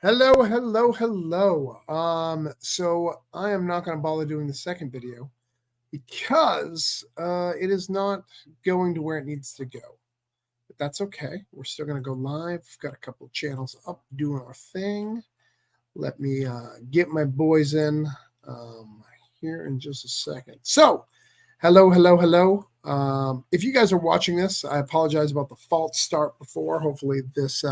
Hello, hello, hello. So I am not going to bother doing the second video because it is not going to where it needs to go. But that's okay. We're still going to go live. We've got a couple of channels up doing our thing. Let me get my boys in here in just a second. So, hello, hello, hello. If you guys are watching this, I apologize about the false start before. Hopefully, this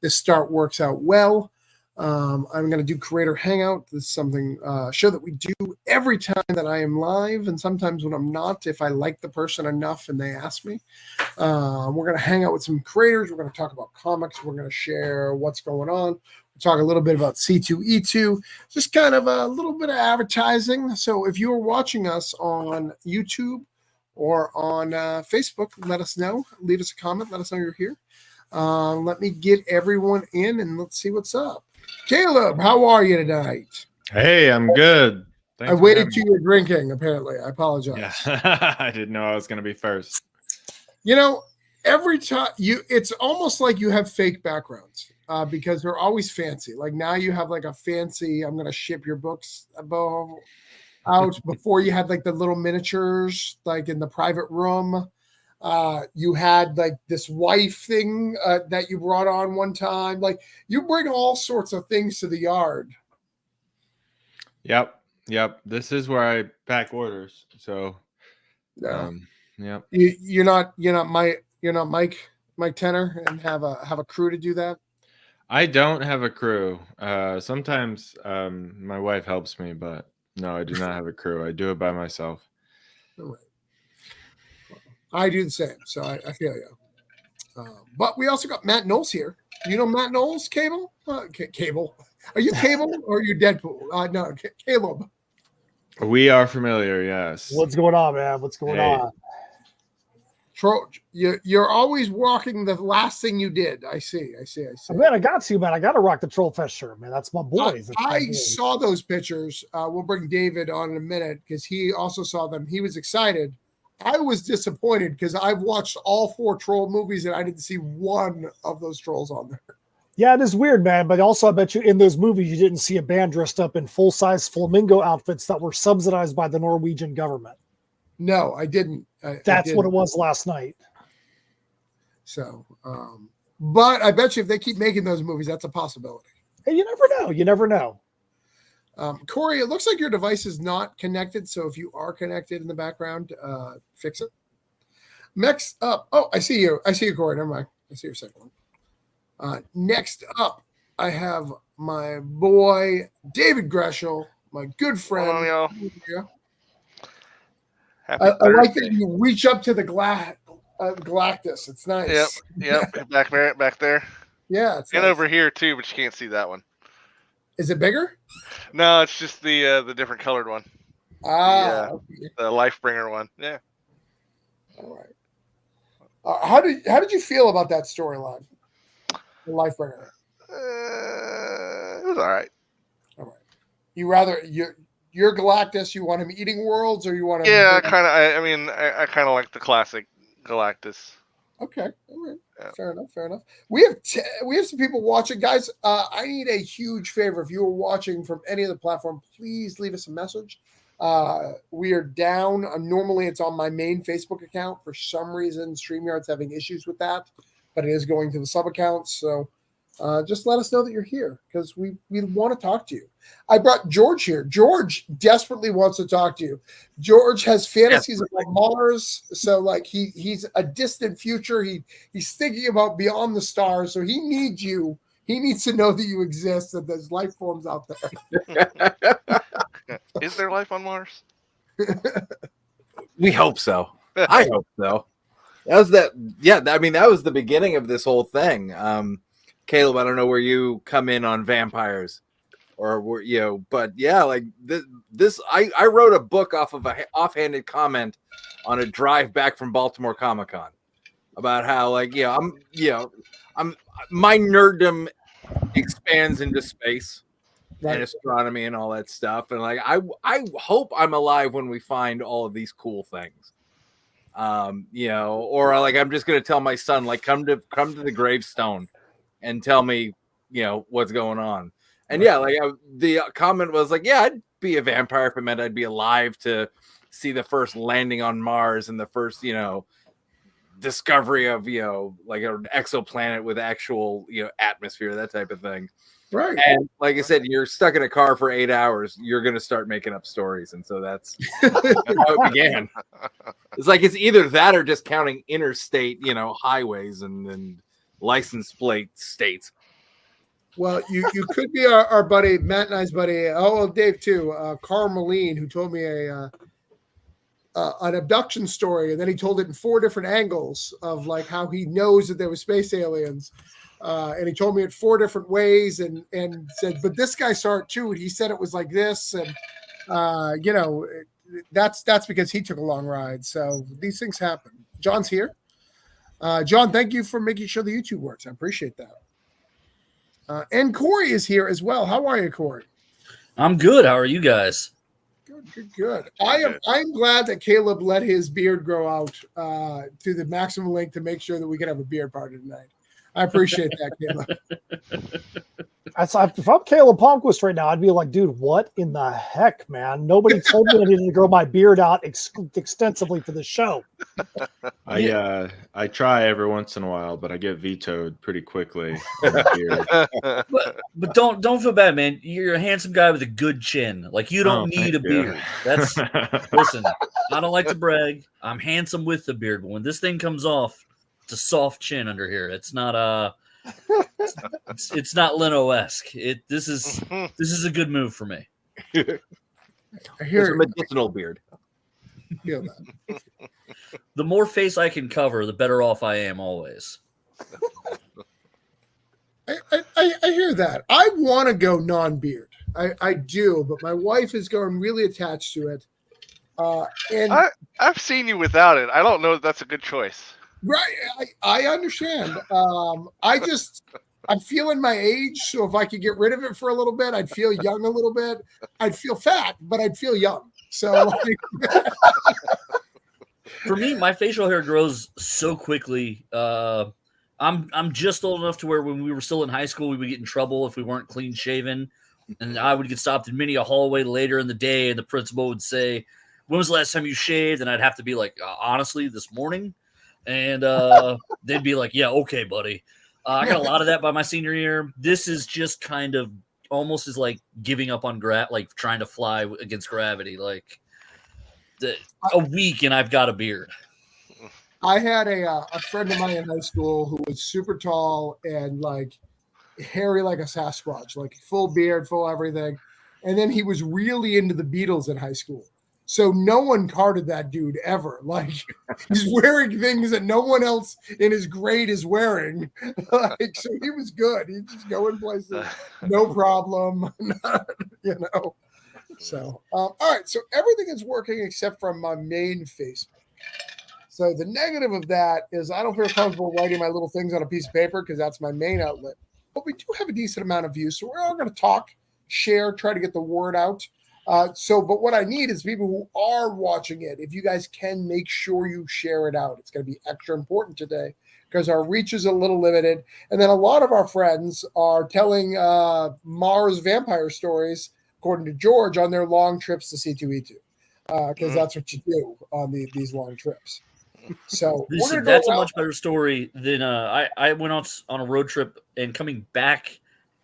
start works out well. I'm going to do Creator Hangout. This is something show that we do every time that I am live, and sometimes when I'm not, if I like the person enough and they ask me. We're going to hang out with some creators. We're going to talk about comics. We're going to share what's going on. We'll talk a little bit about C2E2, just kind of a little bit of advertising. So if you're watching us on YouTube or on Facebook, let us know. Leave us a comment. Let us know you're here. Let me get everyone in and let's see what's up. Caleb, how are you tonight? Hey, I'm good. I waited till you were drinking, apparently. I apologize. Yeah. I didn't know I was going to be first. You know, every time it's almost like you have fake backgrounds because they're always fancy. Like now you have like a fancy, I'm going to ship your books out. Before you had like the little miniatures, like in the private room. You had like this wife thing that you brought on one time. Like you bring all sorts of things to the yard. Yep. This is where I pack orders. So, yep. You're not Mike Tenor and have a crew to do that. I don't have a crew. Sometimes my wife helps me, but no, I do not have a crew. I do it by myself. All right. I do the same, so I feel you. But we also got Matt Knowles here. You know Matt Knowles, Cable? Cable. Are you Cable or are you Deadpool? No, Caleb. We are familiar, yes. What's going on, man? What's going on? You're always walking the last thing you did. I see. Man, I got to, man. I got to rock the Troll Fest shirt, man. That's my boys. I saw those pictures. We'll bring David on in a minute because he also saw them. He was excited. I was disappointed because I've watched all 4 troll movies and I didn't see one of those trolls on there. Yeah, it is weird, man. But also, I bet you in those movies, you didn't see a band dressed up in full-size flamingo outfits that were subsidized by the Norwegian government. No, I didn't. That's what it was last night. So, but I bet you if they keep making those movies, that's a possibility. Hey, you never know. You never know. Corey, it looks like your device is not connected. So if you are connected in the background, fix it. Next up, I see you, Corey. Never mind. I see your second one. Next up, I have my boy David Greshel, my good friend. Hello, I like that you reach up to the Galactus. It's nice. Yep. back there. Yeah, it's and nice. Over here too, but you can't see that one. Is it bigger? No, it's just the different colored one. Okay. The Lifebringer one. Yeah. All right. How did you feel about that storyline? The Lifebringer. It was all right. All right. You rather your Galactus? You want him eating worlds, or you want him? Yeah, I kind of like the classic Galactus. Okay, all right. Yeah. Fair enough. We have some people watching, guys. I need a huge favor. If you are watching from any of the platform, please leave us a message. We are down. Normally, it's on my main Facebook account. For some reason, StreamYard's having issues with that, but it is going to the sub accounts. So just let us know that you're here because we want to talk to you. I brought George here. George desperately wants to talk to you. George has fantasies about Mars, so like he's a distant future. He's thinking about beyond the stars, so he needs you. He needs to know that you exist, that there's life forms out there. Is there life on Mars? We hope so. I hope so. That was the beginning of this whole thing. Caleb, I don't know where you come in on vampires or but yeah, like this I wrote a book off of a offhanded comment on a drive back from Baltimore Comic-Con about how I'm my nerddom expands into space and astronomy and all that stuff. And like, I hope I'm alive when we find all of these cool things. Or like, I'm just going to tell my son, like, come to the gravestone and tell me what's going on. And yeah, like the comment was like, yeah, I'd be a vampire if it meant I'd be alive to see the first landing on Mars and the first, discovery of, like an exoplanet with actual, atmosphere, that type of thing. Right. And like I said, you're stuck in a car for 8 hours, you're going to start making up stories. And so that's how it began. It's like, it's either that or just counting interstate, highways and license plate states. Well, you could be our buddy, Matt and I's buddy. Oh, well, Dave too. Carl Moline, who told me an abduction story, and then he told it in 4 different angles of like how he knows that there were space aliens. And he told me it 4 different ways, and said, but this guy saw it too, and he said it was like this, and that's because he took a long ride. So these things happen. John's here. John, thank you for making sure the YouTube works. I appreciate that. And Corey is here as well. How are you, Corey? I'm good. How are you guys? Good. I'm glad that Caleb let his beard grow out to the maximum length to make sure that we can have a beard party tonight. I appreciate that, Caleb. If I'm Caleb Palmquist right now, I'd be like, dude, what in the heck, man? Nobody told me I needed to grow my beard out extensively for the show. I try every once in a while, but I get vetoed pretty quickly. But don't feel bad, man. You're a handsome guy with a good chin. Like, you don't need a beard. Listen, I don't like to brag. I'm handsome with the beard, but when this thing comes off, it's a soft chin under here. It's not it's not Leno-esque. This is a good move for me. I hear it's a medicinal beard. Feel that. The more face I can cover, the better off I am always. I hear that. I want to go non-beard. I do, but my wife is going really attached to it. And I've seen you without it. I don't know if that's a good choice. right, I understand. I'm feeling my age, so if I could get rid of it for a little bit, I'd feel young a little bit. I'd feel fat, but I'd feel young. So for me, my facial hair grows so quickly. I'm just old enough to where when we were still in high school, we would get in trouble if we weren't clean shaven, and I would get stopped in many a hallway later in the day, and the principal would say, "When was the last time you shaved?" And I'd have to be like, "Honestly, this morning." And they'd be like, "Yeah, okay, buddy." I got a lot of that by my senior year. This is just kind of almost as like giving up on like trying to fly against gravity. Like a week and I've got a beard. I had a friend of mine in high school who was super tall and like hairy like a Sasquatch, like full beard, full everything. And then he was really into the Beatles in high school. So no one carded that dude ever. Like he's wearing things that no one else in his grade is wearing. Like, so he was good. He's just going places, no problem. So all right. So everything is working except for my main Facebook. So the negative of that is I don't feel comfortable writing my little things on a piece of paper because that's my main outlet. But we do have a decent amount of views, so we're all going to talk, share, try to get the word out. But what I need is people who are watching it. If you guys can, make sure you share it out. It's going to be extra important today because our reach is a little limited. And then a lot of our friends are telling Mars vampire stories, according to George, on their long trips to C2E2 because that's what you do on these long trips. So listen, that's a much better story than I went on a road trip and coming back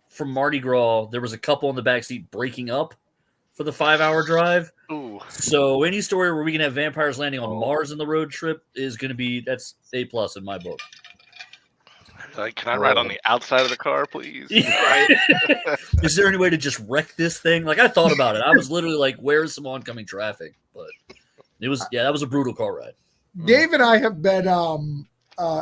from Mardi Gras, there was a couple in the backseat breaking up for the 5-hour drive. Ooh. So any story where we can have vampires landing on Mars in the road trip is going to be that's A+ in my book. Like, can I ride on the outside of the car, please? Is there any way to just wreck this thing? Like I thought about it. I was literally like, "Where's some oncoming traffic?" But that was a brutal car ride. Dave and I have been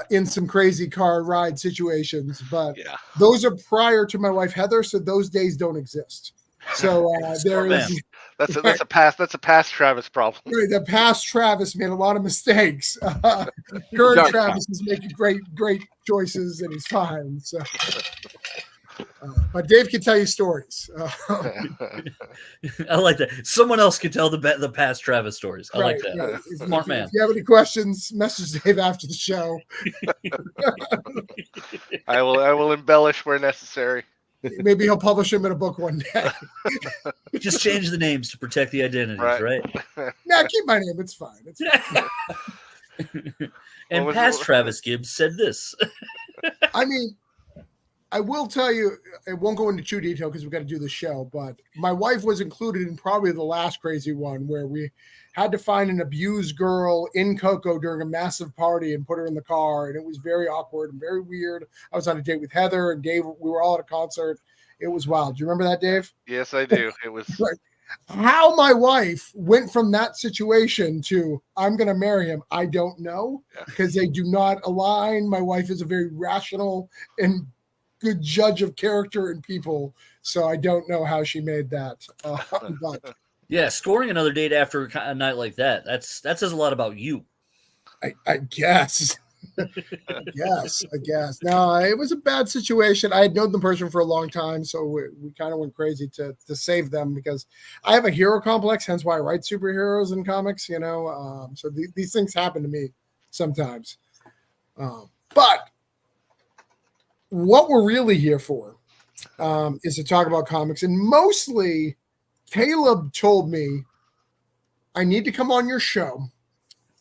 in some crazy car ride situations, but those are prior to my wife Heather, so those days don't exist. So there is that's a past Travis problem. The past Travis made a lot of mistakes. Current Travis is making great choices, and he's fine. So, but Dave can tell you stories. I like that. Someone else can tell the past Travis stories. I like that. Right. Smart man. If you have any questions, message Dave after the show. I will embellish where necessary. Maybe he'll publish them in a book one day. Just change the names to protect the identities, right? Nah, keep my name. It's fine. It's fine. And What was past it? Travis Gibbs said this. I mean, I will tell you, it won't go into too detail because we've got to do the show, but my wife was included in probably the last crazy one where we had to find an abused girl in Cocoa during a massive party and put her in the car. And it was very awkward and very weird. I was on a date with Heather and Dave. We were all at a concert. It was wild. Do you remember that, Dave? Yes, I do. It was. Right. How my wife went from that situation to I'm going to marry him, I don't know, because they do not align. My wife is a very rational and good judge of character and people, so I don't know how she made that. But Yeah, scoring another date after a night like that says a lot about you. I guess. I guess. No, it was a bad situation. I had known the person for a long time, so we kind of went crazy to save them because I have a hero complex, hence why I write superheroes in comics, you know. So these things happen to me sometimes. But what we're really here for is to talk about comics. And mostly, Caleb told me I need to come on your show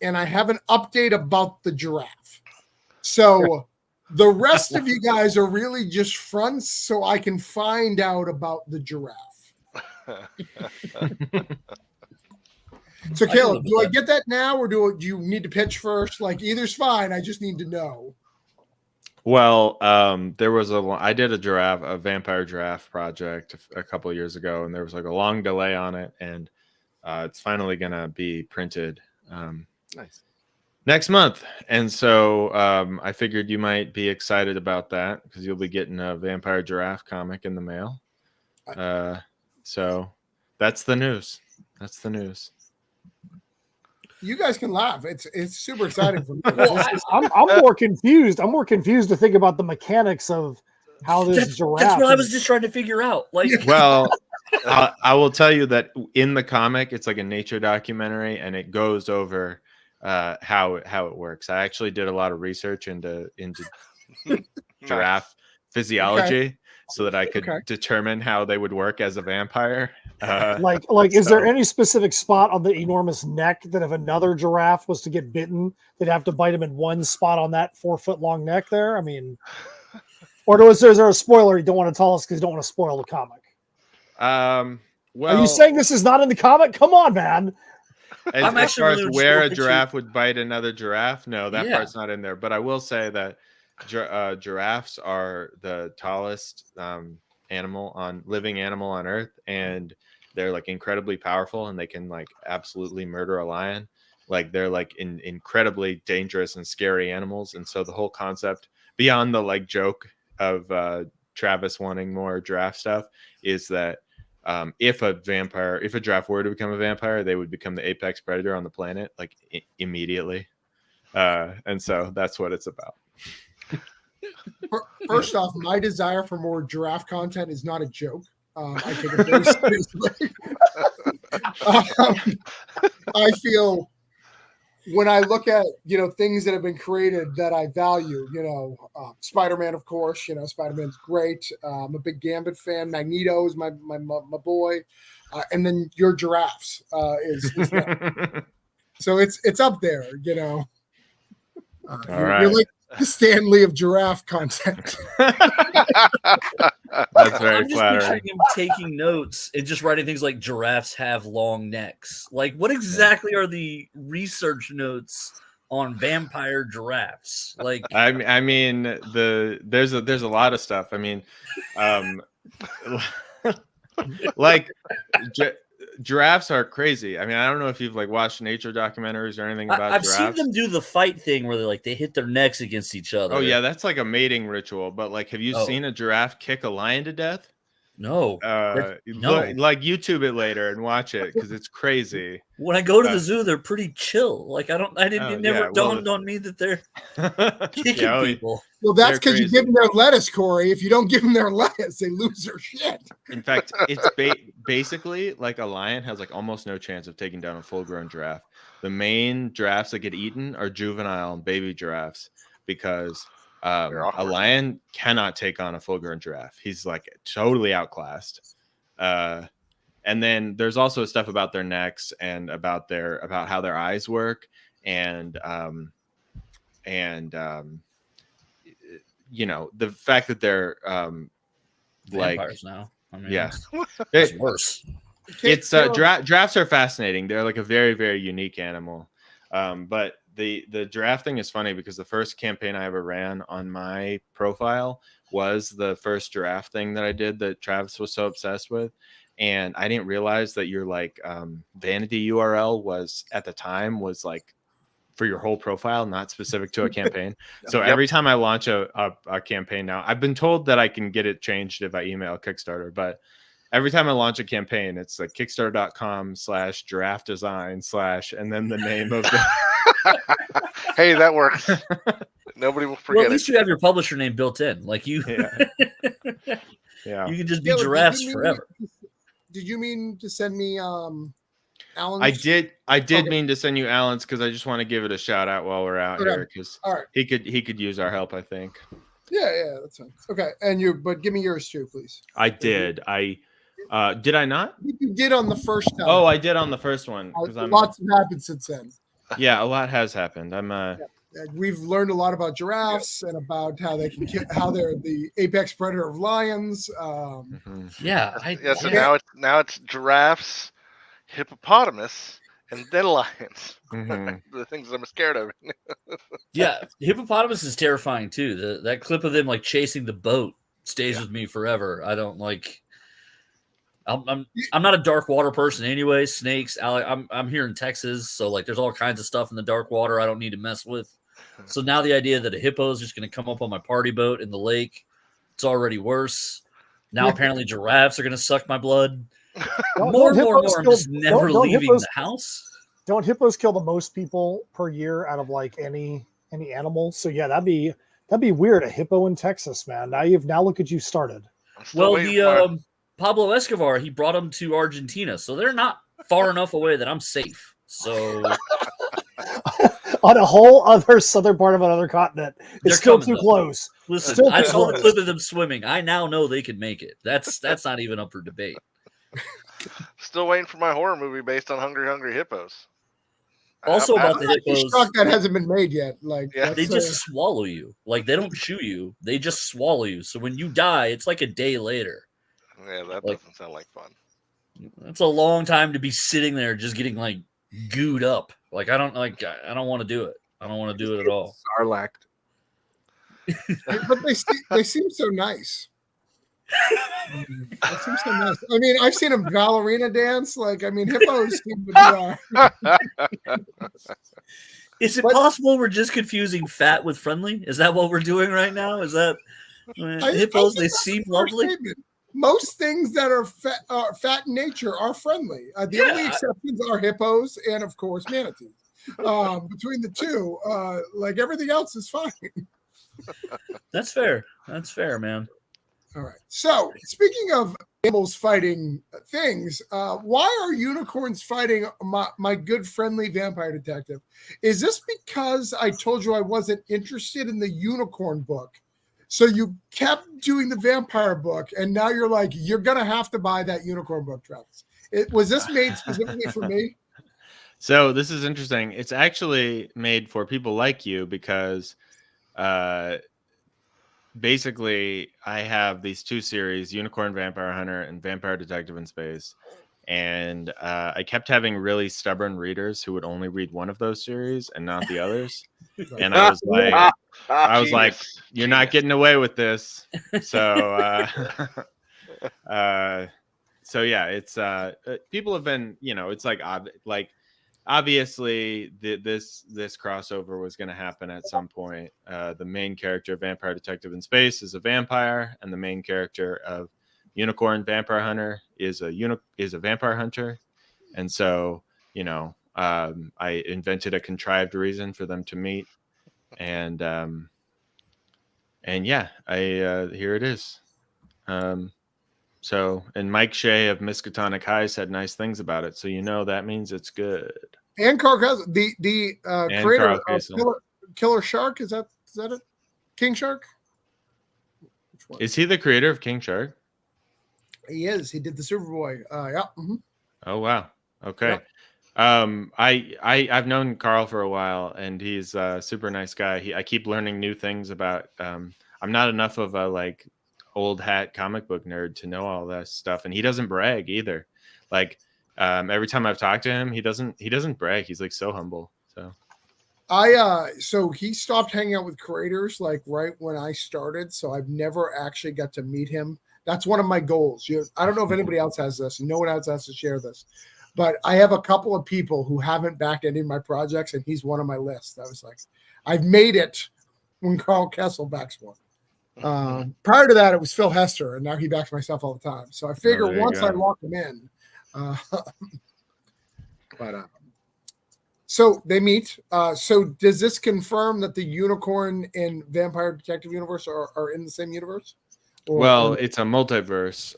and I have an update about the giraffe. So the rest of you guys are really just fronts so I can find out about the giraffe. So Caleb, do I get that now or do you need to pitch first? Like either's fine. I just need to know. Well, there was I did a vampire giraffe project a couple of years ago, and there was like a long delay on it, and it's finally gonna be printed Nice. next month. And so I figured you might be excited about that because you'll be getting a vampire giraffe comic in the mail. So that's the news. That's the news. You guys can laugh. It's super exciting for me. Well, I'm more confused. I'm more confused to think about the mechanics of how this giraffe. That's what I was just trying to figure out. Like, Well, I will tell you that in the comic, it's like a nature documentary, and it goes over how it works. I actually did a lot of research into giraffe physiology so that I could determine how they would work as a vampire. Is there any specific spot on the enormous neck that if another giraffe was to get bitten, they'd have to bite him in one spot on that 4-foot long neck there? I mean, or is there a spoiler you don't want to tell us because you don't want to spoil the comic? Well, are you saying this is not in the comic? Come on, man. As far as where a giraffe would bite another giraffe, no, that part's not in there. But I will say that giraffes are the tallest living animal on Earth, and they're like incredibly powerful, and they can like absolutely murder a lion. Like they're like incredibly dangerous and scary animals. And so the whole concept beyond the like joke of Travis wanting more giraffe stuff is that if a giraffe were to become a vampire, they would become the apex predator on the planet like immediately. And so that's what it's about. First off, my desire for more giraffe content is not a joke. I take it very seriously. I feel when I look at things that have been created that I value, Spider-Man, of course, Spider-Man's great. I'm a big Gambit fan. Magneto is my boy, and then your giraffes is so it's up there, All You're right. like the Stan Lee of giraffe content. That's very I'm just flattering. picturing him taking notes and just writing things like giraffes have long necks. Like, what exactly are the research notes on vampire giraffes? Like, I mean, there's a lot of stuff. I mean, like giraffes are crazy. I mean, I don't know if you've like watched nature documentaries or anything about I've giraffes. seen them do the fight thing where they hit their necks against each other. Oh yeah, that's like a mating ritual. But like, have you seen a giraffe kick a lion to death? No. No. Like YouTube it later and watch it because it's crazy. When I go to the zoo, they're pretty chill. Like it never dawned on me that they're kicking people. Well, that's because you give them their lettuce, Corey. If you don't give them their lettuce, they lose their shit. In fact, it's basically like a lion has like almost no chance of taking down a full-grown giraffe. The main giraffes that get eaten are juvenile and baby giraffes because A lion cannot take on a full-grown giraffe. He's like totally outclassed. And then there's also stuff about their necks and about how their eyes work, and you know, the fact that they're vampires now. I mean, yeah, it's worse. It's giraffes are fascinating. They're like a very, very unique animal. But the giraffe thing is funny because the first campaign I ever ran on my profile was the first giraffe thing that I did that Travis was so obsessed with. And I didn't realize that your like vanity URL was at the time was like for your whole profile, not specific to a campaign. So every time I launch a campaign now, I've been told that I can get it changed if I email Kickstarter, but every time I launch a campaign, it's like kickstarter.com/giraffe design/ and then the name of the Hey, that works. Nobody will forget Well, at least you have your publisher name built in. Like you, yeah. You can just be giraffes forever. Did you mean to send me Alan's? I did mean to send you Alan's because I just want to give it a shout out while we're out here because he could use our help, I think. Yeah, that's fine. Okay, but give me yours too, please. I did. Did I not? You did on the first time. Oh, I did on the first one. Lots have happened since then. Yeah, a lot has happened. We've learned a lot about giraffes and about how they can how they're the apex predator of lions. So now it's giraffes, hippopotamus, and then lions. The things I'm scared of. Yeah, hippopotamus is terrifying too. That clip of them like chasing the boat stays with me forever. I don't like. I'm not a dark water person anyway. Snakes. I'm here in Texas, so like there's all kinds of stuff in the dark water I don't need to mess with. So now the idea that a hippo is just going to come up on my party boat in the lake, it's already worse. Now apparently giraffes are going to suck my blood. More and more. I'm just never leaving the house. Don't hippos kill the most people per year out of like any animal? So yeah, that'd be weird. A hippo in Texas, man. Now look at you started. Well, Pablo Escobar, he brought them to Argentina, so they're not far enough away that I'm safe. So on a whole other southern part of another continent, it's still too close. Listen, I saw the clip of them swimming. I now know they can make it. That's not even up for debate. Still waiting for my horror movie based on Hungry Hungry Hippos. Also about the hippos, that hasn't been made yet. Like they just swallow you. Like they don't chew you; they just swallow you. So when you die, it's like a day later. Yeah, that doesn't sound like fun. That's a long time to be sitting there just getting like gooed up. Like I don't want to do it. I don't want to do it at all. Sarlacc. But they seem so nice. That seems so nice. I mean, I've seen them ballerina dance. Like, I mean, hippos seem to be. Is it possible we're just confusing fat with friendly? Is that what we're doing right now? Is that hippos? They seem lovely. Statement. Most things that are fat in nature are friendly. The only exceptions are hippos and, of course, manatees. Between the two, like everything else is fine. That's fair. That's fair, man. All right. So, speaking of animals fighting things, why are unicorns fighting my good friendly vampire detective? Is this because I told you I wasn't interested in the unicorn book? So you kept doing the vampire book, and now you're like, you're going to have to buy that unicorn book, Travis. Was this made specifically for me? So this is interesting. It's actually made for people like you because basically I have these two series, Unicorn Vampire Hunter and Vampire Detective in Space. And I kept having really stubborn readers who would only read one of those series and not the others. And I was like, you're not getting away with this. So, so yeah, it's people have been, it's like obviously this crossover was going to happen at some point. The main character of Vampire Detective in Space is a vampire, and the main character of Unicorn Vampire Hunter is a vampire hunter. And so, I invented a contrived reason for them to meet. And yeah, here it is. So, and Mike Shea of Miskatonic High said nice things about it. So, that means it's good. And Carl Castle, the creator of Killer Shark, is that it? King Shark? Which one? Is he the creator of King Shark? He is. He did the Superboy. Yeah. Mhm. Oh wow. Okay. Yep. I've known Carl for a while, and he's a super nice guy. I keep learning new things about. I'm not enough of a like old hat comic book nerd to know all that stuff, and he doesn't brag either. Like every time I've talked to him, he doesn't brag. He's like so humble. So so he stopped hanging out with creators like right when I started, so I've never actually got to meet him. That's one of my goals. I don't know if anybody else has this, and no one else has to share this, but I have a couple of people who haven't backed any of my projects, and he's one on my list. I was like, I've made it when Carl Kessel backs one. Prior to that, it was Phil Hester, and now he backs my stuff all the time. So I figure once I lock him in, so they meet. So does this confirm that the Unicorn and Vampire Detective universe are in the same universe? Well, it's a multiverse.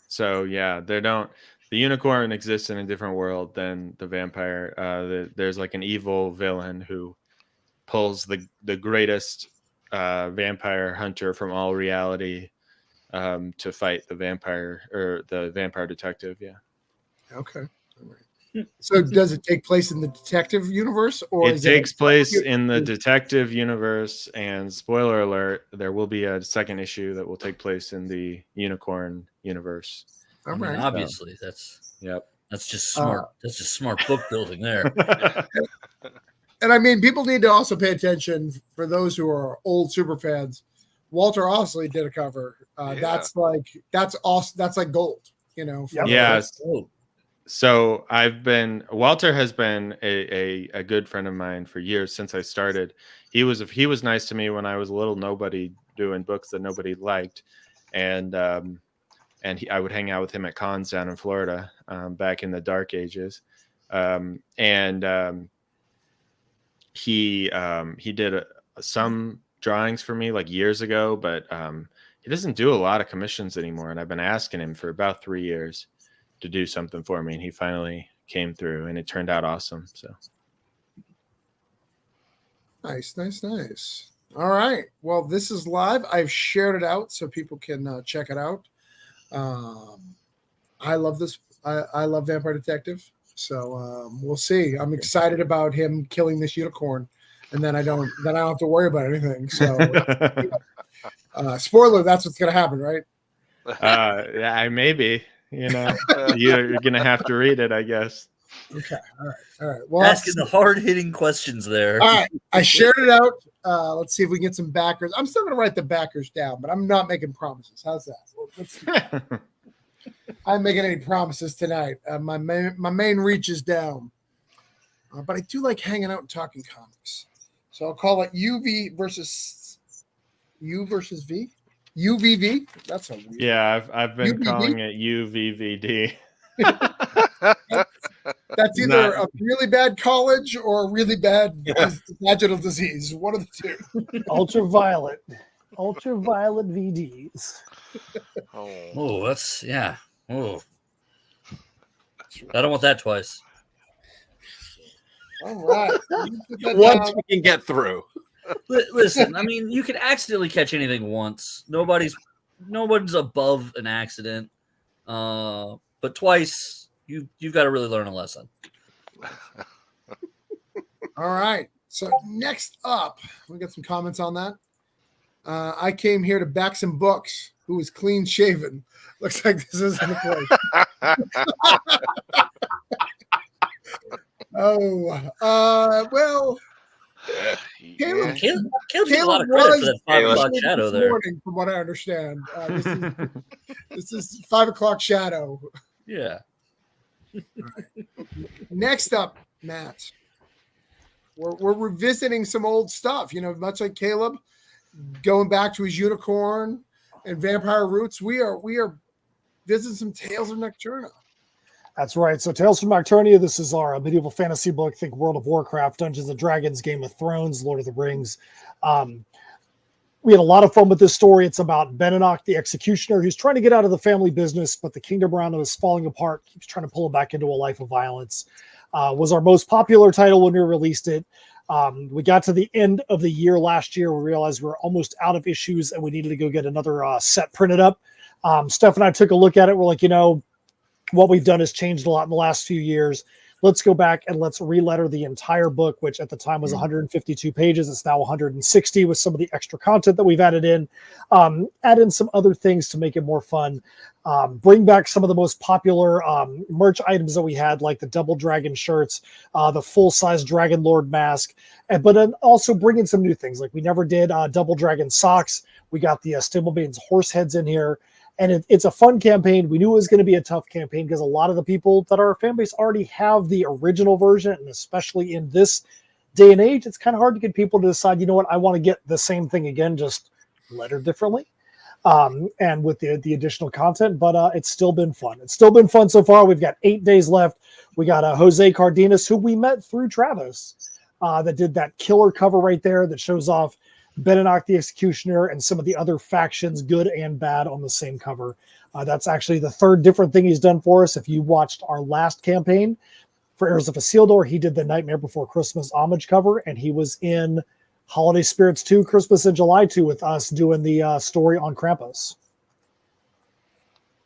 So yeah, the Unicorn exists in a different world than the vampire. There's like an evil villain who pulls the greatest vampire hunter from all reality to fight the vampire or the vampire detective. Yeah. Okay. All right. So does it take place in the detective universe, or it takes place in the detective universe? And spoiler alert, there will be a second issue that will take place in the Unicorn universe. All right. Obviously, that's just smart. That's just smart book building there. And I mean, people need to also pay attention for those who are old super fans. Walter Osley did a cover. That's like gold, you know. Yes. So Walter has been a good friend of mine for years since I started. He was nice to me when I was a little nobody doing books that nobody liked, and I would hang out with him at cons down in Florida back in the dark ages, he did some drawings for me like years ago, but he doesn't do a lot of commissions anymore, and I've been asking him for about 3 years to do something for me, and he finally came through, and it turned out awesome. So nice. All right, well, this is live. I've shared it out so people can check it out. I love this. I love Vampire Detective, so we'll see. I'm excited about him killing this unicorn, and then I don't have to worry about anything. So spoiler, that's what's gonna happen, right? Yeah, maybe. You know, you're gonna have to read it, I guess. Okay. All right. Well, asking the hard-hitting questions there. All right. I shared it out. Let's see if we can get some backers. I'm still gonna write the backers down, but I'm not making promises. How's that? I'm making any promises tonight. My main reach is down, but I do like hanging out and talking comics. So I'll call it UV versus U versus V. UVV. That's a weird. Yeah, I've been UVV? Calling it UVVD. That's either a really bad college or a really bad vaginal disease. One of the two. Ultraviolet VDs. Oh, that's yeah. Oh, I don't want that twice. All right. Once we can get through. Listen, I mean, you can accidentally catch anything once. Nobody's above an accident. But twice, you've got to really learn a lesson. All right. So next up, we got some comments on that. I came here to back some books. Who is clean shaven? Looks like this isn't the place. Well. Caleb took a lot of credit for that 5 o'clock shadow there. Morning, from what I understand, this is 5 o'clock shadow. Yeah. Right. Next up, Matt. We're revisiting some old stuff. You know, much like Caleb, going back to his unicorn and vampire roots. We are visiting some Tales of Nocturna. That's right. So Tales from Nocturnia, this is our medieval fantasy book. Think World of Warcraft, Dungeons and Dragons, Game of Thrones, Lord of the Rings. We had a lot of fun with this story. It's about Beninock, the executioner, who's trying to get out of the family business, but the kingdom around him is falling apart. Keeps trying to pull him back into a life of violence. Was our most popular title when we released it. We got to the end of the year last year. We realized we were almost out of issues and we needed to go get another set printed up. Steph and I took a look at it. We're like, what we've done has changed a lot in the last few years. Let's go back and let's re-letter the entire book, which at the time was 152 pages. It's now 160 with some of the extra content that we've added in. Add in some other things to make it more fun. Bring back some of the most popular merch items that we had, like the Double Dragon shirts, the full-size Dragon Lord mask, but then also bring in some new things. Like we never did Double Dragon socks. We got the Stimblebane's horse heads in here. And it's a fun campaign. We knew it was going to be a tough campaign because a lot of the people that are our fan base already have the original version. And especially in this day and age, it's kind of hard to get people to decide, you know what, I want to get the same thing again, just lettered differently. And with the additional content, but it's still been fun. It's still been fun so far. We've got 8 days left. We got Jose Cardenas, who we met through Travis, that did that killer cover right there that shows off Beninock the Executioner and some of the other factions, good and bad, on the same cover. That's actually the third different thing he's done for us. If you watched our last campaign for Heirs of Isildur, he did the Nightmare Before Christmas homage cover, and he was in Holiday Spirits 2, Christmas in July 2 with us doing the story on Krampus.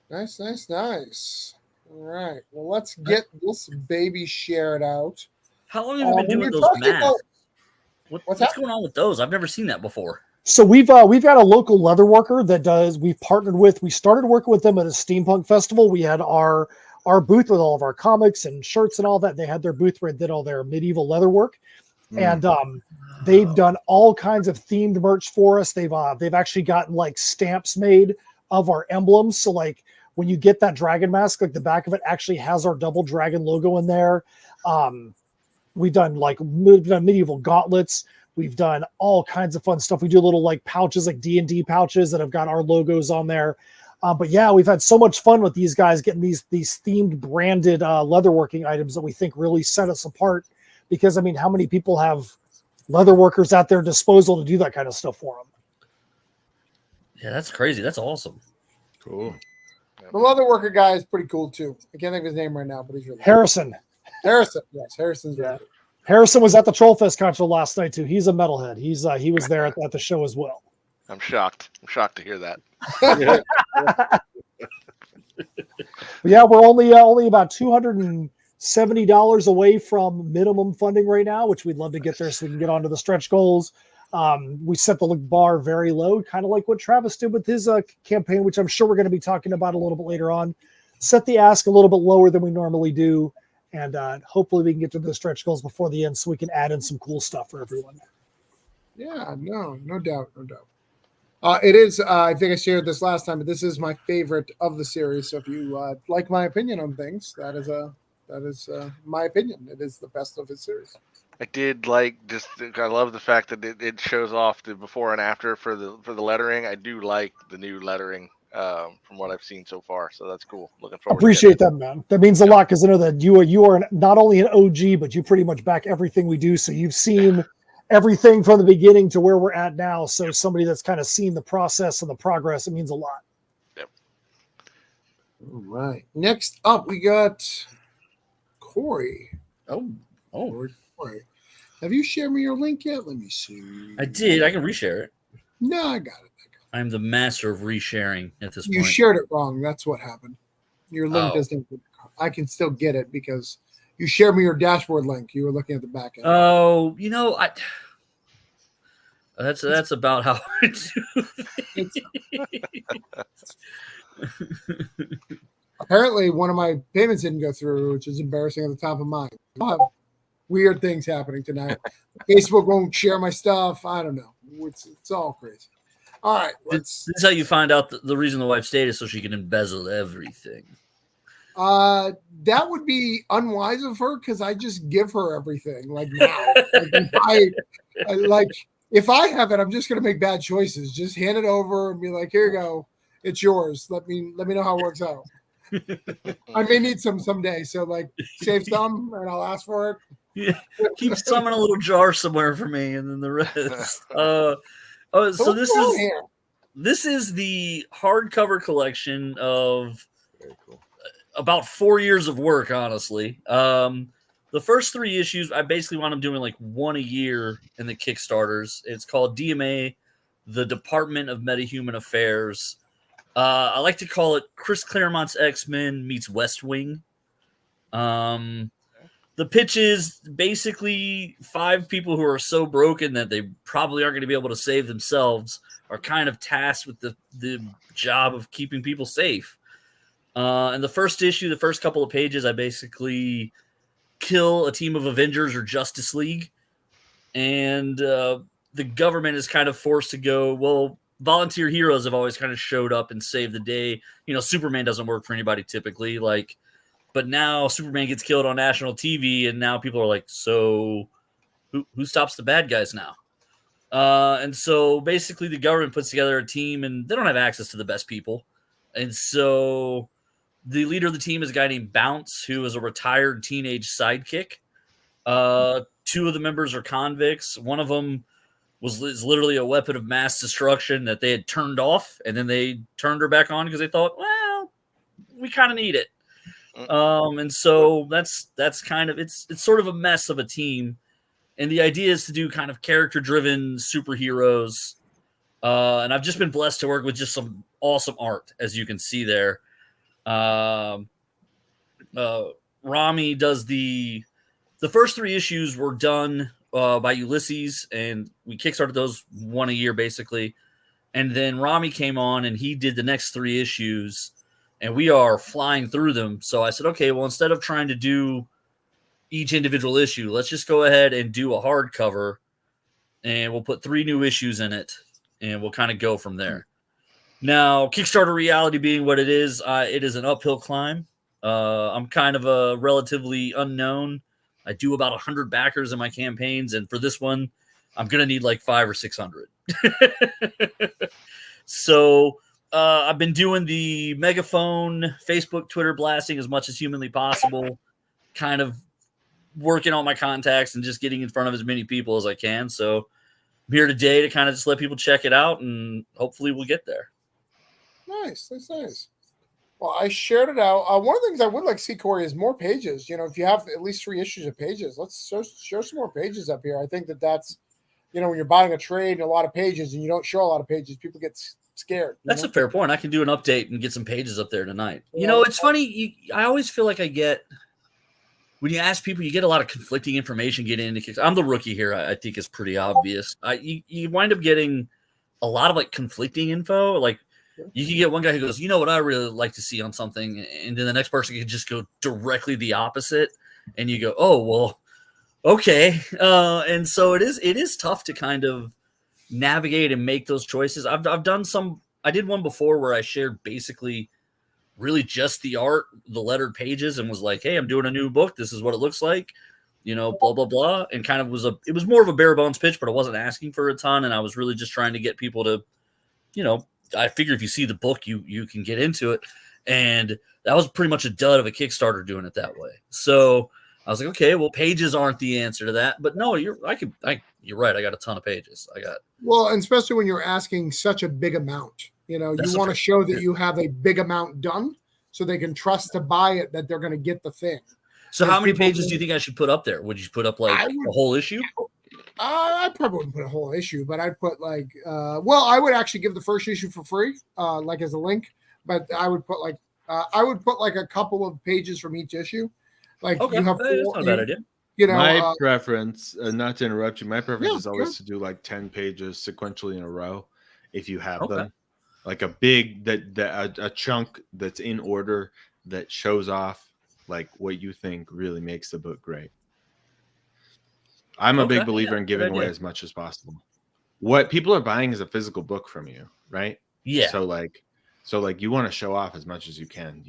Nice. All right. Well, let's get this baby shared out. How long have you been doing those masks? What's going on with those? I've never seen that before. So we've got a local leather worker that we've partnered with. We started working with them at a steampunk festival. We had our booth with all of our comics and shirts and all that. They had their booth where they did all their medieval leather work. And they've done all kinds of themed merch for us. They've actually gotten like stamps made of our emblems. So like when you get that dragon mask, like the back of it actually has our Double Dragon logo in there. We've done medieval gauntlets. We've done all kinds of fun stuff. We do little like pouches, like D&D pouches that have got our logos on there. But yeah, we've had so much fun with these guys getting these themed branded leatherworking items that we think really set us apart. Because I mean, how many people have leather workers at their disposal to do that kind of stuff for them? Yeah, that's crazy. That's awesome. Cool. The leather worker guy is pretty cool too. I can't think of his name right now, but he's really Harrison. Harrison. Yes, Harrison's right. Harrison was at the Trollfest concert last night too. He's a metalhead. He was there at the show as well. I'm shocked. I'm shocked to hear that. Yeah, we're only about $270 away from minimum funding right now, which we'd love to get there so we can get onto the stretch goals. We set the bar very low, kind of like what Travis did with his campaign, which I'm sure we're going to be talking about a little bit later on. Set the ask a little bit lower than we normally do. And hopefully we can get to the stretch goals before the end so we can add in some cool stuff for everyone. Yeah, no doubt. It is, I think I shared this last time, but this is my favorite of the series. So if you like my opinion on things, that is my opinion. It is the best of the series. I did I love the fact that it shows off the before and after for the lettering. I do like the new lettering from what I've seen so far. So that's cool. Looking forward. Appreciate that, man. That means a lot because I know that you are not only an OG, but you pretty much back everything we do. So you've seen everything from the beginning to where we're at now. So somebody that's kind of seen the process and the progress, it means a lot. Yep. All right. Next up, we got Corey. Oh. Corey. Have you shared me your link yet? Let me see. I did. I can reshare it. No, I got it. I'm the master of resharing at this point. You shared it wrong. That's what happened. Your link Oh. doesn't. I can still get it because you shared me your dashboard link. You were looking at the back end. Oh, that's about how I do. Apparently, one of my payments didn't go through, which is embarrassing at the top of mine. I have weird things happening tonight. Facebook won't share my stuff. I don't know. It's all crazy. All right. This is how you find out the reason the wife stayed is so she can embezzle everything. That would be unwise of her because I just give her everything like now. If I have it, I'm just gonna make bad choices. Just hand it over and be like, "Here you go, it's yours." Let me know how it works out. I may need some someday, so like save some and I'll ask for it. Yeah, keep some in a little jar somewhere for me, and then the rest. So this is the hardcover collection of about 4 years of work. Honestly, the the first 3 issues, I basically wound up doing like one a year in the Kickstarters. It's called DMA, the Department of Metahuman Affairs. I like to call it Chris Claremont's X-Men meets West Wing. The pitch is basically 5 people who are so broken that they probably aren't going to be able to save themselves are kind of tasked with the job of keeping people safe. In the first issue, the first couple of pages, I basically kill a team of Avengers or Justice League, and the government is kind of forced to go, well, volunteer heroes have always kind of showed up and saved the day. Superman doesn't work for anybody typically, but now Superman gets killed on national TV, and now people are like, so who stops the bad guys now? And so basically the government puts together a team, and they don't have access to the best people. And so the leader of the team is a guy named Bounce, who is a retired teenage sidekick. 2 of the members are convicts. One of them is literally a weapon of mass destruction that they had turned off, and then they turned her back on because they thought, well, we kind of need it. And so that's kind of it's sort of a mess of a team, and the idea is to do kind of character-driven superheroes. And I've just been blessed to work with just some awesome art, as you can see there. Rami does the first 3 issues were done by Ulysses, and we kickstarted those one a year basically. And then Rami came on and he did the next 3 issues, and we are flying through them. So I said, okay, well, instead of trying to do each individual issue, let's just go ahead and do a hardcover, and we'll put 3 new issues in it, and we'll kind of go from there. Now, Kickstarter reality being what it is an uphill climb. I'm kind of a relatively unknown. I do about 100 backers in my campaigns, and for this one, I'm going to need like 500 or 600. So I've been doing the megaphone, Facebook, Twitter blasting as much as humanly possible, kind of working on my contacts and just getting in front of as many people as I can. So I'm here today to kind of just let people check it out, and hopefully we'll get there. Nice. That's nice. Well, I shared it out. One of the things I would like to see, Corey, is more pages. If you have at least 3 issues of pages, let's show some more pages up here. I think that's, when you're buying a trade and a lot of pages and you don't show a lot of pages, people get scared. That's a fair point. I can do an update and get some pages up there tonight. It's funny. I always feel like when you ask people, you get a lot of conflicting information getting into Kickstarter. I'm the rookie here. I think it's pretty obvious. You wind up getting a lot of conflicting info. Like, you can get one guy who goes, what I really like to see on something, and then the next person can just go directly the opposite, and you go, oh, well, okay. And so it is tough to kind of navigate and make those choices. I've done some. I did one before where I shared basically really just the art, the lettered pages, and was like, hey, I'm doing a new book. This is what it looks like, blah, blah, blah. And kind of it was more of a bare bones pitch, but I wasn't asking for a ton. And I was really just trying to get people to, I figure if you see the book, you can get into it. And that was pretty much a dud of a Kickstarter doing it that way. So I was like, okay, well, pages aren't the answer to that. But no, you're right. I got a ton of pages. Well, and especially when you're asking such a big amount, you want to show that you have a big amount done so they can trust to buy it, that they're going to get the thing. So how many pages do you think I should put up there? Would you put up a whole issue? I probably wouldn't put a whole issue, but I'd put I would actually give the first issue for free, as a link, but I would put a couple of pages from each issue. Okay. You have that's not a bad idea. My preference, not to interrupt you, my preference is always to do 10 pages sequentially in a row if you have them. Like a big a chunk that's in order that shows off what you think really makes the book great. I'm a big believer in giving away as much as possible. What people are buying is a physical book from you, right? Yeah. So you want to show off as much as you can.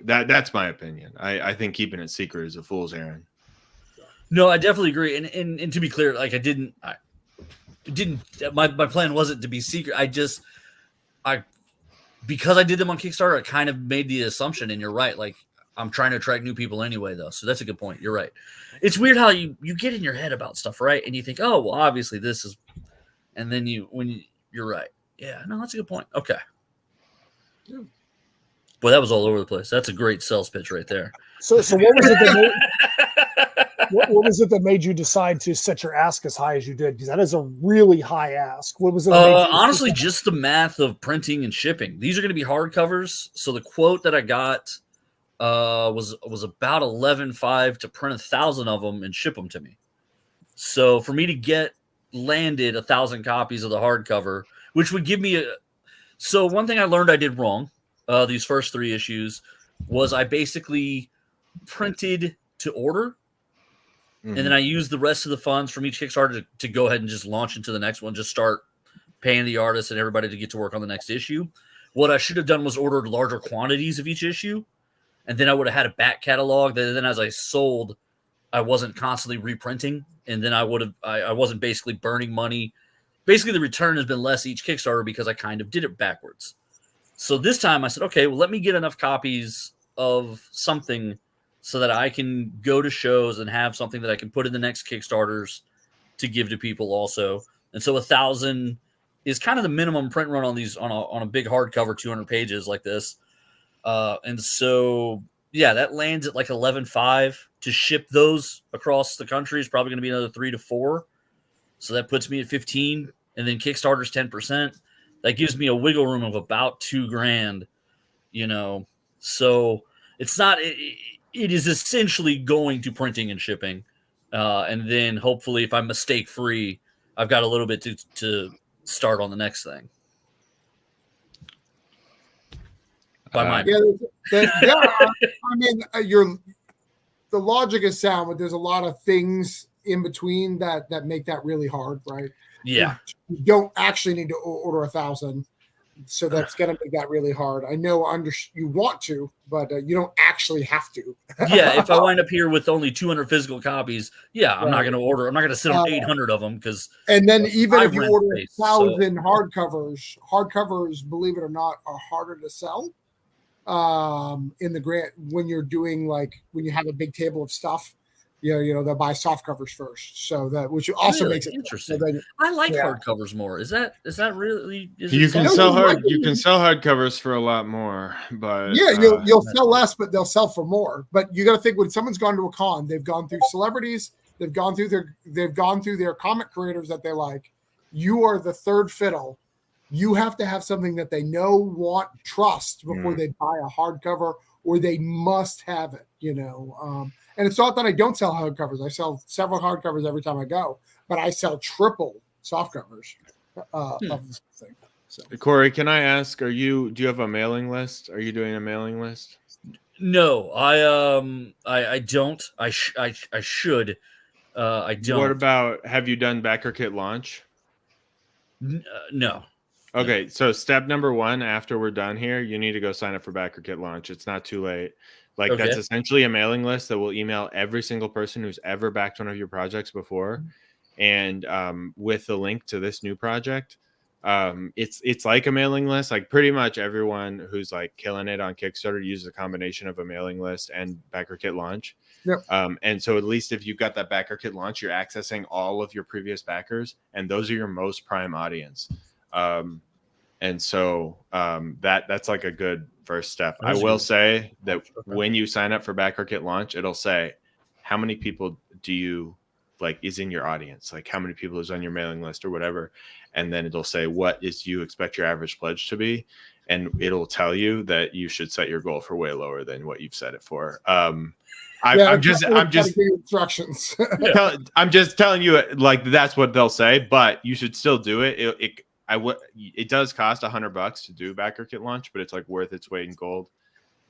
That's my opinion. I think keeping it secret is a fool's errand. No, I definitely agree. And to be clear, my plan wasn't to be secret. Because I did them on Kickstarter, I kind of made the assumption, and you're right. I'm trying to attract new people anyway, though. So that's a good point. You're right. It's weird how you get in your head about stuff, right? And you think, oh, well, obviously this is, and then you're right. Yeah, no, that's a good point. Okay. Yeah. Boy, that was all over the place. That's a great sales pitch right there. So what was it that made, what was it that made you decide to set your ask as high as you did? Because that is a really high ask. What was it? Honestly, just the math of printing and shipping. These are going to be hardcovers. So the quote that I got was about $11,500 to print 1,000 of them and ship them to me. So for me to get landed 1,000 copies of the hardcover, which would give me so one thing I learned I did wrong these first 3 issues was I basically printed to order. And then I used the rest of the funds from each Kickstarter to go ahead and just launch into the next one, just start paying the artists and everybody to get to work on the next issue. What I should have done was ordered larger quantities of each issue, and then I would have had a back catalog that then as I sold, I wasn't constantly reprinting, and then I wasn't basically burning money. Basically, the return has been less each Kickstarter because I kind of did it backwards. So this time I said, okay, well, let me get enough copies of something so that I can go to shows and have something that I can put in the next Kickstarters to give to people also. And so 1,000 is kind of the minimum print run on these on a big hardcover, 200 pages like this. And so, yeah, that lands at like 11,500 to ship those across the country is probably going to be another 3 to 4. So that puts me at 15, and then Kickstarter's 10%. That gives me a wiggle room of about $2,000, so it's not, it is essentially going to printing and shipping. And then hopefully if I'm mistake free, I've got a little bit to start on the next thing. I mean, the logic is sound, but there's a lot of things in between that make that really hard, right? Yeah. You don't actually need to order 1,000. So that's going to make that really hard. I know you want to, but you don't actually have to. Yeah, if I wind up here with only 200 physical copies, I'm not going to order. I'm not going to sit on 800 of them because. And then even if you order 1,000 hardcovers, believe it or not, are harder to sell. In the grant when you're doing when you have a big table of stuff. They'll buy soft covers first, so that which also really? makes it interesting. I like hardcovers more. Is that really? You can sell hardcovers for a lot more, but you'll sell less, but they'll sell for more. But you got to think when someone's gone to a con, they've gone through celebrities, they've gone through their comic creators that they like. You are the third fiddle. You have to have something that they know, want, trust before they buy a hardcover, or they must have it. And it's not that I don't sell hardcovers. I sell several hardcovers every time I go, but I sell triple softcovers of this thing. So. Corey, can I ask, do you have a mailing list? Are you doing a mailing list? No, I don't. I should. I don't. What about, have you done BackerKit launch? No. Okay, so step number 1 after we're done here, you need to go sign up for BackerKit launch. It's not too late. That's essentially a mailing list that will email every single person who's ever backed one of your projects before. And with the link to this new project, it's like a mailing list. Like pretty much everyone who's killing it on Kickstarter uses a combination of a mailing list and BackerKit launch. Yep. And so at least if you've got that BackerKit launch, you're accessing all of your previous backers, and those are your most prime audience. And so that's like a good first step. I will say that when you sign up for BackerKit launch, it'll say how many people do you is in your audience, how many people is on your mailing list or whatever. And then it'll say, what is you expect your average pledge to be? And it'll tell you that you should set your goal for way lower than what you've set it for. I'm just instructions. I'm just telling you that's what they'll say, but you should still do it. It does cost $100 to do BackerKit launch, but it's worth its weight in gold.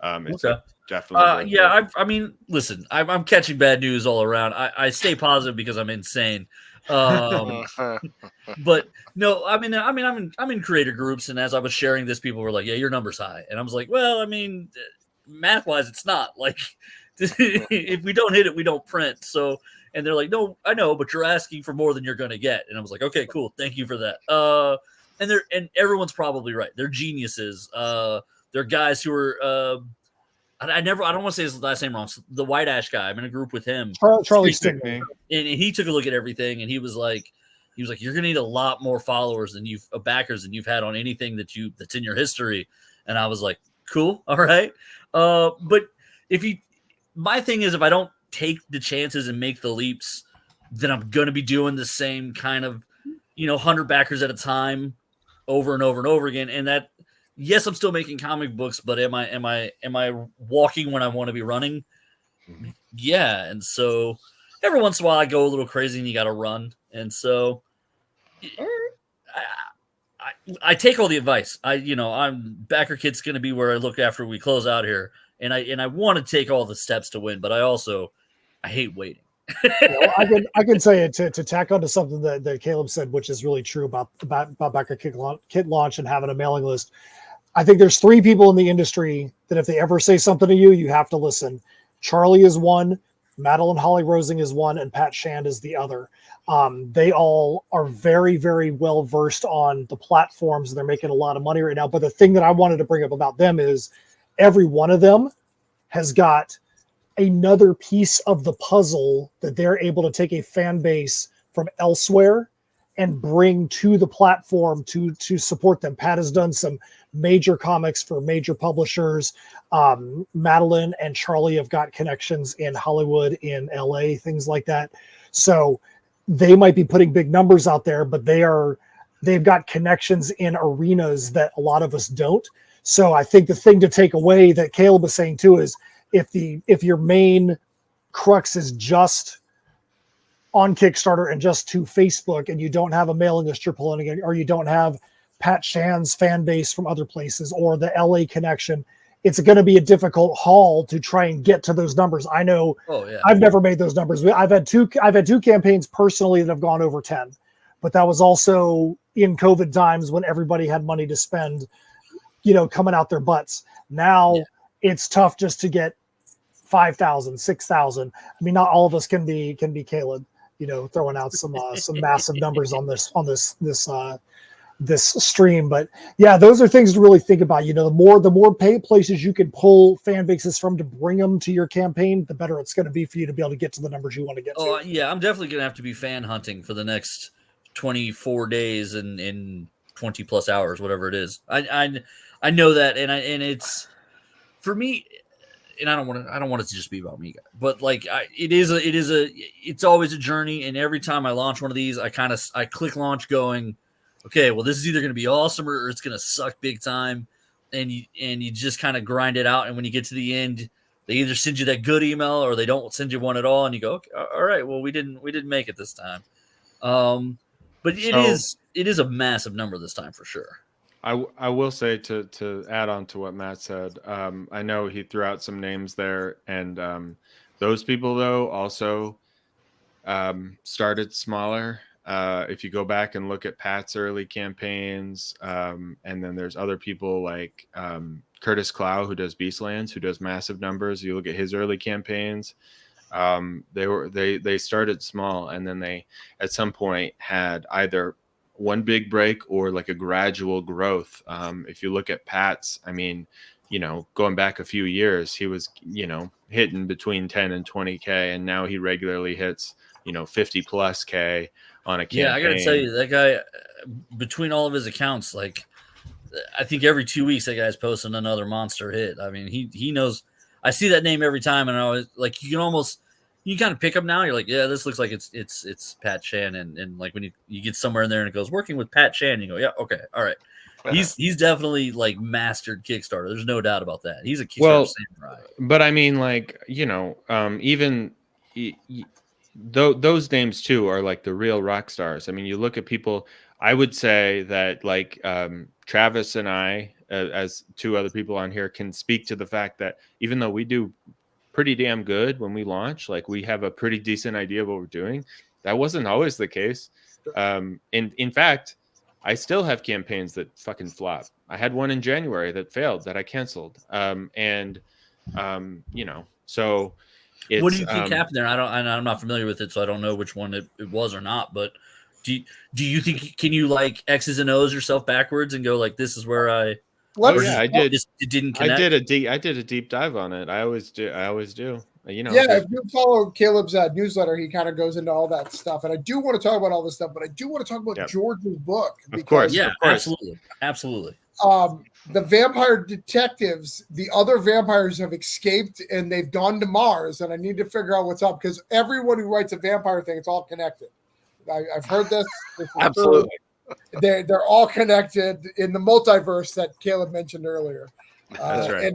It's definitely. I mean, listen, I'm catching bad news all around. I stay positive because I'm insane. But no, I'm in creator groups, and as I was sharing this, people were like, "Yeah, your number's high," and I was like, "Well, I mean, math wise, it's not. If we don't hit it, we don't print." So. And they're like, no, I know, but you're asking for more than you're going to get. And I was like, okay, cool. Thank you for that. And everyone's probably right. They're geniuses. They're guys who are, I don't want to say his last name wrong. The White Ash guy. I'm in a group with him. Charlie Stickney. And he took a look at everything, and he was like, you're going to need a lot more followers than backers than you've had on anything that's in your history. And I was like, cool. All right. But my thing is, if I don't take the chances and make the leaps, then I'm going to be doing the same kind of, 100 backers at a time over and over and over again. And that, yes, I'm still making comic books, but am I walking when I want to be running? Yeah. And so every once in a while I go a little crazy and you got to run. And so I take all the advice. I'm Backer Kit's going to be where I look after we close out here. And I want to take all the steps to win, but I hate waiting. I can say to tack onto something that Caleb said, which is really true about Backer Kit launch and having a mailing list. I think there's 3 people in the industry that if they ever say something to you, you have to listen. Charlie is one, Madeline Holly Rosing is one, and Pat Shand is the other. They all are very, very well versed on the platforms. They're making a lot of money right now. But the thing that I wanted to bring up about them is every one of them has got another piece of the puzzle that they're able to take a fan base from elsewhere and bring to the platform to support them. Pat has done some major comics for major publishers. Madeline and Charlie have got connections in Hollywood, in LA, things like that. So they might be putting big numbers out there, but they've got connections in arenas that a lot of us don't. So I think the thing to take away that Caleb was saying too is if your main crux is just on Kickstarter and just to Facebook, and you don't have a mailing list you're pulling in, or you don't have Pat Shand's fan base from other places or the LA connection, it's going to be a difficult haul to try and get to those numbers. I know. Oh, yeah. I've never made those numbers. I've had two campaigns personally that have gone over 10, but that was also in COVID times when everybody had money to spend, coming out their butts. Now it's tough just to get 5,000, 6,000. I mean, not all of us can be Caleb, throwing out some massive numbers on this stream. But yeah, those are things to really think about. The more places you can pull fan bases from to bring them to your campaign, the better it's going to be for you to be able to get to the numbers you want to get to. Yeah, I'm definitely going to have to be fan hunting for the next 24 days and in 20 plus hours, whatever it is. I know that, and it's for me. And I don't want it to just be about me, but it's always a journey. And every time I launch one of these, I click launch going, okay, well, this is either going to be awesome or it's going to suck big time. And you just kind of grind it out. And when you get to the end, they either send you that good email or they don't send you one at all. And you go, okay, all right, well, we didn't make it this time. But it is a massive number this time for sure. I will say to add on to what Matt said, I know he threw out some names there, and those people though also started smaller. If you go back and look at Pat's early campaigns, and then there's other people like Curtis Clow, who does Beastlands, who does massive numbers. You look at his early campaigns, they started small, and then they at some point had either one big break or like a gradual growth. If you look at Pat's, I mean, going back a few years, he was, hitting between 10 and 20K, and now he regularly hits, 50 plus K on a campaign. Yeah, I got to tell you, that guy, between all of his accounts, like, I think every 2 weeks that guy's posting another monster hit. I mean, he knows. I see that name every time, and I always like you kind of pick up now. You're like, yeah, this looks like it's Pat Shand, and like when you get somewhere in there and it goes working with Pat Shand, you go, yeah, okay, all right. He's definitely like mastered Kickstarter. There's no doubt about that. He's a Kickstarter samurai. But I mean, like, even those names too are like the real rock stars. I mean, you look at people. I would say that like Travis and I, as 2 other people on here, can speak to the fact that even though we do pretty damn good when we launch, like we have a pretty decent idea of what we're doing, that wasn't always the case. In fact, I still have campaigns that fucking flop. I had one in January that failed, that I canceled. So it's, what do you think happened there? I'm not familiar with it, so I don't know which one it was or not, but do you think, can you like X's and O's yourself backwards and go like, this is where I I did. It didn't connect. I did a deep dive on it. I always do. If you follow Caleb's newsletter, he kind of goes into all that stuff. And I do want to talk about all this stuff, but I do want to talk about George's book. Of course. Yeah, absolutely. the vampire detectives, the other vampires have escaped and they've gone to Mars, and I need to figure out what's up because everyone who writes a vampire thing, it's all connected. I've heard this. This is Absolutely. true. They're all connected in the multiverse that Caleb mentioned earlier. That's right.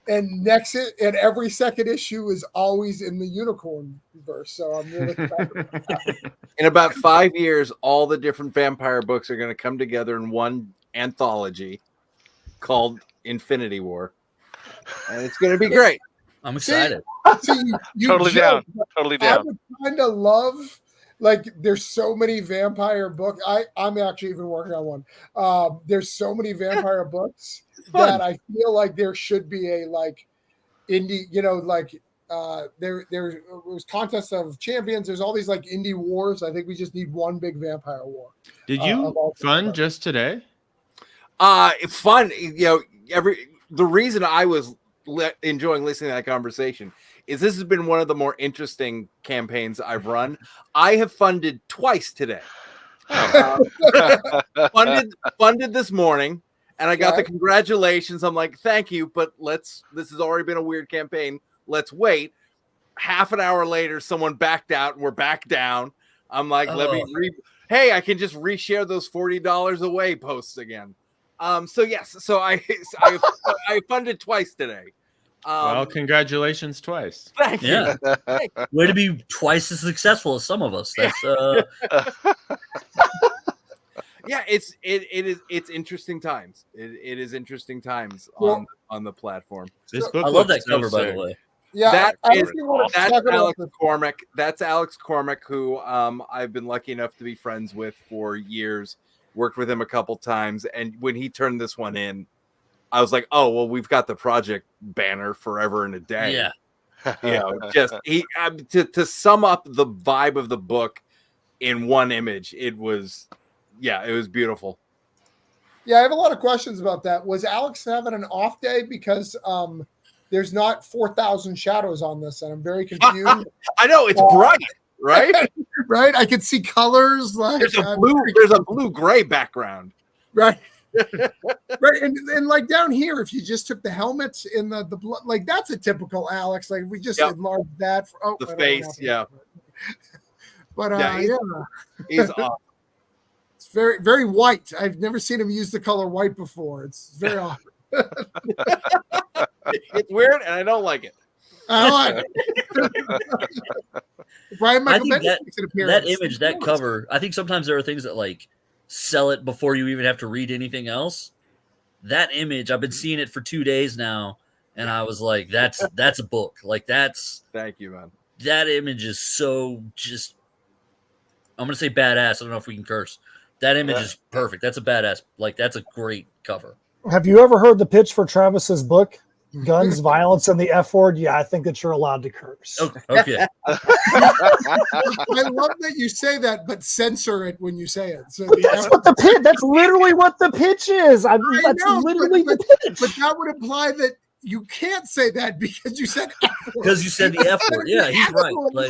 And every second issue is always in the unicorn verse. So I'm really excited about that. In about 5 years, all the different vampire books are going to come together in one anthology called Infinity War, and it's going to be great. I'm excited. See, you Totally joke, down. Totally I down. would kind of love, like, there's so many vampire books. I'm actually even working on one. There's so many vampire books that I feel like there should be a like indie, there was contests of champions. There's all these like indie wars. I think we just need one big vampire war. Did of you all fun time. just today? Fun. The reason I was enjoying listening to that conversation is this has been one of the more interesting campaigns I've run. I have funded twice today. Funded this morning, and I got the congratulations. I'm like, thank you, but this has already been a weird campaign. Let's wait. Half an hour later, someone backed out and we're back down. I'm like, hey, I can just reshare those $40 away posts again. So yes, so I funded twice today. Well, congratulations twice. Thank you. Yeah. Way to be twice as successful as some of us. That's Yeah, it's interesting times. It is interesting times on the platform. This book I love that looks so cover, by sick. the way. Yeah, That's talk about Alex this. Cormack. That's Alex Cormack, who I've been lucky enough to be friends with for years. Worked with him a couple times, and when he turned this one in, I was like, "Oh, well, we've got the project banner forever and a day." Yeah. Just to sum up the vibe of the book in one image, it was beautiful. Yeah, I have a lot of questions about that. Was Alex having an off day because there's not 4,000 shadows on this, and I'm very confused. I know it's bright, right? Right? I can see colors. Like There's a blue-gray background. right, right, and like down here, if you just took the helmets in the blood, like that's a typical Alex. Like we just enlarged that for The face, yeah. But He's awesome. it's very very white. I've never seen him use the color white before. It's very odd. It's weird, and I don't like it. I like it. Brian Michael think Bendis makes an appearance. That image, that cover, I think sometimes there are things that like sell it before you even have to read anything else. That image, I've been seeing it for 2 days now, and I was like, that's a book. Like Thank you, man. that image is so just, I'm gonna say badass. I don't know if we can curse. That image is perfect. That's a badass. Like that's a great cover. Have you ever heard the pitch for Travis's book, Guns, Violence, and the F Word? Yeah, I think that you're allowed to curse. Okay. I love that you say that, but censor it when you say it. So That's literally what the pitch is. That's literally the pitch. But that would imply that you can't say that because you said F word. Because you said the F word. Yeah, he's right. Like,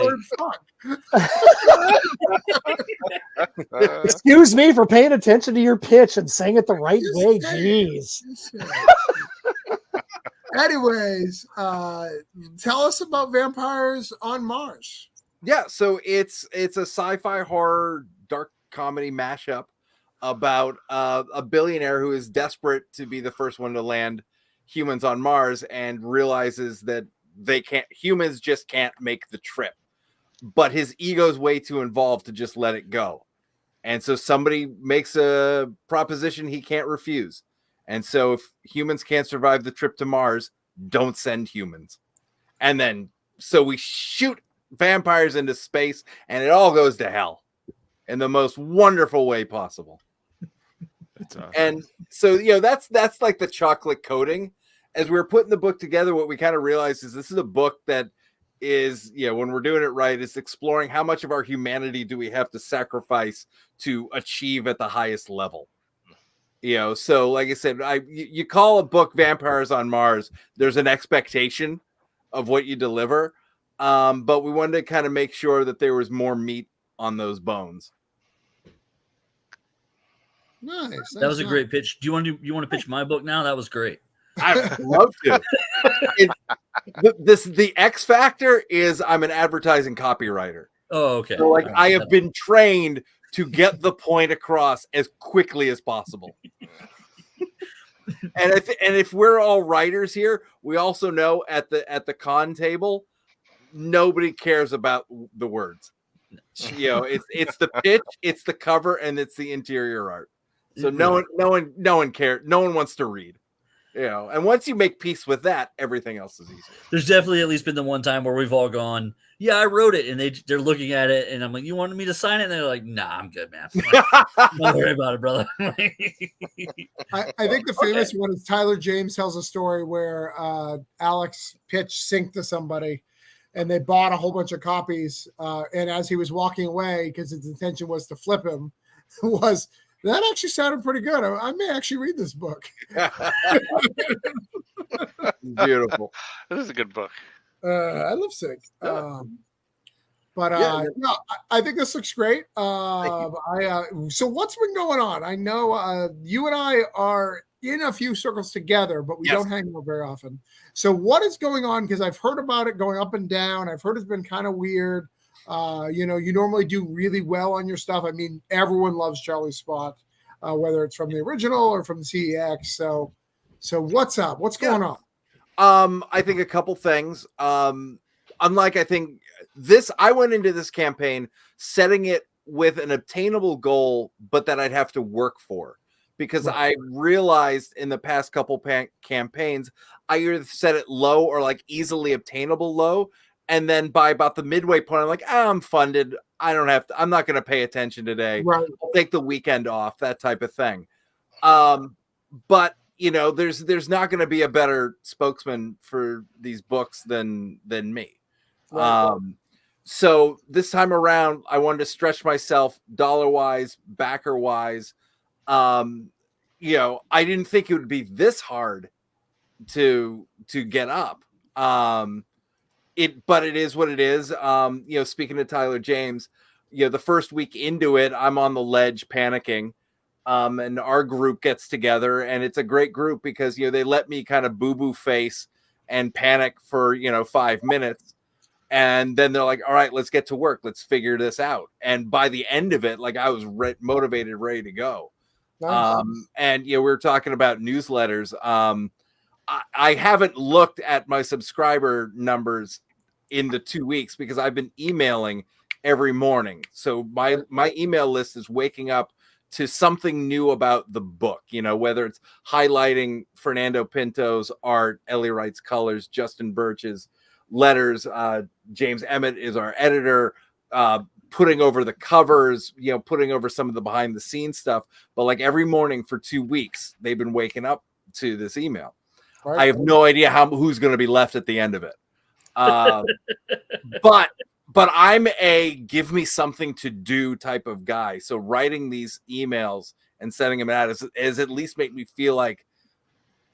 Excuse me for paying attention to your pitch and saying it the right way. Jeez. Anyways, tell us about Vampires on Mars. Yeah, so it's a sci-fi horror dark comedy mashup about a billionaire who is desperate to be the first one to land humans on Mars and realizes that humans just can't make the trip. But his ego's way too involved to just let it go. And so somebody makes a proposition he can't refuse. And so if humans can't survive the trip to Mars, don't send humans. And then so we shoot vampires into space and it all goes to hell in the most wonderful way possible. That's awesome. And so, that's like the chocolate coating. As we were putting the book together, what we kind of realized is this is a book that is, when we're doing it right, it's exploring how much of our humanity do we have to sacrifice to achieve at the highest level. So like I said, you call a book Vampires on Mars, there's an expectation of what you deliver. But we wanted to kind of make sure that there was more meat on those bones. Nice. That was a great pitch. Do you want to pitch my book now? That was great. I'd love to. The X factor is I'm an advertising copywriter. Oh, okay. So like I have been trained to get the point across as quickly as possible. And if we're all writers here, we also know at the con table, nobody cares about the words. You know, it's the pitch, it's the cover, and it's the interior art. So no one cares. No one wants to read. You know, and once you make peace with that, everything else is easier. There's definitely at least been the one time where we've all gone, yeah, I wrote it, and they're looking at it, and I'm like, you wanted me to sign it? And they're like, nah, I'm good, man. Don't worry about it, brother. I think the famous one is Tyler James tells a story where Alex pitched Sync to somebody, and they bought a whole bunch of copies, and as he was walking away, because his intention was to flip him, that actually sounded pretty good. I may actually read this book. Beautiful. This is a good book. I love Sync. Yeah. No, I think this looks great. So what's been going on? I know you and I are in a few circles together, but we don't hang out very often. So what is going on? Because I've heard about it going up and down. I've heard it's been kind of weird. You normally do really well on your stuff. I mean, everyone loves Charlie Spot, whether it's from the original or from the CEX. So what's up? What's going on? I think a couple things. Unlike I think I went into this campaign setting it with an obtainable goal, but that I'd have to work for, because I realized in the past couple campaigns, I either set it low or like easily obtainable low. And then by about the midway point, I'm like, I'm funded. I'm not going to pay attention today. Right. I'll take the weekend off, that type of thing. But there's not going to be a better spokesman for these books than me. Right. So this time around, I wanted to stretch myself dollar-wise, backer-wise. I didn't think it would be this hard to get up. But it is what it is. Speaking to Tyler James, the first week into it, I'm on the ledge panicking. And our group gets together, and it's a great group because, they let me kind of boo-boo face and panic for, 5 minutes. And then they're like, all right, let's get to work. Let's figure this out. And by the end of it, like I was motivated, ready to go. Nice. And we were talking about newsletters. I haven't looked at my subscriber numbers in the 2 weeks because I've been emailing every morning. So my email list is waking up to something new about the book, whether it's highlighting Fernando Pinto's art, Ellie Wright's colors, Justin Birch's letters, James Emmett is our editor, putting over the covers, putting over some of the behind the scenes stuff. But like every morning for 2 weeks, they've been waking up to this email. Right. I have no idea who's going to be left at the end of it. But I'm a give me something to do type of guy. So writing these emails and sending them out is at least make me feel like,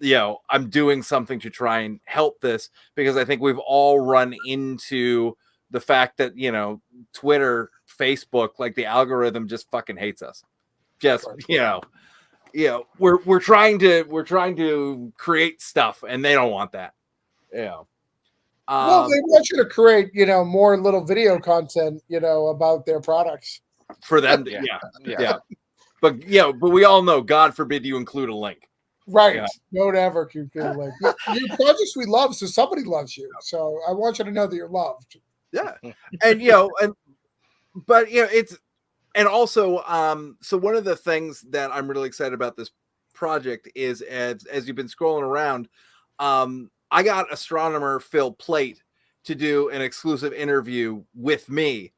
I'm doing something to try and help this, because I think we've all run into the fact that, Twitter, Facebook, like the algorithm just fucking hates us. Just, we're trying to create stuff and they don't want that. Well, they want you to create, more little video content, about their products. For them, yeah. But we all know, God forbid you include a link. Right. Yeah. Don't ever include a link. Your projects we love, so somebody loves you. So I want you to know that you're loved. Yeah. And it's, and also, so one of the things that I'm really excited about this project is, as you've been scrolling around, I got astronomer Phil Plait to do an exclusive interview with me,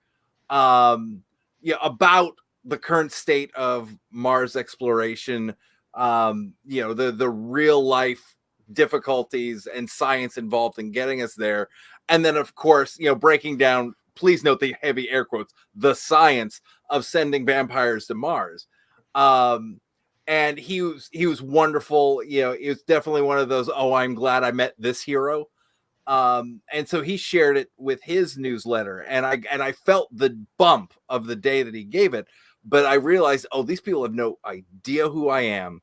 about the current state of Mars exploration, the real life difficulties and science involved in getting us there. And then, of course, breaking down, please note the heavy air quotes, the science of sending vampires to Mars. And he was wonderful. It was definitely one of those, I'm glad I met this hero. And so he shared it with his newsletter, and I felt the bump of the day that he gave it. but I realized, oh, these people have no idea who I am.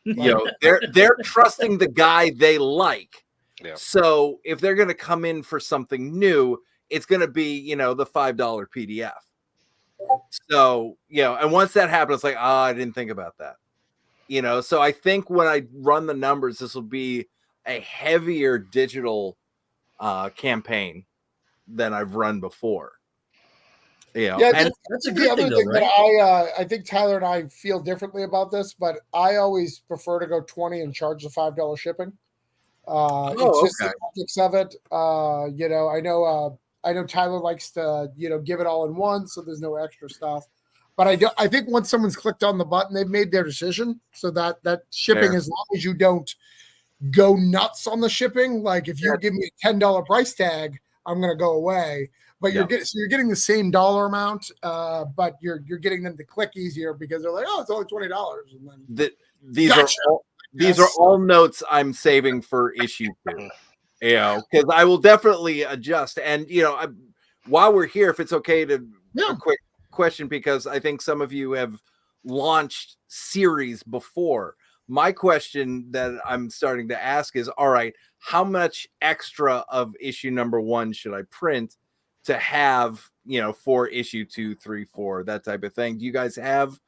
You know, they're trusting the guy they like. Yeah. So if they're going to come in for something new, it's going to be, you know, the $5 PDF. So, you know, and once that happens, it's like, I didn't think about that. You know, so I think when I run the numbers, this will be a heavier digital campaign than I've run before. You know, Yeah, and That's a the good other thing, though, thing right? that I think Tyler and I feel differently about this, but I always prefer to go 20 and charge the $5 shipping. It's just the optics of it. You know, I know Tyler likes to, you know, give it all in one, so there's no extra stuff. But I think once someone's clicked on the button, they've made their decision. So that shipping, Fair. as long as you don't go nuts on the shipping, like if you give me a $10 price tag, I'm gonna go away. But you're getting the same dollar amount, but you're getting them to click easier because they're like, oh, it's only $20. And then these are all notes I'm saving for issue 2. You know, because I will definitely adjust. And you know, while we're here, if it's okay to a quick question, because I think some of you have launched series before. My question that I'm starting to ask is, all right, how much extra of issue number 1 should I print to have, you know, for issue 2, 3, 4, that type of thing? Do you guys have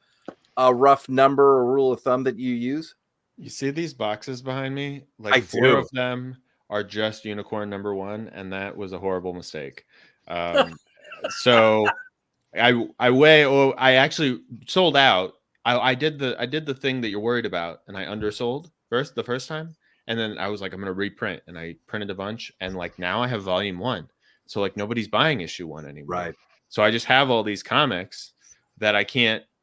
a rough number or rule of thumb that you use? You see these boxes behind me? Like I 4 do. of them are just unicorn number 1, and that was a horrible mistake. So I actually sold out. I did the thing that you're worried about, and I undersold the first time, and then I was like, I'm gonna reprint, and I printed a bunch, and like now I have volume 1, so like nobody's buying issue 1 anymore. Right. So I just have all these comics that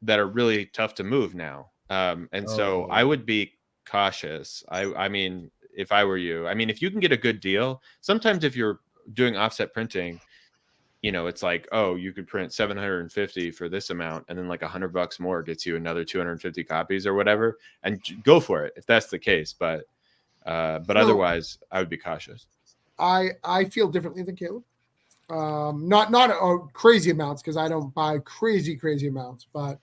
that are really tough to move now. So I would be cautious. I mean, if I were you, I mean, if you can get a good deal, sometimes if you're doing offset printing, you know, it's like, oh, you could print 750 for this amount, and then like $100 more gets you another 250 copies or whatever, and go for it if that's the case. But otherwise, I would be cautious. I feel differently than Caleb. Not crazy amounts, because I don't buy crazy amounts, but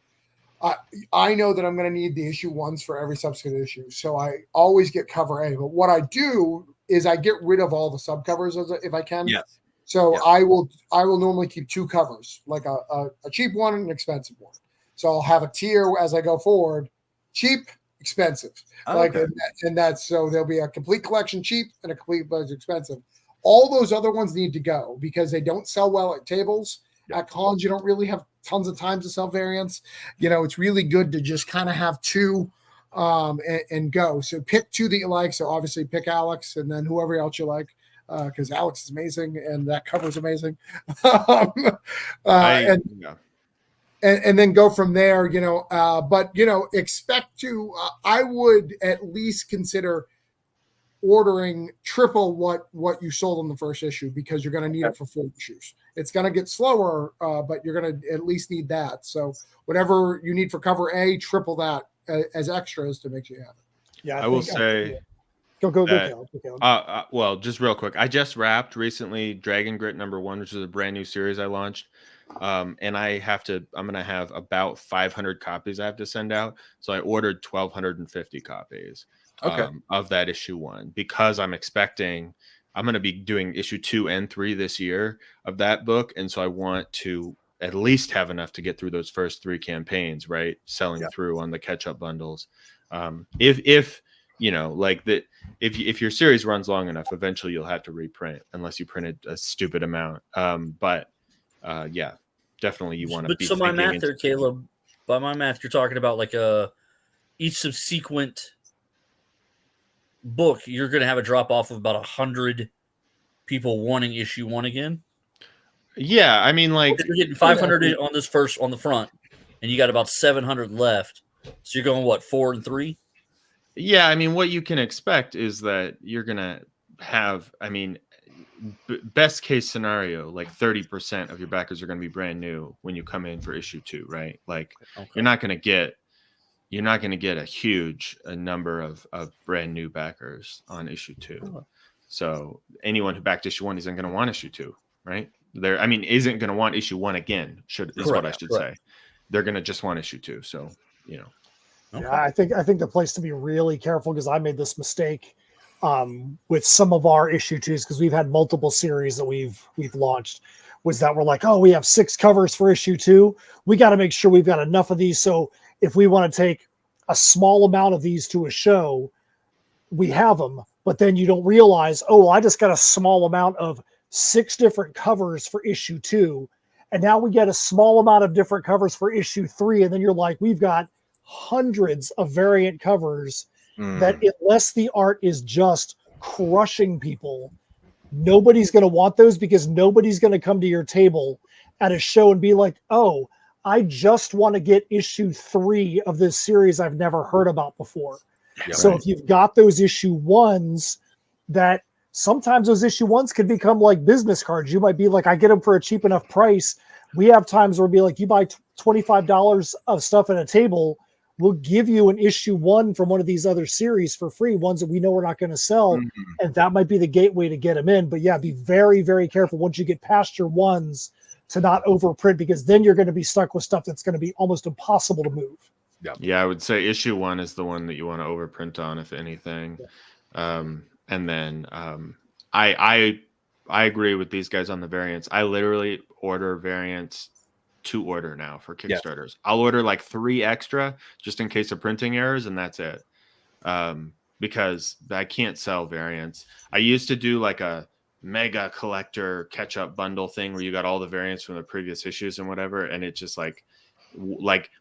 I know that I'm going to need the issue 1s for every subsequent issue. So I always get cover A. But what I do is I get rid of all the subcovers if I can. Yes. So I will normally keep 2 covers, like a cheap one and an expensive one. So I'll have a tier as I go forward: cheap, expensive. And that's, so there'll be a complete collection cheap and a complete bunch expensive. All those other ones need to go because they don't sell well at tables. At cons, you don't really have tons of time to sell variants. You know, it's really good to just kind of have 2 and go. So pick 2 that you like. So obviously pick Alex, and then whoever else you like, because Alex is amazing and that cover is amazing. And then go from there, you know. But, you know, expect to, I would at least consider ordering triple what you sold in the first issue, because you're going to need it for 4 issues. It's going to get slower, but you're going to at least need that. So whatever you need for cover A, triple that as extras to make sure you have it. Yeah, I will say. Go, Caleb. Well, just real quick, I just wrapped recently Dragon Grit number 1, which is a brand new series I launched. And I'm going to have about 500 copies I have to send out. So I ordered 1,250 copies of that issue 1, because I'm expecting I'm going to be doing issue 2 and 3 this year of that book. And so I want to at least have enough to get through those first 3 campaigns, right? Selling through on the catch-up bundles. If you know, like that, if your series runs long enough, eventually you'll have to reprint, unless you printed a stupid amount. Yeah, definitely you want to be. So my math there, Caleb, by my math, you're talking about like each subsequent book, you're going to have a drop off of about 100 people wanting issue 1 again. Yeah, I mean, like you're getting 500 on the front, and you got about 700 left. So you're going what, 4 and 3? Yeah, I mean, what you can expect is that you're gonna have, I mean, best case scenario, like 30% of your backers are going to be brand new when you come in for issue 2, right? Like you're not going to get a huge number of brand new backers on issue 2. So anyone who backed issue 1 isn't going to want issue 2, right? Isn't going to want issue 1 again. Is what I should say. they're going to just want issue 2. So, Okay. Yeah, I think the place to be really careful, because I made this mistake with some of our issue 2s, because we've had multiple series that we've launched, was that we're like, oh, we have 6 covers for issue 2. We got to make sure we've got enough of these. So if we want to take a small amount of these to a show, we have them. But then you don't realize, oh, well, I just got a small amount of 6 different covers for issue 2. And now we get a small amount of different covers for issue 3. And then you're like, we've got hundreds of variant covers that, unless the art is just crushing people, nobody's going to want those, because nobody's going to come to your table at a show and be like, oh, I just want to get issue 3 of this series I've never heard about before. Yeah, So right. if you've got those issue 1s, that sometimes those issue 1s can become like business cards. You might be like, I get them for a cheap enough price. We have times where it'll be like, you buy $25 of stuff at a table, we'll give you an issue 1 from one of these other series for free, ones that we know we're not going to sell. And that might be the gateway to get them in. But yeah, be very, very careful once you get past your 1s to not overprint, because then you're going to be stuck with stuff that's going to be almost impossible to move. Yeah, I would say issue 1 is the one that you want to overprint on, if anything. And then I agree with these guys on the variants. I literally order variants to order now for Kickstarters. I'll order like 3 extra just in case of printing errors, and that's it. Because I can't sell variants. I used to do like a mega collector catch-up bundle thing where you got all the variants from the previous issues and whatever, and it just like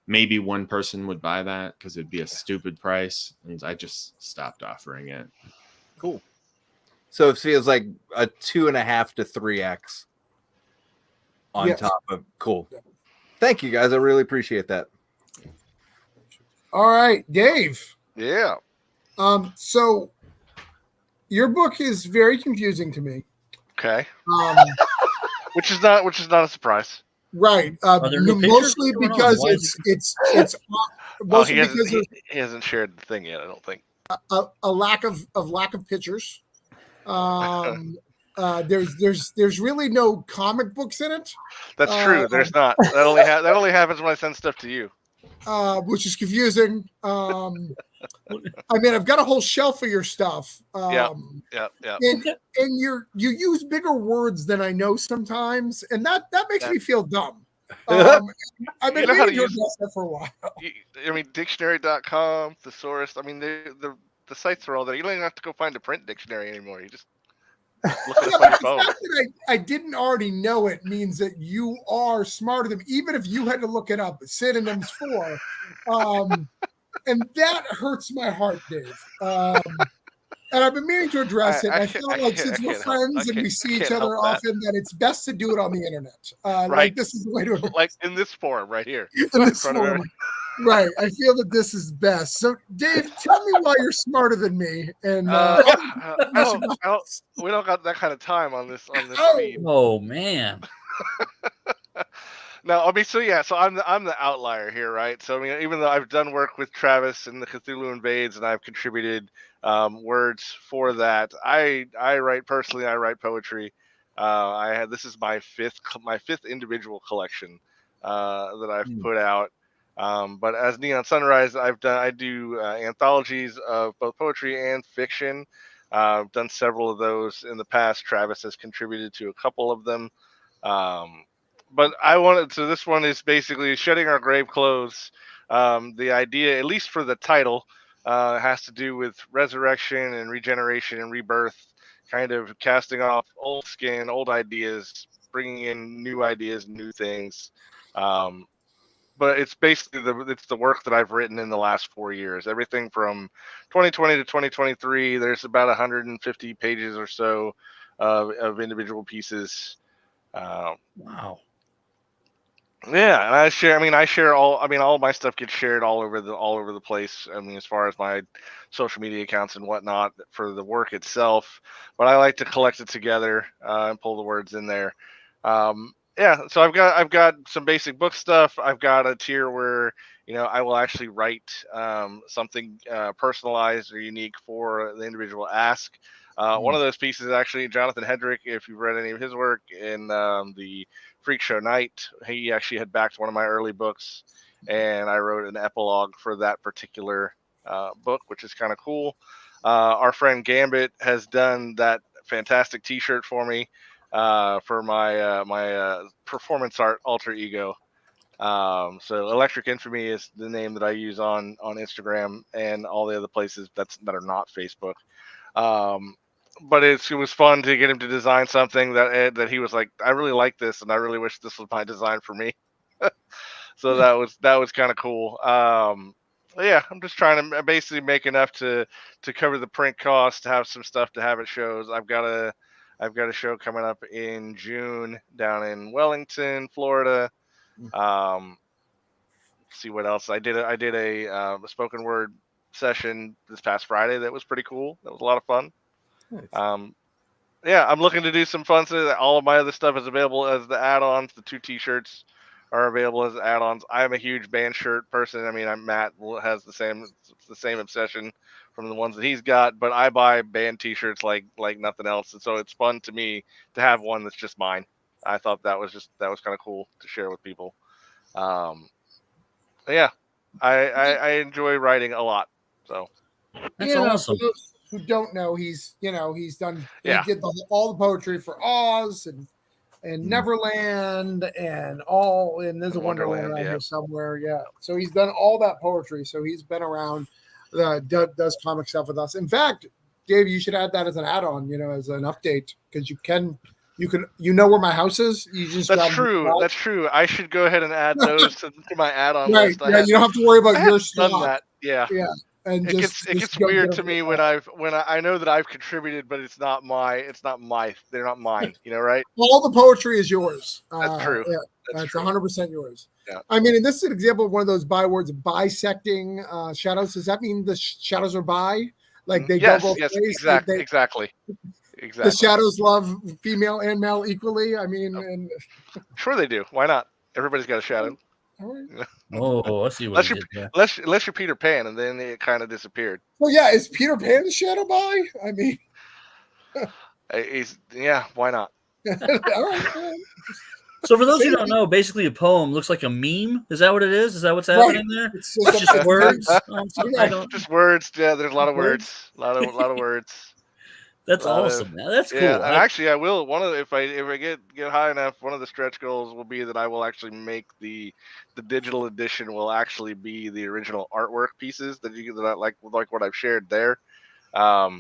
maybe one person would buy that because it'd be a stupid price, and I just stopped offering it. Cool. So it feels like a 2.5 to 3x on Yes. top of cool. Thank you guys. I really appreciate that. All right, Dave. Yeah. So your book is very confusing to me. Okay. Which is not a surprise. Right. there no pictures? Mostly What's going on? because Why is it's mostly he because there's hasn't shared the thing yet, I don't think. a lack of pictures. There's really no comic books in it. That's true. There's not. That only happens when I send stuff to you. Which is confusing. I mean, I've got a whole shelf of your stuff. Yeah. And you use bigger words than I know sometimes, and that makes me feel dumb. I've been meaning to address that for a while. I mean, dictionary.com, thesaurus. I mean, the sites are all there. You don't even have to go find a print dictionary anymore. You just look it up on your phone. The fact that I didn't already know it means that you are smarter than me, even if you had to look it up. Synonyms for, and that hurts my heart, Dave. And I've been meaning to address it. I felt like since we're friends and we see each other often, that it's best to do it on the internet. Right. Like this is the way to address like in this form right here. in this form. Right. I feel that this is best. So, Dave, tell me why you're smarter than me. And we don't got that kind of time on this feed. Oh man. No, I mean, so I'm the outlier here, right? So I mean, even though I've done work with Travis and the Cthulhu Invades, and I've contributed words for that, I write personally. I write poetry. This is my fifth individual collection that I've put out. But as Neon Sunrise, I do anthologies of both poetry and fiction. I've done several of those in the past. Travis has contributed to a couple of them. But so this one is basically Shedding Our Grave Clothes. The idea, at least for the title, has to do with resurrection and regeneration and rebirth, kind of casting off old skin, old ideas, bringing in new ideas, new things. But it's basically the work that I've written in the last 4 years. Everything from 2020 to 2023. There's about 150 pages or so of individual pieces. Wow. Yeah, and I share all my stuff gets shared all over the place. I mean, as far as my social media accounts and whatnot for the work itself, but I like to collect it together and pull the words in there. So I've got some basic book stuff. I've got a tier where I will actually write something personalized or unique for the individual ask. One of those pieces is actually Jonathan Hedrick. If you've read any of his work in the Freak Show Night. He actually had backed one of my early books, and I wrote an epilogue for that particular book, which is kind of cool. Our friend Gambit has done that fantastic T-shirt for me for my performance art alter ego. So Electric Infamy is the name that I use on Instagram and all the other places that are not Facebook. But it was fun to get him to design something that he was like, I really like this, and I really wish this was my design for me. So that was kind of cool. Yeah, I'm just trying to basically make enough to cover the print cost, to have some stuff to have at shows. I've got a show coming up in June down in Wellington, Florida. See what else I did. I did a spoken word session this past Friday that was pretty cool. That was a lot of fun. Nice. Yeah, I'm looking to do some fun stuff. All of my other stuff is available as the add-ons. The 2 T-shirts are available as add-ons. I'm a huge band shirt person. I mean, Matt has the same obsession from the ones that he's got, but I buy band T-shirts like nothing else, and so it's fun to me to have one that's just mine. I thought that was kind of cool to share with people. Yeah, I enjoy writing a lot. So That's awesome. For those who don't know, he's done. Yeah. He did all the poetry for Oz and Neverland and all. And there's a Wonderland around here somewhere. Yeah. So he's done all that poetry. So he's been around. Does comic stuff with us. In fact, Dave, you should add that as an add-on. As an update, because you know where my house is. You just That's true. I should go ahead and add those to my add-on list. Yeah, you don't have to worry about your stuff. Done that. Yeah. Yeah. And it gets weird to me when I know that I've contributed, but they're not mine, right? All the poetry is yours. That's true. Yeah, that's 100% yours. Yeah. I mean, and this is an example of one of those bywords, bisecting shadows. Does that mean the shadows are bi? Like they go both ways? Exactly. The shadows love female and male equally. I mean, and sure they do. Why not? Everybody's got a shadow. Right. Oh, I see what you did there. Unless you're Peter Pan, and then it kind of disappeared. Well, yeah, is Peter Pan the shadow bi? I mean, why not? All right. So for those who don't know, basically a poem looks like a meme. Is that what it is? Is that what's happening there? It's just words. Just words. Yeah, there's a lot of words. A lot of words. That's awesome. That's cool. Yeah, and actually, I will. If I get high enough, one of the stretch goals will be that I will actually make the digital edition will actually be the original artwork pieces that like what I've shared there. I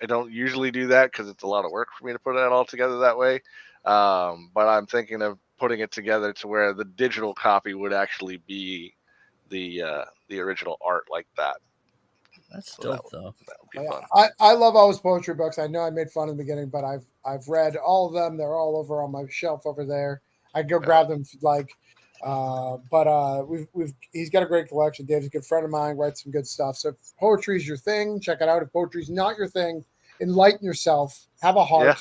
don't usually do that because it's a lot of work for me to put that all together that way. But I'm thinking of putting it together to where the digital copy would actually be the original art like that. That's dope, though. That would be fun. I love all his poetry books. I know I made fun in the beginning, but I've read all of them. They're all over on my shelf over there. I go grab them he's got a great collection. Dave's a good friend of mine, writes some good stuff. So if poetry is your thing, check it out. If poetry is not your thing, enlighten yourself. Have a heart.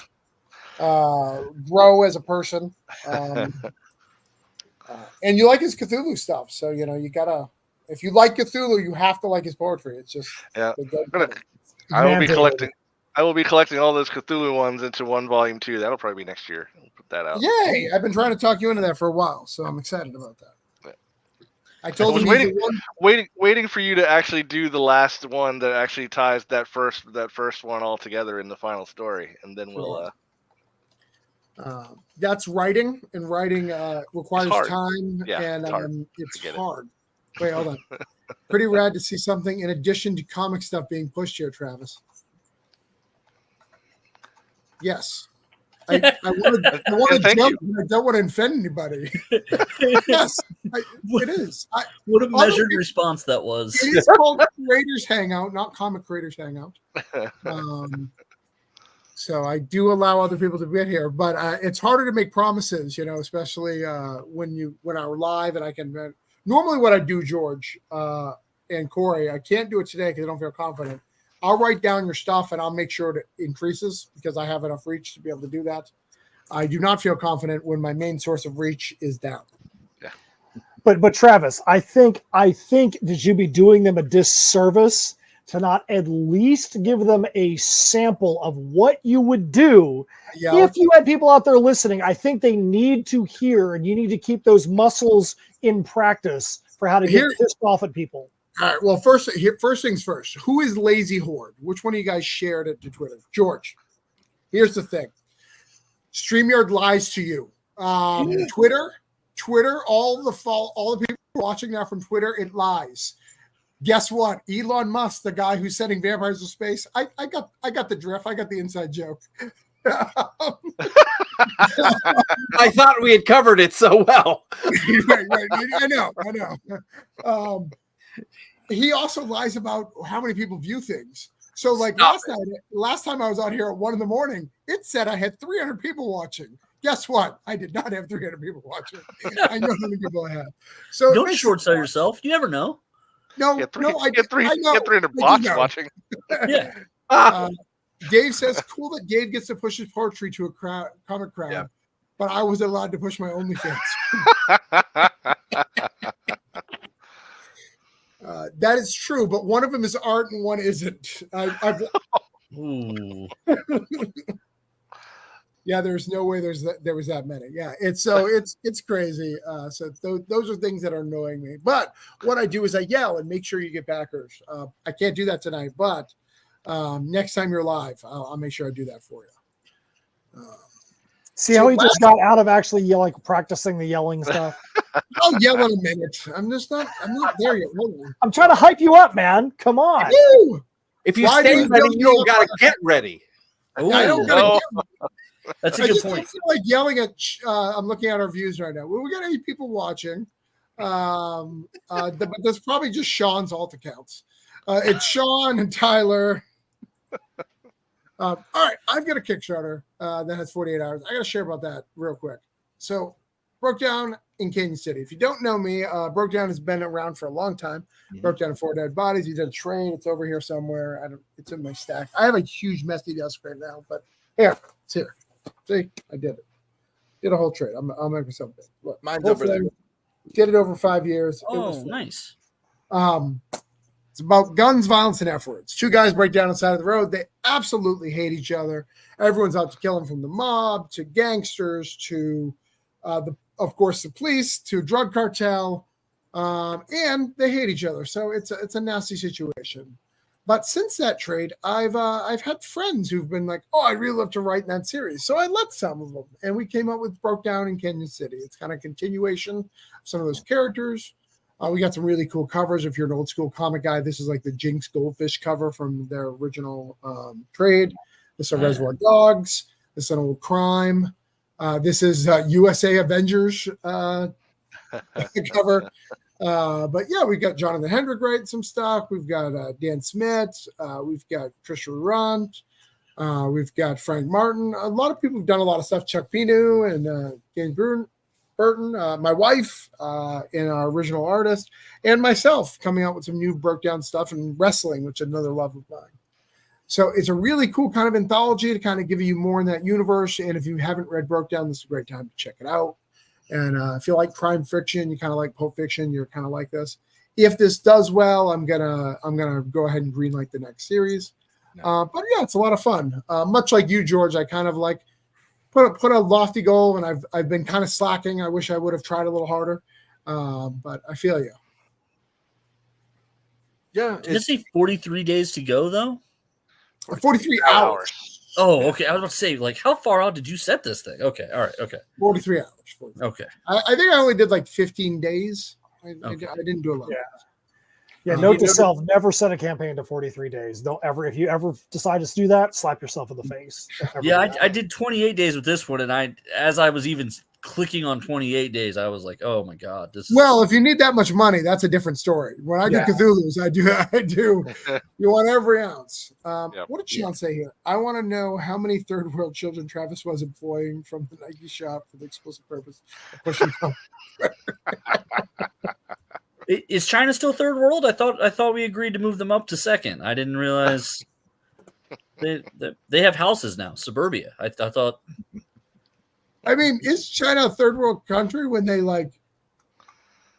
Grow as a person. And you like his Cthulhu stuff. So, you gotta. If you like Cthulhu, you have to like his poetry. It's just I will be collecting all those Cthulhu ones into one volume too. That'll probably be next year. We'll put that out. Yay! I've been trying to talk you into that for a while, so I'm excited about that. Yeah. I told him waiting for you to actually do the last one that actually ties that first one all together in the final story, and then we'll. That's writing, and writing requires time, and it's hard. Wait, hold on. Pretty rad to see something in addition to comic stuff being pushed here, Travis. Yes. I want to jump, and I don't want to offend anybody. Yes, it is. What a measured response that was. It is called Creators Hangout, not Comic Creators Hangout. So I do allow other people to get here, but it's harder to make promises, especially when I'm live and I can. Normally what I do, George and Corey, I can't do it today because I don't feel confident. I'll write down your stuff and I'll make sure it increases because I have enough reach to be able to do that. I do not feel confident when my main source of reach is down. Yeah. But Travis, I think that you'd be doing them a disservice to not at least give them a sample of what you would do Yeah. if you had people out there listening. I think they need to hear, and you need to keep those muscles in practice for how to get pissed off at people. All right. Well, first things first. Who is Lazy Horde? Which one of you guys shared it to Twitter? George. Here's the thing. StreamYard lies to you. Twitter, all the people watching now from Twitter, it lies. Guess what? Elon Musk, the guy who's sending vampires to space. I got the drift. I got the inside joke. I thought we had covered it so well. right. I know. He also lies about how many people view things. So, like last time I was out here at 1 a.m, it said I had 300 people watching. Guess what? I did not have 300 people watching. I know how many people I have. So don't short sell yourself. You never know. No, I get 300 bots watching. Yeah. Dave says, cool that Dave gets to push his poetry to a comic crowd, but I was allowed to push my OnlyFans. That is true, but one of them is art and one isn't. Yeah, there's no way there was that many. Yeah, it's crazy. So those are things that are annoying me. But what I do is I yell and make sure you get backers. I can't do that tonight, but next time you're live, I'll make sure I do that for you. See how he just got out of actually yelling, practicing the yelling stuff. I'll yell in a minute. I'm not there yet. I'm trying to hype you up, man. Come on. Woo! If you stay ready, you don't gotta get ready. I don't gotta That's a good point. I feel like yelling at. I'm looking at our views right now. Well, we got 8 people watching, but that's probably just Sean's alt accounts. It's Sean and Tyler. All right, I've got a Kickstarter that has 48 hours. I got to share about that real quick. So, Broke Down in Canyon City. If you don't know me, Broke Down has been around for a long time. Broke Down 4 Dead Bodies. He did a train. It's over here somewhere. It's in my stack. I have a huge messy desk right now, but here, it's here. See, I did it. Did a whole trade. I'll make myself big. Look, mine's over there. Did it over 5 years. Oh, nice. It's about guns, violence, and F words. 2 guys break down on the side of the road. They absolutely hate each other. Everyone's out to kill them, from the mob to gangsters to, of course, the police to drug cartel, and they hate each other. So it's a nasty situation. But since that trade, I've had friends who've been like, "Oh, I'd really love to write in that series." So I let some of them, and we came up with Broke Down in Canyon City. It's kind of a continuation of some of those characters. We got some really cool covers. If you're an old school comic guy, this is like the Jinx Goldfish cover from their original trade. This is Reservoir Dogs. This is an old crime. This is USA Avengers cover. But yeah, we've got Jonathan Hendrick writing some stuff. We've got Dan Smith. We've got Trisha Runt. We've got Frank Martin. A lot of people have done a lot of stuff. Chuck Pinu and James Burton, my wife, and our original artist, and myself coming out with some new Broke Down stuff and wrestling, which is another love of mine. So it's a really cool kind of anthology to kind of give you more in that universe. And if you haven't read Broke Down, this is a great time to check it out. And if you like crime fiction, you kind of like Pulp Fiction, you're kind of like this. If this does well, I'm gonna go ahead and greenlight the next series. But yeah, it's a lot of fun. Much like you, George, I kind of like put a lofty goal, and I've been kind of slacking. I wish I would have tried a little harder, but I feel you. Yeah, Did you say 43 days to go though? 43 hours. Oh, okay. I was about to say, like, how far out did you set this thing? Okay, all right, okay. 43 hours. 43. Okay. I think I only did like 15 days. I didn't do a lot. Yeah, note to self: never set a campaign to 43 days. Don't ever, if you ever decide to do that, slap yourself in the face. Yeah, I did 28 days with this one, and as I was even clicking on 28 days, I was like, oh my god, this. Well, if you need that much money, that's a different story. When I do Cthulhu's, I do. You want every ounce. What did Sean say here? I want to know how many third world children Travis was employing from the Nike shop for the explicit purpose of pushing. Is China still third world? I thought we agreed to move them up to second. I didn't realize they have houses now, suburbia. I thought. I mean, is China a third world country when they like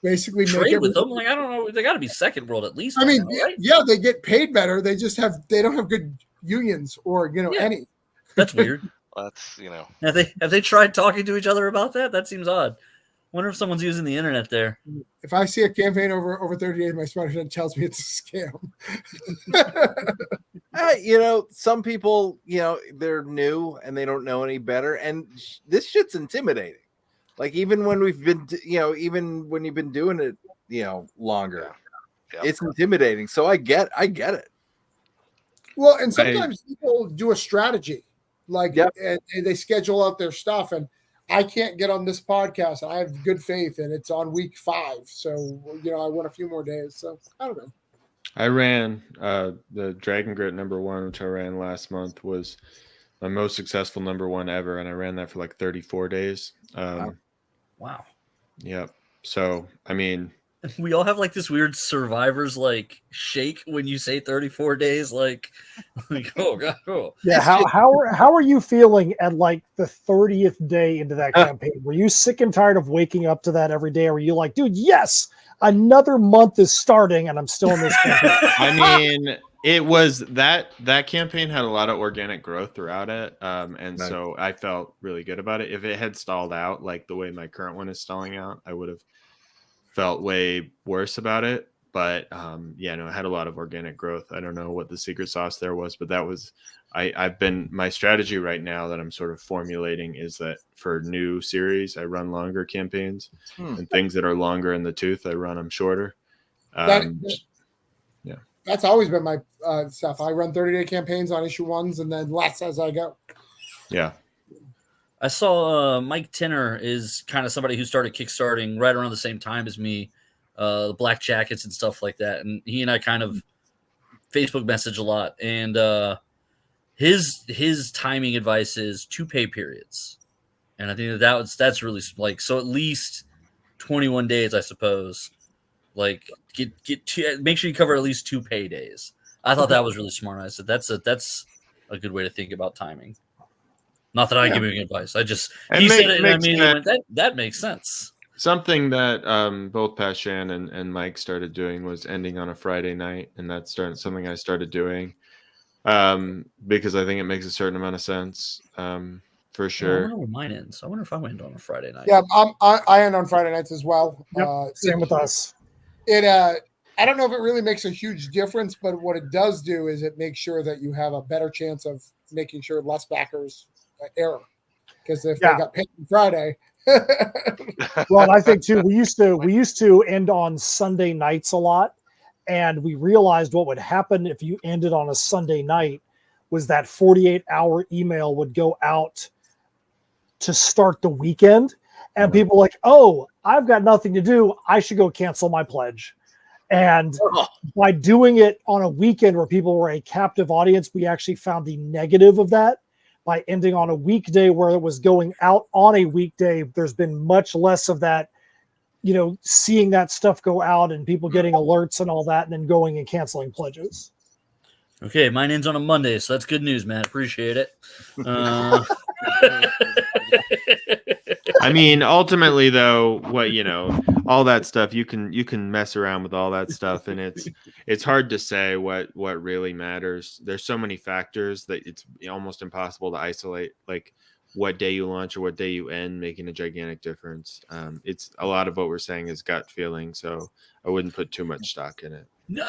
basically make trade with them. everything. Like I don't know, they got to be second world at least. I mean, now, right? yeah, they get paid better. They don't have good unions or Yeah. any. That's weird. That's Have they tried talking to each other about that? That seems odd. Wonder if someone's using the internet there. If I see a campaign over 30 days, my spreadsheet tells me it's a scam. Some people, they're new and they don't know any better, and this shit's intimidating. Like even when we've been, even when you've been doing it, longer, it's intimidating. So I get it. Well, and sometimes people do a strategy, like and they schedule out their stuff, and I can't get on this podcast. I have good faith, and it's on week 5, so I want a few more days. So I don't know. I ran the Dragon Grit #1, which I ran last month, was my most successful #1 ever, and I ran that for like 34 days. Wow. Yep. So I mean, we all have like this weird survivor's like shake when you say 34 days. Like oh god. Oh. Yeah. How are you feeling at like the 30th day into that campaign? Were you sick and tired of waking up to that every day? Or were you like, dude, yes, another month is starting and I'm still in this campaign? I mean, it was that campaign had a lot of organic growth throughout it. And so I felt really good about it. If it had stalled out like the way my current one is stalling out, I would have felt way worse about it. But it had a lot of organic growth. I don't know what the secret sauce there was, but that was my strategy right now that I'm sort of formulating is that for new series, I run longer campaigns and things that are longer in the tooth, I run them shorter. That's always been my stuff. I run 30-day campaigns on issue 1s and then less as I go. Yeah. I saw Mike Tinner is kind of somebody who started kickstarting right around the same time as me, the Black Jackets and stuff like that. And he and I kind of Facebook message a lot. And his timing advice is 2 pay periods. And I think that's really like, so at least 21 days, I suppose. Like make sure you cover at least 2 pay days. I thought that was really smart. I said that's a good way to think about timing. Not that I give you advice. I just he said it, and I mean, that makes sense. Something that both Pat Shan and Mike started doing was ending on a Friday night, and that's something I started doing because I think it makes a certain amount of sense for sure. I wonder where mine ends. I wonder if I end on a Friday night. Yeah, I end on Friday nights as well. Yep, same with us. I don't know if it really makes a huge difference, but what it does do is it makes sure that you have a better chance of making sure less backers error. Because if they got paid on Friday. Well, I think too, we used to end on Sunday nights a lot, and we realized what would happen if you ended on a Sunday night was that 48-hour email would go out to start the weekend. And people like, oh, I've got nothing to do. I should go cancel my pledge. And by doing it on a weekend where people were a captive audience, we actually found the negative of that. By ending on a weekday where it was going out on a weekday, there's been much less of that, seeing that stuff go out and people getting alerts and all that, and then going and canceling pledges. Okay, mine ends on a Monday, so that's good news, man. Appreciate it. I mean, ultimately, though, all that stuff you can mess around with all that stuff, and it's hard to say what really matters. There's so many factors that it's almost impossible to isolate, like what day you launch or what day you end, making a gigantic difference. It's a lot of what we're saying is gut feeling, so I wouldn't put too much stock in it. No,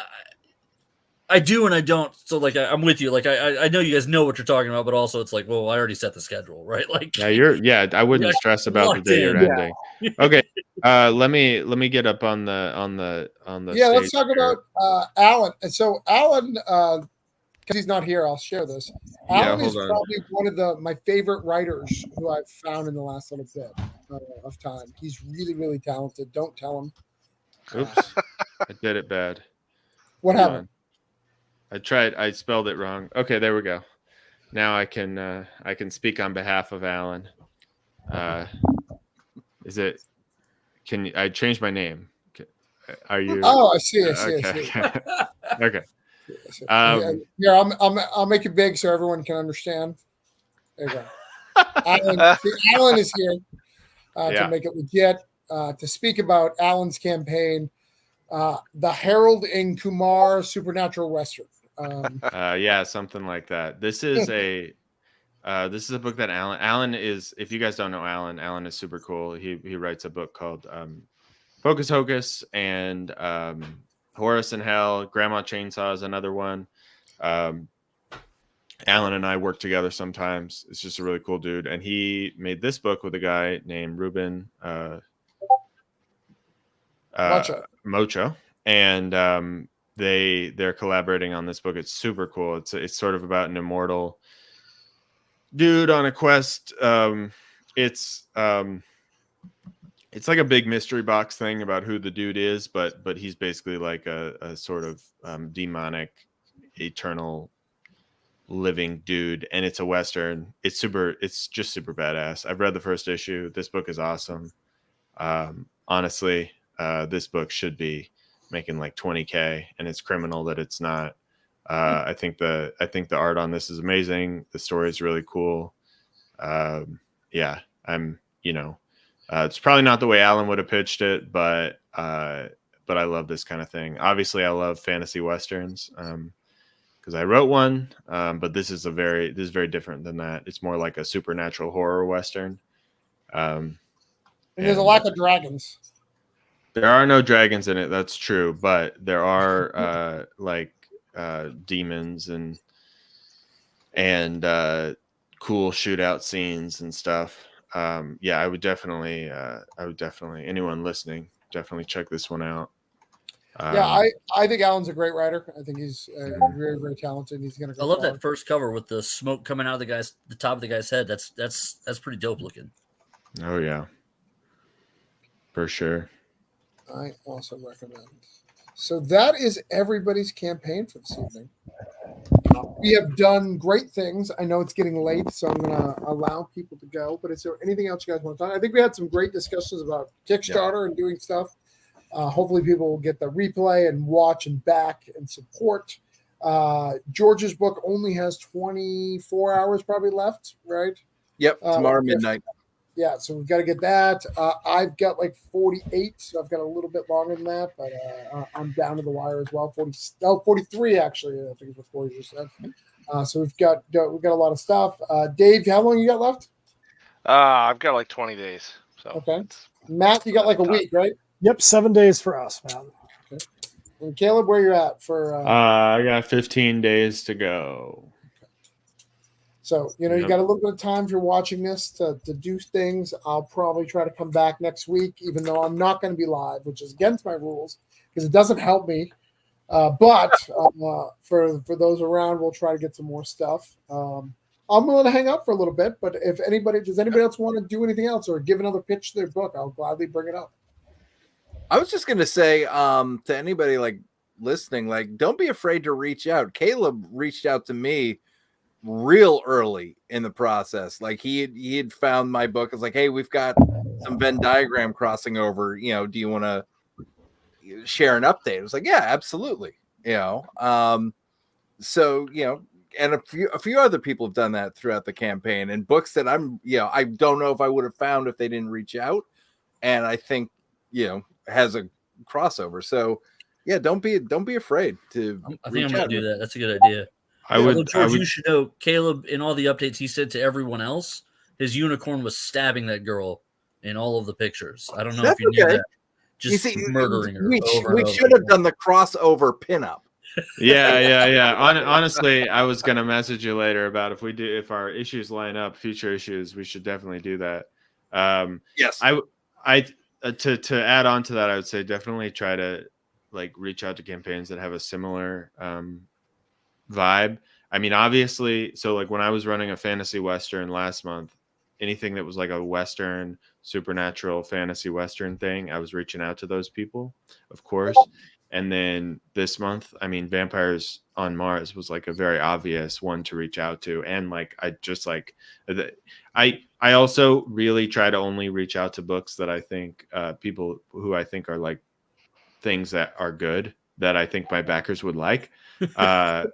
I do and I don't. So like I'm with you. Like I know you guys know what you're talking about, but also it's like, well, I already set the schedule, right? Like I wouldn't stress about the day you're ending. Okay. Let me get up on the yeah, let's talk about Alan. And so Alan, because he's not here, I'll share this. Alan is probably one of my favorite writers who I've found in the last little bit of time. He's really, really talented. Don't tell him. Oops. I did it bad. What happened? I spelled it wrong. Okay, there we go. Now I can speak on behalf of Alan. I changed my name? Are you? Oh, I see. Okay. Here, I'll make it big so everyone can understand. There you go. Alan is here to make it legit. to speak about Alan's campaign, the Harold and Kumar Supernatural Western. Yeah, something like that. This is a book that Alan is. If you guys don't know Alan is super cool. He writes a book called Focus Hocus, and Horus in Hell. Grandma Chainsaw is another one. Alan and I work together sometimes. It's just a really cool dude, and he made this book with a guy named Ruben Mocho, and they're collaborating on this book. It's super cool. It's sort of about an immortal dude on a quest. It's like a big mystery box thing about who the dude is, but he's basically like a sort of demonic, eternal living dude, and it's a Western. It's just super badass. I've read the first issue. This book is awesome. Honestly, this book should be making like 20K, and it's criminal that it's not. I think the art on this is amazing. The story is really cool. Yeah, it's probably not the way Alan would have pitched it, but I love this kind of thing. Obviously, I love fantasy westerns because I wrote one, but this is very different than that. It's more like a supernatural horror western. And there's a lack of dragons. There are no dragons in it. That's true, but there are demons and cool shootout scenes and stuff. Yeah, I would definitely anyone listening, definitely check this one out. Yeah, I think Alan's a great writer. I think he's very, very talented. He's gonna. I love that first cover with the smoke coming out of the top of the guy's head. That's pretty dope looking. Oh yeah, for sure. I also recommend. So that is everybody's campaign for this evening. We have done great things. I know it's getting late, so I'm going to allow people to go. But is there anything else you guys want to talk? I think we had some great discussions about Kickstarter and doing stuff. Hopefully people will get the replay and watch and back and support. George's book only has 24 hours probably left, right? Yep, tomorrow midnight. Yeah, so we've got to get that. I've got like 48, so I've got a little bit longer than that, but I'm down to the wire as well. 43 actually, I think is what Corey just said. So we've got a lot of stuff. Dave, how long you got left? I've got like 20 days. So okay. Matt, you got like a week, right? Yep, 7 days for us, man. Okay. And Caleb, where you at for? I got 15 days to go. So, you got a little bit of time if you're watching this to do things. I'll probably try to come back next week, even though I'm not going to be live, which is against my rules because it doesn't help me. But for those around, we'll try to get some more stuff. I'm willing to hang up for a little bit, but does anybody else want to do anything else or give another pitch to their book? I'll gladly bring it up. I was just going to say to anybody like listening, like, don't be afraid to reach out. Caleb reached out to me real early in the process. Like he had found my book. It's like, hey, we've got some Venn diagram crossing over, do you want to share an update? It was like, yeah, absolutely. So and a few other people have done that throughout the campaign, and books that I don't know if I would have found if they didn't reach out, and I think has a crossover. So yeah, don't be afraid to I think I'm gonna do that. That's a good idea. George, you should know, Caleb, in all the updates he said to everyone else, his unicorn was stabbing that girl in all of the pictures. I don't know if you knew that. Just murdering her. We should have done the crossover pinup. Yeah. Honestly, I was gonna message you later about if our issues line up, future issues, we should definitely do that. Yes. To add on to that, I would say definitely try to like reach out to campaigns that have a similar vibe. I mean, obviously, so like when I was running a fantasy western last month, anything that was like a western, supernatural fantasy western thing, I was reaching out to those people, of course. And then this month, I mean, Vampires on Mars was like a very obvious one to reach out to. And like, I also really try to only reach out to books that I think people who I think are like things that are good, that I think my backers would like. I've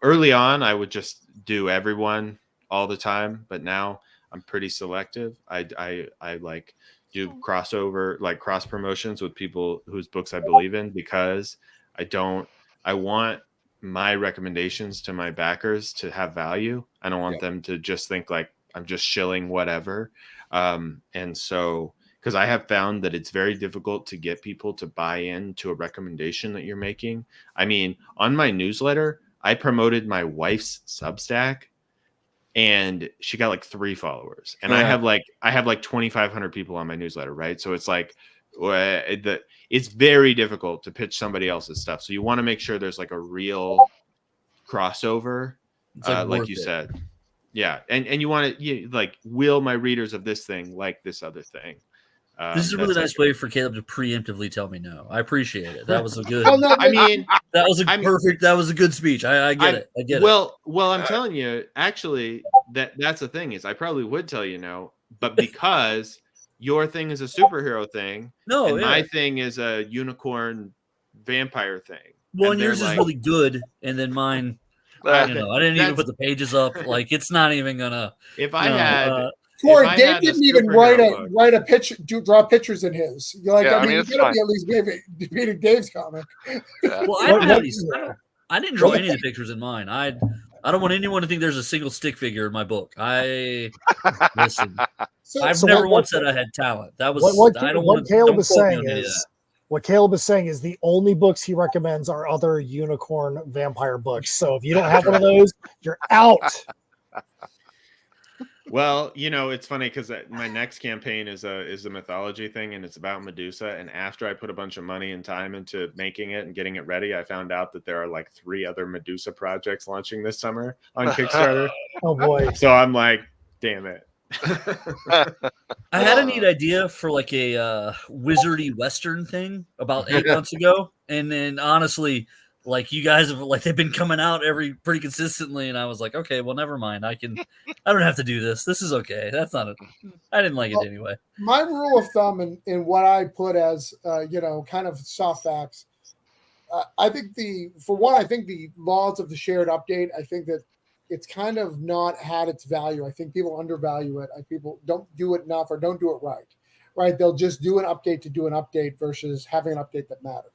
early on, I would just do everyone all the time, but now I'm pretty selective. I like do crossover, like cross promotions with people whose books I believe in, because I want my recommendations to my backers to have value. I don't want them to just think like I'm just shilling whatever. And so, because I have found that it's very difficult to get people to buy into a recommendation that you're making. I mean, on my newsletter, I promoted my wife's Substack, and she got like 3 followers, and I have like 2,500 people on my newsletter, right? So it's like it's very difficult to pitch somebody else's stuff. So you want to make sure there's like a real crossover, like you said. Yeah, and you want to like, will my readers of this thing like this other thing? This is a really nice way for Caleb to preemptively tell me no. I appreciate it. That was a good. I mean, that was perfect. That was a good speech. I get it. I get it. Well, I'm telling you, actually, that's the thing is I probably would tell you no, but because your thing is a superhero thing, my thing is a unicorn vampire thing. Well, and yours is really good, and then mine. I didn't even put the pages up. Like, it's not even gonna. If I had. Corey, Dave didn't even write a picture, draw pictures in his. You're like, I mean you're gonna be at least beating Dave's comic. Well, I didn't draw any of the pictures in mine. I don't want anyone to think there's a single stick figure in my book. Listen. I've never once said I had talent. That was what Caleb is saying is. What Caleb is saying is the only books he recommends are other unicorn vampire books. So if you don't have one of those, you're out. Well, it's funny because my next campaign is a mythology thing, and it's about Medusa. And after I put a bunch of money and time into making it and getting it ready, I found out that there are like 3 other Medusa projects launching this summer on Kickstarter. Oh boy! So I'm like, damn it. I had a neat idea for like a wizardy Western thing about 8 months ago, and then honestly, like you guys have they've been coming out pretty consistently, and I was like, okay, well, never mind. I don't have to do this. This is okay. I didn't like it anyway. My rule of thumb in what I put as kind of soft facts. I think the laws of the shared update. I think that it's kind of not had its value. I think people undervalue it. People don't do it enough or don't do it right. Right? They'll just do an update to do an update versus having an update that matters.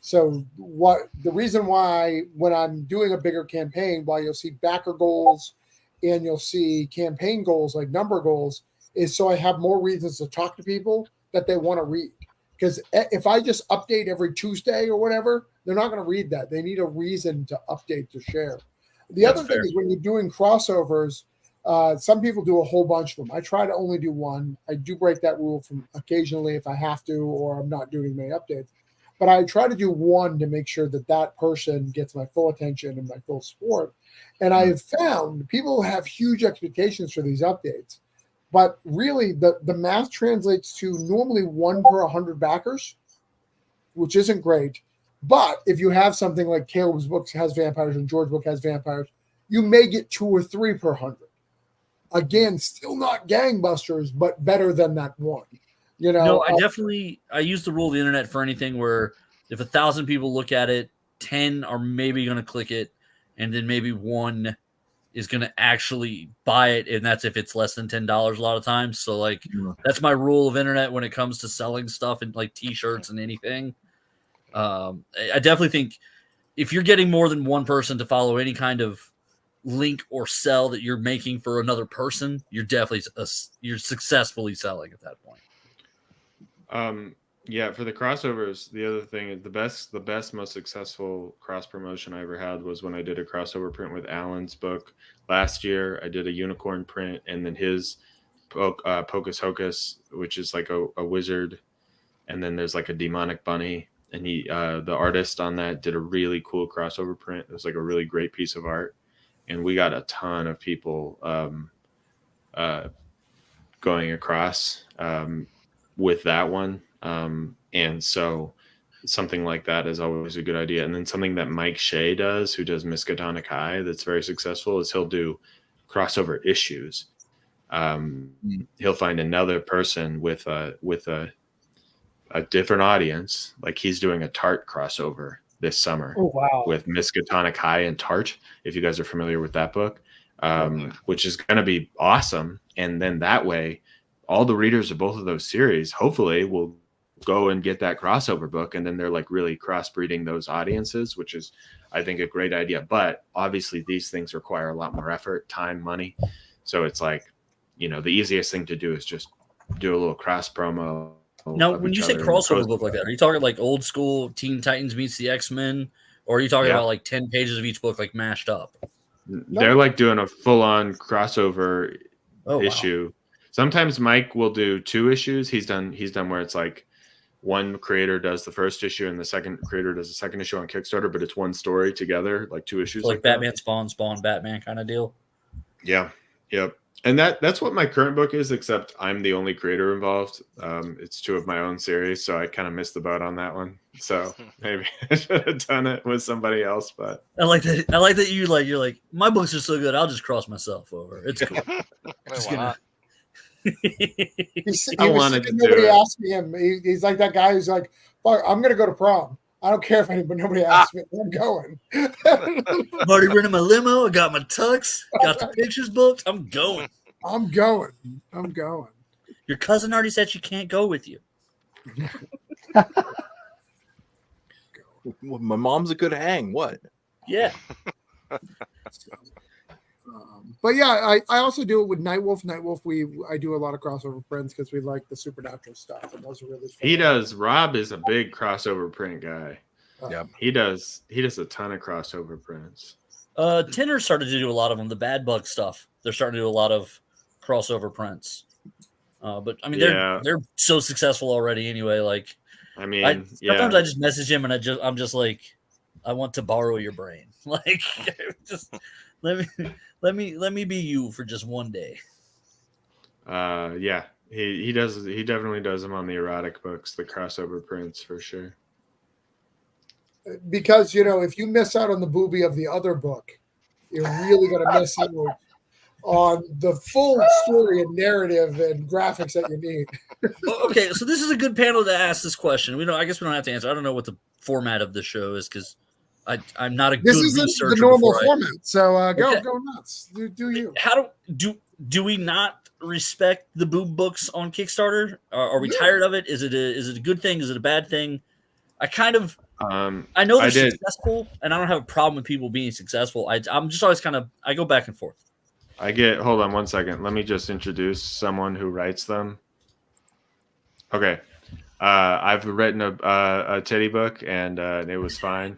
So the reason why when I'm doing a bigger campaign, while you'll see backer goals and you'll see campaign goals like number goals, is so I have more reasons to talk to people that they want to read. Because if I just update every Tuesday or whatever, they're not going to read that. They need a reason to update to share. The other thing is when you're doing crossovers, some people do a whole bunch of them. I try to only do one. I do break that rule from occasionally if I have to, or I'm not doing many updates. But I try to do one to make sure that person gets my full attention and my full support. And I have found people have huge expectations for these updates. But really, the math translates to normally 1 per 100 backers, which isn't great. But if you have something like Caleb's book has vampires and George's book has vampires, you may get 2 or 3 per 100. Again, still not gangbusters, but better than that one. No, I use the rule of the internet for anything where if 1,000 people look at it, 10 are maybe going to click it, and then maybe 1 is going to actually buy it, and that's if it's less than $10 a lot of times. So that's my rule of internet when it comes to selling stuff and like T-shirts and anything. I definitely think if you're getting more than 1 person to follow any kind of link or sell that you're making for another person, you're definitely you're successfully selling at that point. Yeah, for the crossovers, the other thing is the best, most successful cross promotion I ever had was when I did a crossover print with Alan's book last year. I did a unicorn print, and then his Pocus Hocus, which is like a wizard, and then there's like a demonic bunny, and he the artist on that did a really cool crossover print. It was like a really great piece of art, and we got a ton of people going across with that one. And so something like that is always a good idea. And then something that Mike Shea does, who does Miskatonic High, that's very successful, is he'll do crossover issues. He'll find another person with a different audience. Like he's doing a Tart crossover this summer with Miskatonic High and Tart, if you guys are familiar with that book, which is going to be awesome. And then that way all the readers of both of those series hopefully will go and get that crossover book, and then they're like really crossbreeding those audiences, which is, I think, a great idea. But obviously these things require a lot more effort, time, money. So it's like, you know, the easiest thing to do is just do a little cross promo. Now, when you say crossover book like that, are you talking like old school Teen Titans meets the X-Men, or are you talking about like 10 pages of each book like mashed up? They're like doing a full-on crossover issue. Sometimes Mike will do 2 issues. He's done where it's like one creator does the first issue and the second creator does the second issue on Kickstarter, but it's one story together, like 2 issues. So like Batman Spawn Batman kind of deal. Yeah. Yep. And that's what my current book is, except I'm the only creator involved. It's 2 of my own series, so I kind of missed the boat on that one. So maybe I should have done it with somebody else. But I like that you're like, my books are so good, I'll just cross myself over. It's cool. Nobody asked me him. He's like that guy who's like, "Fuck, I'm gonna go to prom. I don't care if nobody asks me. I'm going." I'm already renting my limo. I got my tux. Got the pictures booked. I'm going. I'm going. Your cousin already said she can't go with you. My mom's a good hang. What? Yeah. But yeah, I also do it with Nightwolf. I do a lot of crossover prints because we like the supernatural stuff, and those are really fun. He does. Rob is a big crossover print guy. Yep. He does a ton of crossover prints. Tinner started to do a lot of them. The Bad Bug stuff. They're starting to do a lot of crossover prints. But I mean, they're so successful already anyway. Like, I mean, sometimes I just message him and I'm just like, I want to borrow your brain. Like, just let me be you for just one day. Yeah, he definitely does them on the erotic books, the crossover prints for sure. Because, you know, if you miss out on the booby of the other book, you're really going to miss out on the full story and narrative and graphics that you need. Okay, so this is a good panel to ask this question. I guess we don't have to answer. I don't know what the format of the show is because I'm not a good researcher. This isn't the normal format, so go nuts. Do you? How do we not respect the boob books on Kickstarter? Are we tired of it? Is it a good thing? Is it a bad thing? I know they're successful, and I don't have a problem with people being successful. I'm just always I go back and forth. Hold on one second. Let me just introduce someone who writes them. Okay. I've written a titty book, and it was fine.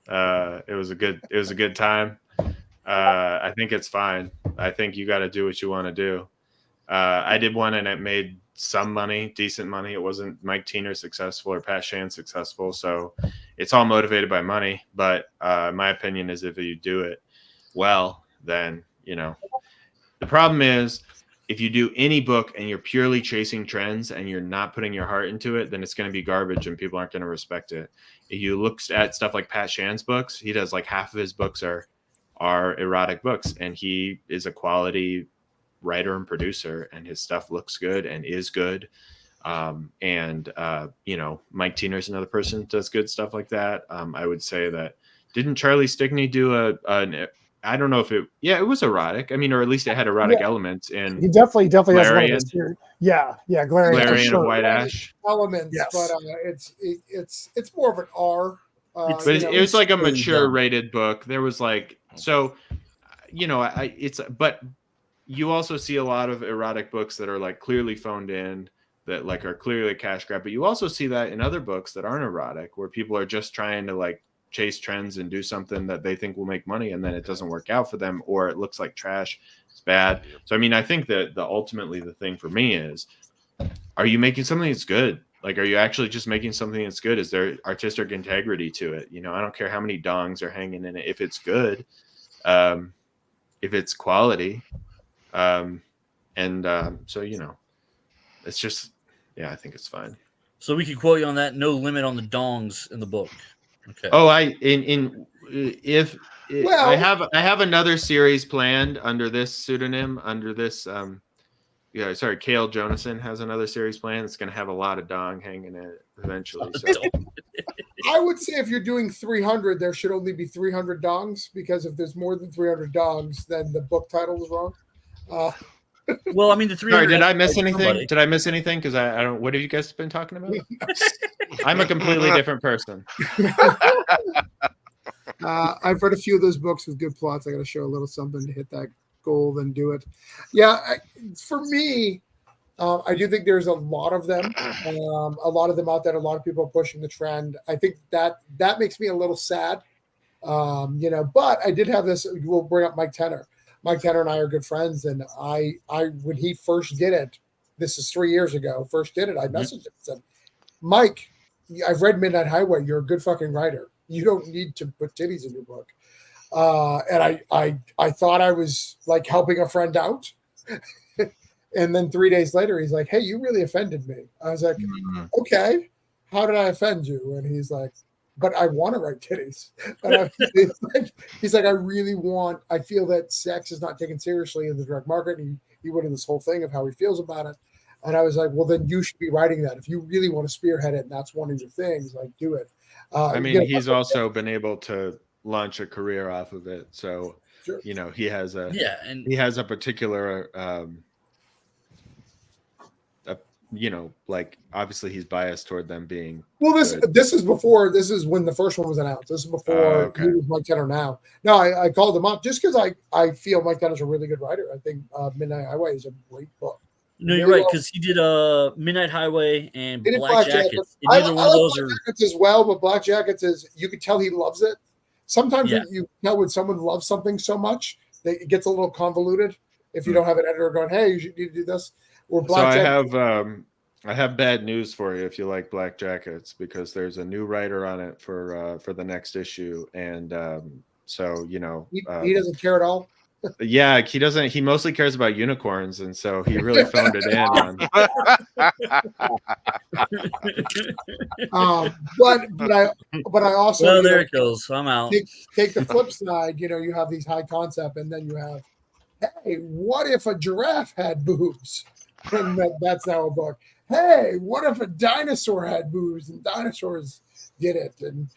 It was a good time. I think it's fine. I think you got to do what you want to do. I did one and it made some money, decent money. It wasn't Mike Tiner successful or Pat Shan successful. So it's all motivated by money. But my opinion is if you do it well, then, the problem is if you do any book and you're purely chasing trends and you're not putting your heart into it, then it's going to be garbage and people aren't going to respect it. If you look at stuff like Pat Shan's books, he does like half of his books are erotic books, and he is a quality writer and producer, and his stuff looks good and is good. Mike Tiner's another person that does good stuff like that. I would say that didn't Charlie Stickney do I don't know if it was erotic. I mean, or at least it had erotic elements in. He definitely has one of his Glarian and White Ash elements, yes. But it's more of an R. But it was like a mature rated book. There was like but you also see a lot of erotic books that are like clearly phoned in, that like are clearly a cash grab. But you also see that in other books that aren't erotic, where people are just trying to like chase trends and do something that they think will make money, and then it doesn't work out for them, or it looks like trash. It's bad. So I mean, I think that ultimately the thing for me is, are you making something that's good? Like, are you actually just making something that's good? Is there artistic integrity to it? I don't care how many dongs are hanging in it. If it's good, if it's quality, so it's just, I think it's fine. So we could quote you on that. No limit on the dongs in the book. Okay. Oh, I have another series planned under this pseudonym, under this. Cale Jonasson has another series planned. It's going to have a lot of dong hanging in it eventually. So. I would say if you're doing 300, there should only be 300 dongs, because if there's more than 300 dongs, then the book title is wrong. Well, I mean, the 300. Sorry, did I miss anything? Somebody. Did I miss anything? Because I don't. What have you guys been talking about? I'm a completely different person. I've read a few of those books with good plots. I got to show a little something to hit that goal, then do it. Yeah, for me, I do think there's a lot of them. A lot of them out there. A lot of people are pushing the trend. I think that makes me a little sad. But I did have this. We'll bring up Mike Tenner. Mike Tenner and I are good friends, and I when he first did it, this is 3 years ago. First did it, I messaged him and said, "Mike, I've read Midnight Highway. You're a good fucking writer. You don't need to put titties in your book." And I thought I was like helping a friend out. And then 3 days later, he's like, "Hey, you really offended me." I was like, "Okay, how did I offend you?" And he's like, "But I want to write titties." And he's like, I feel that sex is not taken seriously in the direct market. And he went into this whole thing of how he feels about it. And I was like, well, then you should be writing that. If you really want to spearhead it and that's one of your things, like, do it. I mean, he's also been able to launch a career off of it. So, sure. He has a particular, like obviously he's biased toward them being. Well, this is when the first one was announced. This is before he was Mike Tenner now. No, I called him up just because I feel Mike Tenner's a really good writer. I think Midnight Highway is a great book. No, you're right, because he did Midnight Highway and Black Jackets. I like Black Jackets as well, but Black Jackets you can tell he loves it. Sometimes you know when someone loves something so much that it gets a little convoluted if you don't have an editor going, "Hey, you should need to do this." Or Black Jackets. I have bad news for you if you like Black Jackets, because there's a new writer on it for the next issue, and he doesn't care at all. Yeah, he doesn't. He mostly cares about unicorns, and so he really phoned it in on. But I also. Well, there it goes. I'm out. Take the flip side. You have these high concept, and then you have, hey, what if a giraffe had boobs? And that's now a book. Hey, what if a dinosaur had boobs and dinosaurs did it? And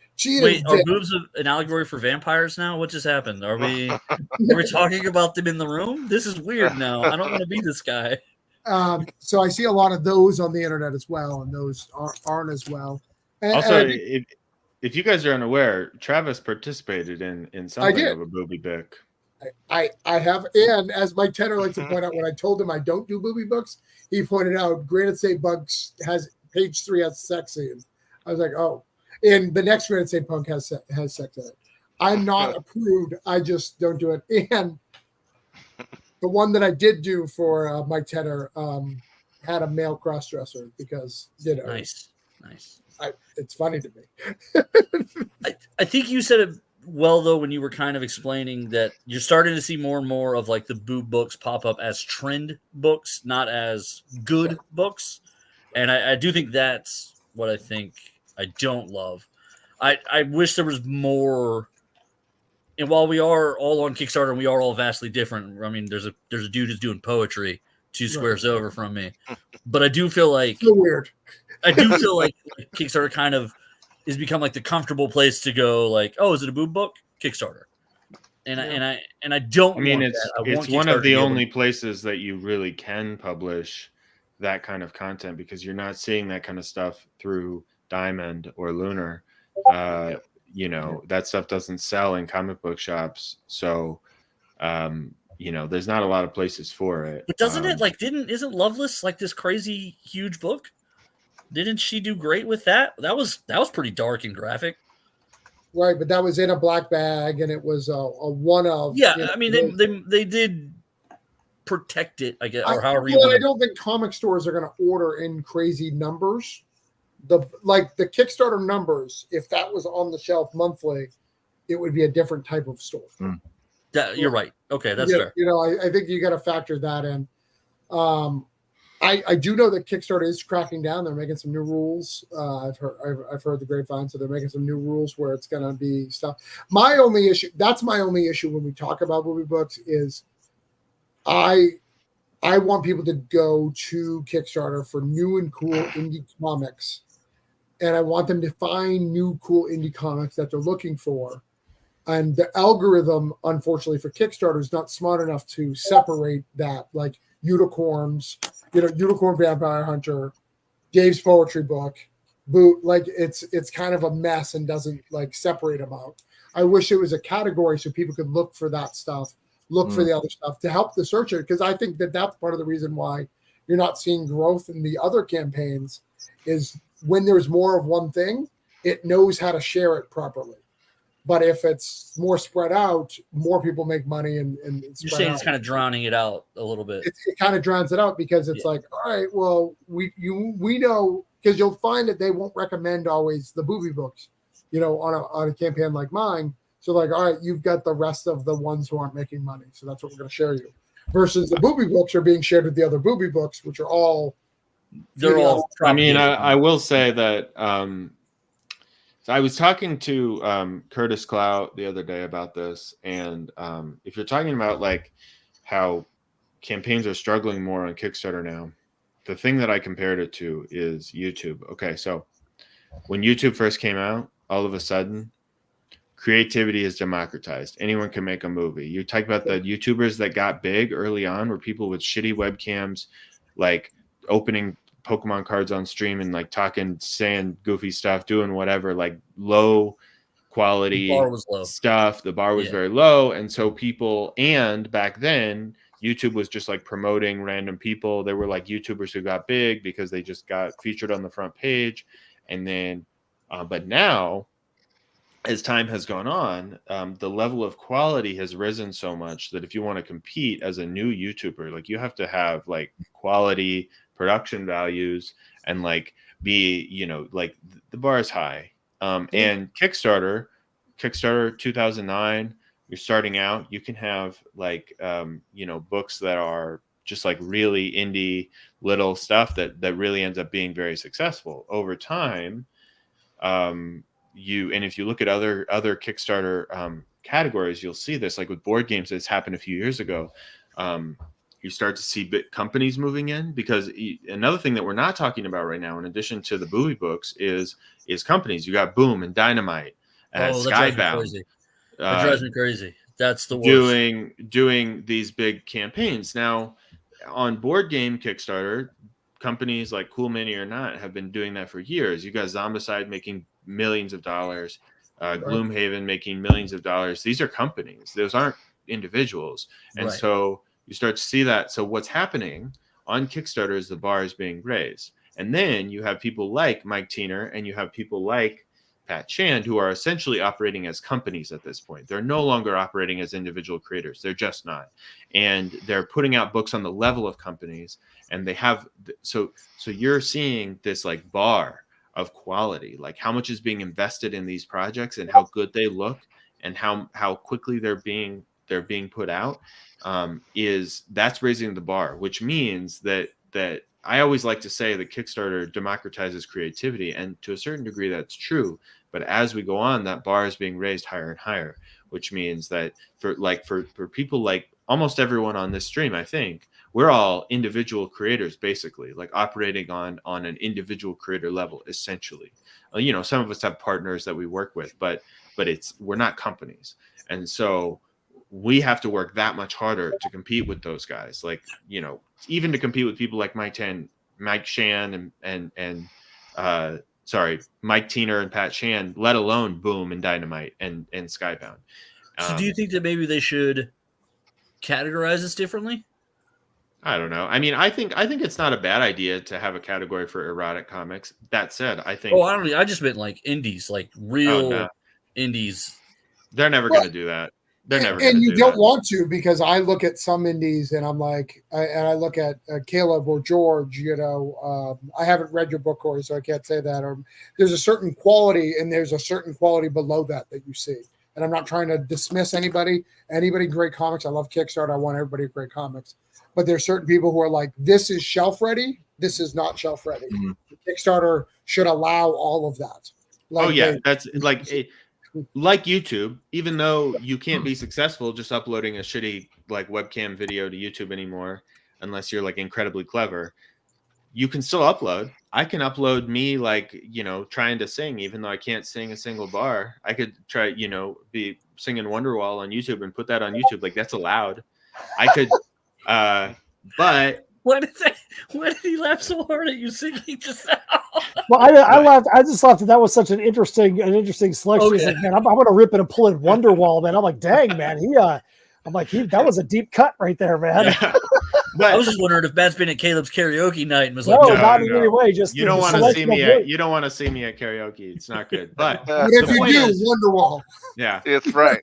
wait, are boobs an allegory for vampires now? What just happened? Are we talking about them in the room? This is weird now. I don't want to be this guy. So I see a lot of those on the internet as well, and those aren't as well. Also, if you guys are unaware, Travis participated in something of a booby book. I have, and as Mike Tenner likes to point out, when I told him I don't do booby books, he pointed out Granite State Bugs has page 3 has sex scene. I was like, oh, and the next Granite State Punk has sex in it. I'm not approved. I just don't do it. And the one that I did do for Mike Tenner had a male crossdresser because nice. It's funny to me. I think you said it well, though, when you were kind of explaining that you're starting to see more and more of like the boob books pop up as trend books, not as good books. And I do think that's what I think I don't love. I wish there was more. And while we are all on Kickstarter and we are all vastly different, I mean, there's a dude who's doing poetry 2 squares over from me, but I do feel like so weird. I do feel like Kickstarter kind of has become like the comfortable place to go. Like, oh, is it a boob book? Kickstarter, and I don't. I mean, want it's one of the only places that you really can publish that kind of content, because you're not seeing that kind of stuff through Diamond or Lunar. That stuff doesn't sell in comic book shops, so there's not a lot of places for it. But doesn't it isn't Loveless like this crazy huge book? Didn't she do great with that? That was pretty dark and graphic. Right, but that was in a black bag, and it was a one of. Yeah, I mean they did protect it, I guess, or however you. Well, I don't think comic stores are going to order in crazy numbers. The Kickstarter numbers, if that was on the shelf monthly, it would be a different type of store. You're right. Okay, that's fair. I think you got to factor that in. I do know that Kickstarter is cracking down. They're making some new rules. I've heard the grapevine, so they're making some new rules where it's going to be stuff. My only issue when we talk about movie books is I want people to go to Kickstarter for new and cool indie comics, and I want them to find new cool indie comics that they're looking for. And the algorithm, unfortunately for Kickstarter, is not smart enough to separate that. Like, unicorns, Unicorn Vampire Hunter, Dave's poetry book, boot. Like it's kind of a mess and doesn't like separate them out. I wish it was a category so people could look for that stuff, look for the other stuff to help the searcher. Because I think that's part of the reason why you're not seeing growth in the other campaigns is when there's more of one thing, it knows how to share it properly. But if it's more spread out, more people make money, and you're saying it's kind of drowning it out a little bit. It kind of drowns it out because it's like, all right, well, we know, because you'll find that they won't recommend always the booby books, on a campaign like mine. So like, all right, you've got the rest of the ones who aren't making money, so that's what we're going to share you. Versus the booby books are being shared with the other booby books, which are all. They're all. I mean, I will say that. So I was talking to Curtis Clout the other day about this, and if you're talking about like how campaigns are struggling more on Kickstarter now, the thing that I compared it to is YouTube. Okay, so when YouTube first came out, all of a sudden, creativity is democratized. Anyone can make a movie. You talk about the YouTubers that got big early on, were people with shitty webcams, like opening Pokemon cards on stream and like talking, saying goofy stuff, doing whatever, like low quality stuff. The bar was very low. And so and back then YouTube was just like promoting random people. There were like YouTubers who got big because they just got featured on the front page. And then, but now as time has gone on, the level of quality has risen so much that if you want to compete as a new YouTuber, like you have to have like quality production values and like be, like the bar is high. And Kickstarter 2009, you're starting out, you can have like, books that are just like really indie little stuff that really ends up being very successful over time. And if you look at other Kickstarter categories, you'll see this, like with board games, this happened a few years ago. You start to see companies moving in, because another thing that we're not talking about right now, in addition to the booby books, is companies. You got Boom and Dynamite, Skybound. That drives me crazy. That's the worst. Doing these big campaigns. Now, on board game Kickstarter, companies like Cool Mini or Not have been doing that for years. You got Zombicide making millions of dollars, Gloomhaven making millions of dollars. These are companies. Those aren't individuals. And so you start to see that. So what's happening on Kickstarter is the bar is being raised. And then you have people like Mike Tiner and you have people like Pat Shand who are essentially operating as companies at this point. They're no longer operating as individual creators. They're just not. And they're putting out books on the level of companies. And they have, so you're seeing this like bar of quality, like how much is being invested in these projects and how good they look and how quickly they're being put out. That's raising the bar, which means that I always like to say that Kickstarter democratizes creativity, and to a certain degree that's true. But as we go on, that bar is being raised higher and higher, which means that for people like almost everyone on this stream, I think we're all individual creators, basically, like operating on an individual creator level, essentially. Some of us have partners that we work with, but we're not companies, and so we have to work that much harder to compete with those guys. Like, even to compete with people like Mike Shand and Mike Tiner and Pat Shand, let alone Boom and Dynamite and Skybound. So do you think that maybe they should categorize this differently? I don't know. I mean, I think it's not a bad idea to have a category for erotic comics. That said, I think. I just meant like indies, like real indies. They're never going to do that. They're never. And you don't want to, because I look at some indies and I'm like, I look at Caleb or George. I haven't read your book, Corey, so I can't say that. Or there's a certain quality, and there's a certain quality below that you see. And I'm not trying to dismiss anybody. Anybody great comics. I love Kickstarter. I want everybody great comics. But there's certain people who are like, this is shelf ready. This is not shelf ready. Mm-hmm. Kickstarter should allow all of that. That's like YouTube. Even though you can't be successful just uploading a shitty like webcam video to YouTube anymore, unless you're like incredibly clever, you can still upload. I can upload me trying to sing, even though I can't sing a single bar. I could try, be singing Wonderwall on YouTube and put that on YouTube. Like, that's allowed. I could But why did he laugh so hard at you singing just now? Well, I laughed. I just thought that was such an interesting selection. Okay. He's like, man, I'm going to rip it and pull in Wonderwall, man. I'm like, dang, man. That was a deep cut right there, man. yeah. But I was just wondering if Matt's been at Caleb's karaoke night and was like, No, No, not in no. any way. Just you don't the want to selection see of me lyrics. at you don't want to see me at karaoke. It's not good. But But if The you point do, is- Wonderwall. yeah. It's right.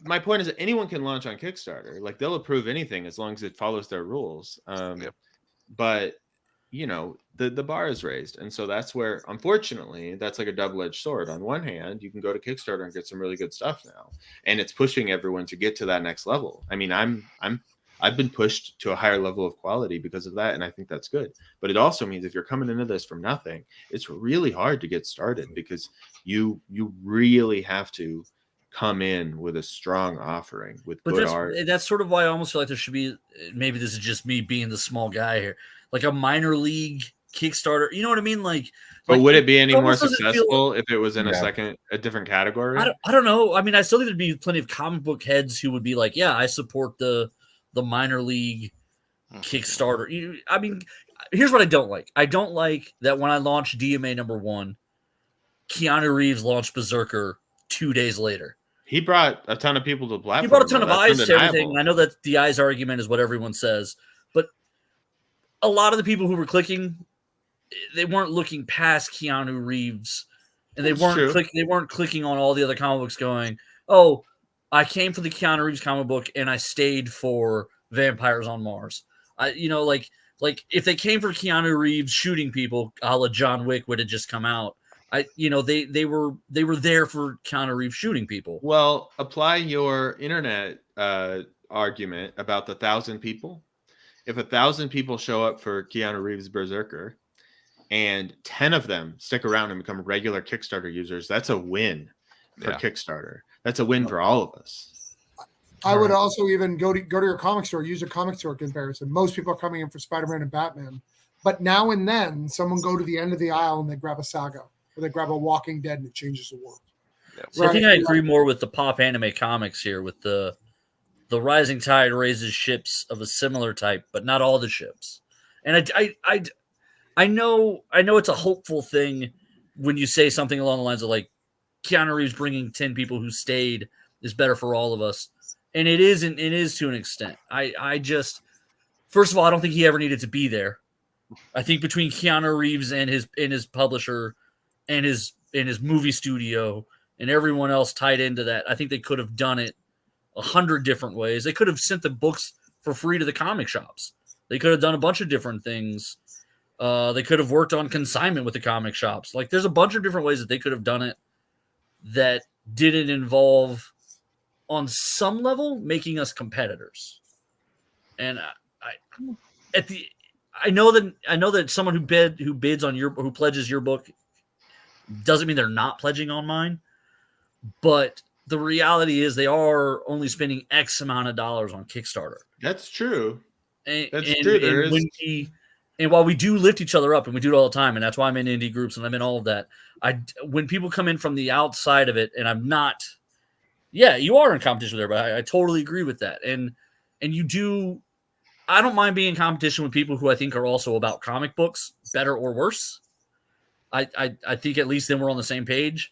My point is that anyone can launch on Kickstarter. Like they'll approve anything as long as it follows their rules. Yep. But you know, the bar is raised, and so that's where, unfortunately, that's like a double-edged sword. On one hand, you can go to Kickstarter and get some really good stuff now, and it's pushing everyone to get to that next level. I mean, I've been pushed to a higher level of quality because of that, and I think that's good. But it also means if you're coming into this from nothing, it's really hard to get started because you really have to come in with a strong offering with but good art. that's sort of why I almost feel like there should be, maybe this is just me being the small guy here, like a minor league Kickstarter. You know what I mean? Like, But would it be any more almost doesn't feel- successful if it was in Yeah. a different category? I don't know. I mean, I still think there'd be plenty of comic book heads who would be like, yeah, I support the minor league Kickstarter. I mean, here's what I don't like. I don't like that when I launched DMA #1, Keanu Reeves launched Berserker 2 days later. He brought a ton of people to the platform. He brought a ton though. of That's eyes to everything. undeniable. I know that the eyes argument is what everyone says, but a lot of the people who were clicking, they weren't looking past Keanu Reeves, and they That's true. weren't clicking on all the other comic books going, oh, I came for the Keanu Reeves comic book and I stayed for Vampires on Mars. Like if they came for Keanu Reeves shooting people, a la John Wick would have just come out. They were there for Keanu Reeves shooting people. Well, apply your internet argument about the 1,000 people. If 1,000 people show up for Keanu Reeves Berserker and 10 of them stick around and become regular Kickstarter users, that's a win for Yeah. Kickstarter. That's a win for all of us. I would also even go to your comic store, use a comic store comparison. Most people are coming in for Spider-Man and Batman, but now and then someone go to the end of the aisle and they grab a Saga or they grab a Walking Dead and it changes the world. So I think I agree more with the pop anime comics here, with the rising tide raises ships of a similar type, but not all the ships. And I know it's a hopeful thing when you say something along the lines of like Keanu Reeves bringing 10 people who stayed is better for all of us. And it is to an extent. I just, first of all, I don't think he ever needed to be there. I think between Keanu Reeves and his publisher and his movie studio and everyone else tied into that, I think they could have done it 100 different ways. They could have sent the books for free to the comic shops. They could have done a bunch of different things. They could have worked on consignment with the comic shops. Like, there's a bunch of different ways that they could have done it that didn't involve, on some level, making us competitors. And I know that someone who pledges your book doesn't mean they're not pledging on mine, but the reality is they are only spending X amount of dollars on Kickstarter. That's true. That's true. And while we do lift each other up, and we do it all the time, and that's why I'm in indie groups and I'm in all of that, when people come in from the outside of it, and I'm not, yeah, you are in competition with everybody. I totally agree with that. And you do, I don't mind being in competition with people who I think are also about comic books, better or worse. I think at least then we're on the same page.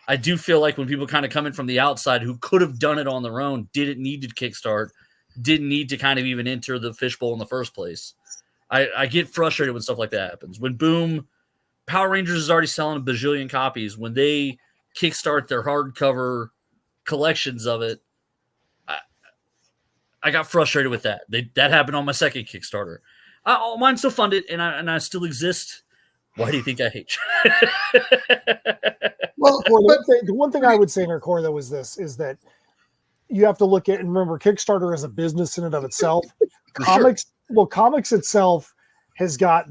I do feel like when people kind of come in from the outside who could have done it on their own, didn't need to kickstart, didn't need to kind of even enter the fishbowl in the first place. I get frustrated when stuff like that happens. When Boom, Power Rangers is already selling a bajillion copies. When they kickstart their hardcover collections of it, I got frustrated with that. That happened on my second Kickstarter. Mine still funded, and I still exist. Why do you think I hate you? Well, the one thing I would say in our core, though, is that you have to look at and remember Kickstarter is a business in and of itself. Comics itself has got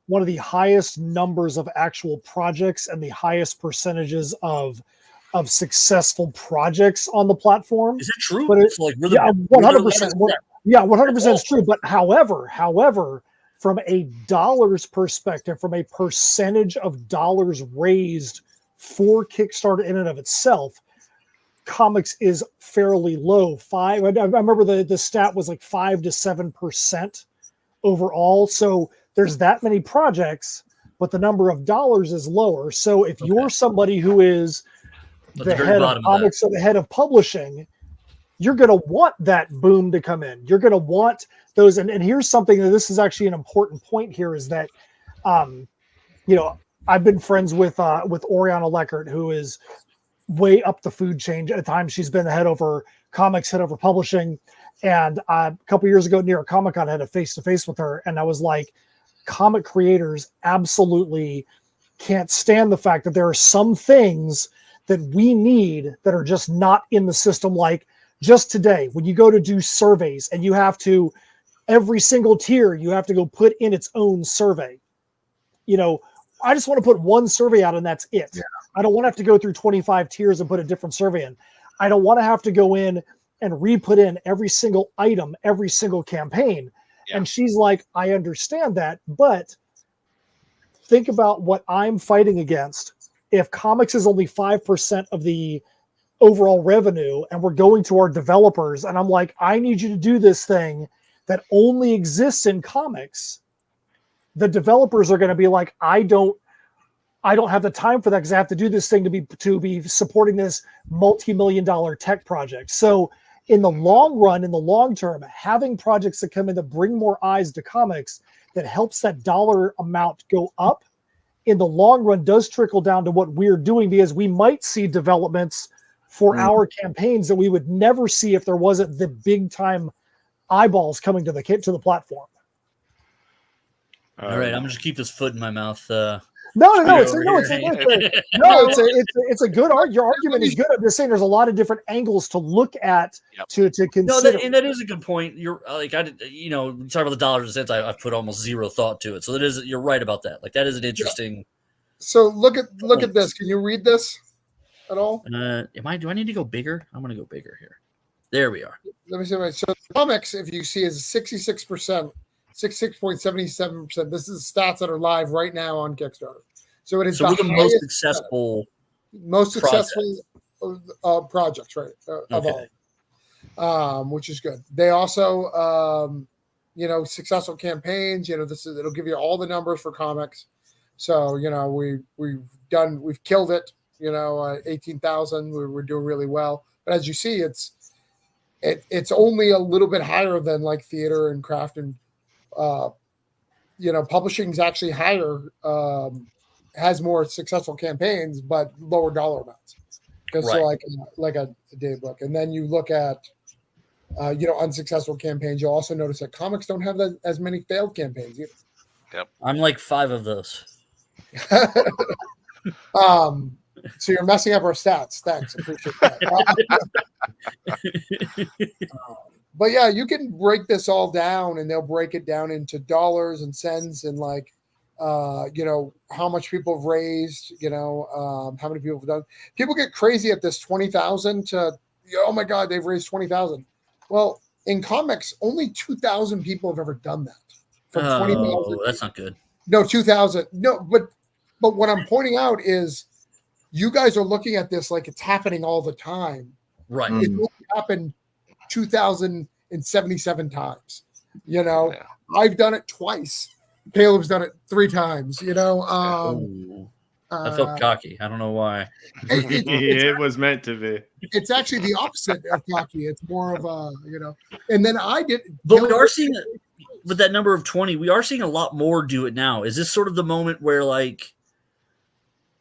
one of the highest numbers of actual projects and the highest percentages of successful projects on the platform. Is it true? But it's like 100%. Yeah, 100% is true. But however, from a dollars perspective, from a percentage of dollars raised for Kickstarter in and of itself, comics is fairly low. I remember the stat was like 5 to 7% overall. So there's that many projects, but the number of dollars is lower. So if you're somebody who is the head of comics or the head of publishing, you're going to want that boom to come in. You're going to want those. And here's something that this is actually an important point here is that, I've been friends with Oriana Leckert, who is way up the food chain. At the time, she's been the head over comics, head over publishing. And a couple years ago, near Comic-Con, I had a face-to-face with her. And I was like, comic creators absolutely can't stand the fact that there are some things that we need that are just not in the system. Like just today, when you go to do surveys and you have to, every single tier, you have to go put in its own survey. I just want to put one survey out and that's it. Yeah. I don't want to have to go through 25 tiers and put a different survey in. I don't want to have to go in and re-put in every single item, every single campaign. Yeah. And she's like, I understand that, but think about what I'm fighting against. If comics is only 5% of the overall revenue and we're going to our developers and I'm like, I need you to do this thing that only exists in comics, the developers are going to be like, I don't have the time for that because I have to do this thing to be supporting this multi-million-dollar tech project. So in the long run, in the long term, having projects that come in that bring more eyes to comics that helps that dollar amount go up in the long run does trickle down to what we're doing, because we might see developments for our campaigns that we would never see if there wasn't the big time eyeballs coming to the platform. All right, I'm just keep this foot in my mouth. No, it's a good argument. Your argument is good. I'm just saying there's a lot of different angles to look at to consider. No, that is a good point. You're like talk about the dollars and cents. I've put almost zero thought to it. So you're right about that. Like that is an interesting. So look at this. Can you read this at all? Do I need to go bigger? I'm going to go bigger here. There we are. Let me see. So comics, if you see, is 66%. 66.77%. This is stats that are live right now on Kickstarter. So it is the most successful projects, right? Of all, which is good. They also, successful campaigns. It'll give you all the numbers for comics. So we've killed it. 18,000. We're doing really well. But as you see, it's only a little bit higher than like theater and craft and. Publishing is actually higher, has more successful campaigns, but lower dollar amounts. Because so like a day book, and then you look at, unsuccessful campaigns. You'll also notice that comics don't have as many failed campaigns either. Yep, I'm like 5 of those. So you're messing up our stats. Thanks, appreciate that. But yeah, you can break this all down, and they'll break it down into dollars and cents, and how much people have raised, how many people have done. People get crazy at this 20,000 to, oh my God, they've raised 20,000. Well, in comics, only 2,000 people have ever done that. From 20,000, that's not good. No, 2,000. No, but what I'm pointing out is, you guys are looking at this like it's happening all the time. Right. It only happened 2,077 times. I've done it twice. Caleb's done it 3 times. I felt cocky. I don't know why. It was meant to be. It's actually the opposite of cocky. It's more of a, and then I did. But we are seeing with that number of 20, we are seeing a lot more do it now. Is this sort of the moment where where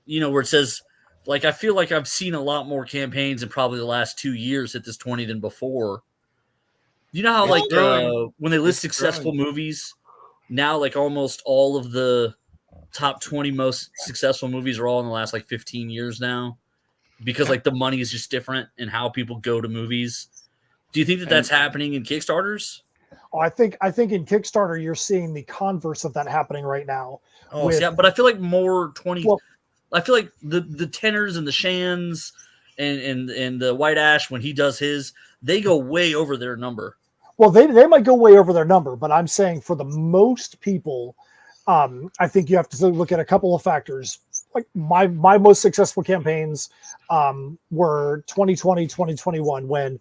it says, I feel like I've seen a lot more campaigns in probably the last 2 years hit this 20 than before. You know how when they list successful movies now, almost all of the top 20 most successful movies are all in the last 15 years now, because the money is just different in how people go to movies. Do you think that that's happening in Kickstarters? Oh, I think in Kickstarter you're seeing the converse of that happening right now. Oh, yeah, but I feel like more 20. Well, I feel like the Tenors and the Shans and the White Ash, when he does his, they go way over their number. Well, they might go way over their number, but I'm saying for the most people, I think you have to look at a couple of factors. like my most successful campaigns were 2020, 2021, when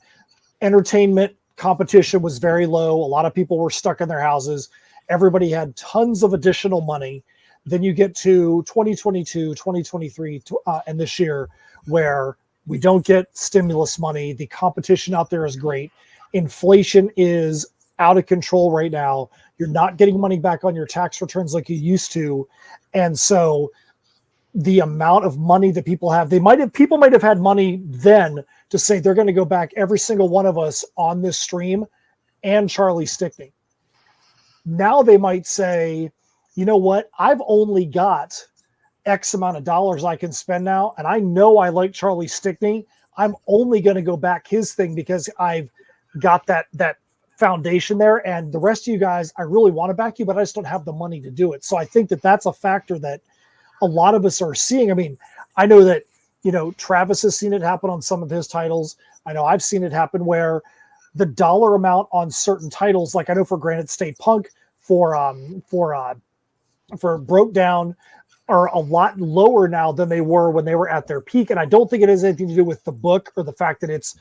entertainment competition was very low. A lot of people were stuck in their houses. Everybody had tons of additional money. Then you get to 2022, 2023, and this year, where we don't get stimulus money. The competition out there is great. Inflation is out of control right now. You're not getting money back on your tax returns like you used to. And so the amount of money that people have, people might have had money then to say they're going to go back, every single one of us on this stream and Charlie Stickney. Now they might say, you know what? I've only got X amount of dollars I can spend now. And I know I like Charlie Stickney. I'm only going to go back his thing because I've got that foundation there. And the rest of you guys, I really want to back you, but I just don't have the money to do it. So I think that that's a factor that a lot of us are seeing. I mean, I know that, Travis has seen it happen on some of his titles. I know I've seen it happen where the dollar amount on certain titles, like I know for Granite State Punk, for Broke Down, are a lot lower now than they were when they were at their peak. And I don't think it has anything to do with the book or the fact that it's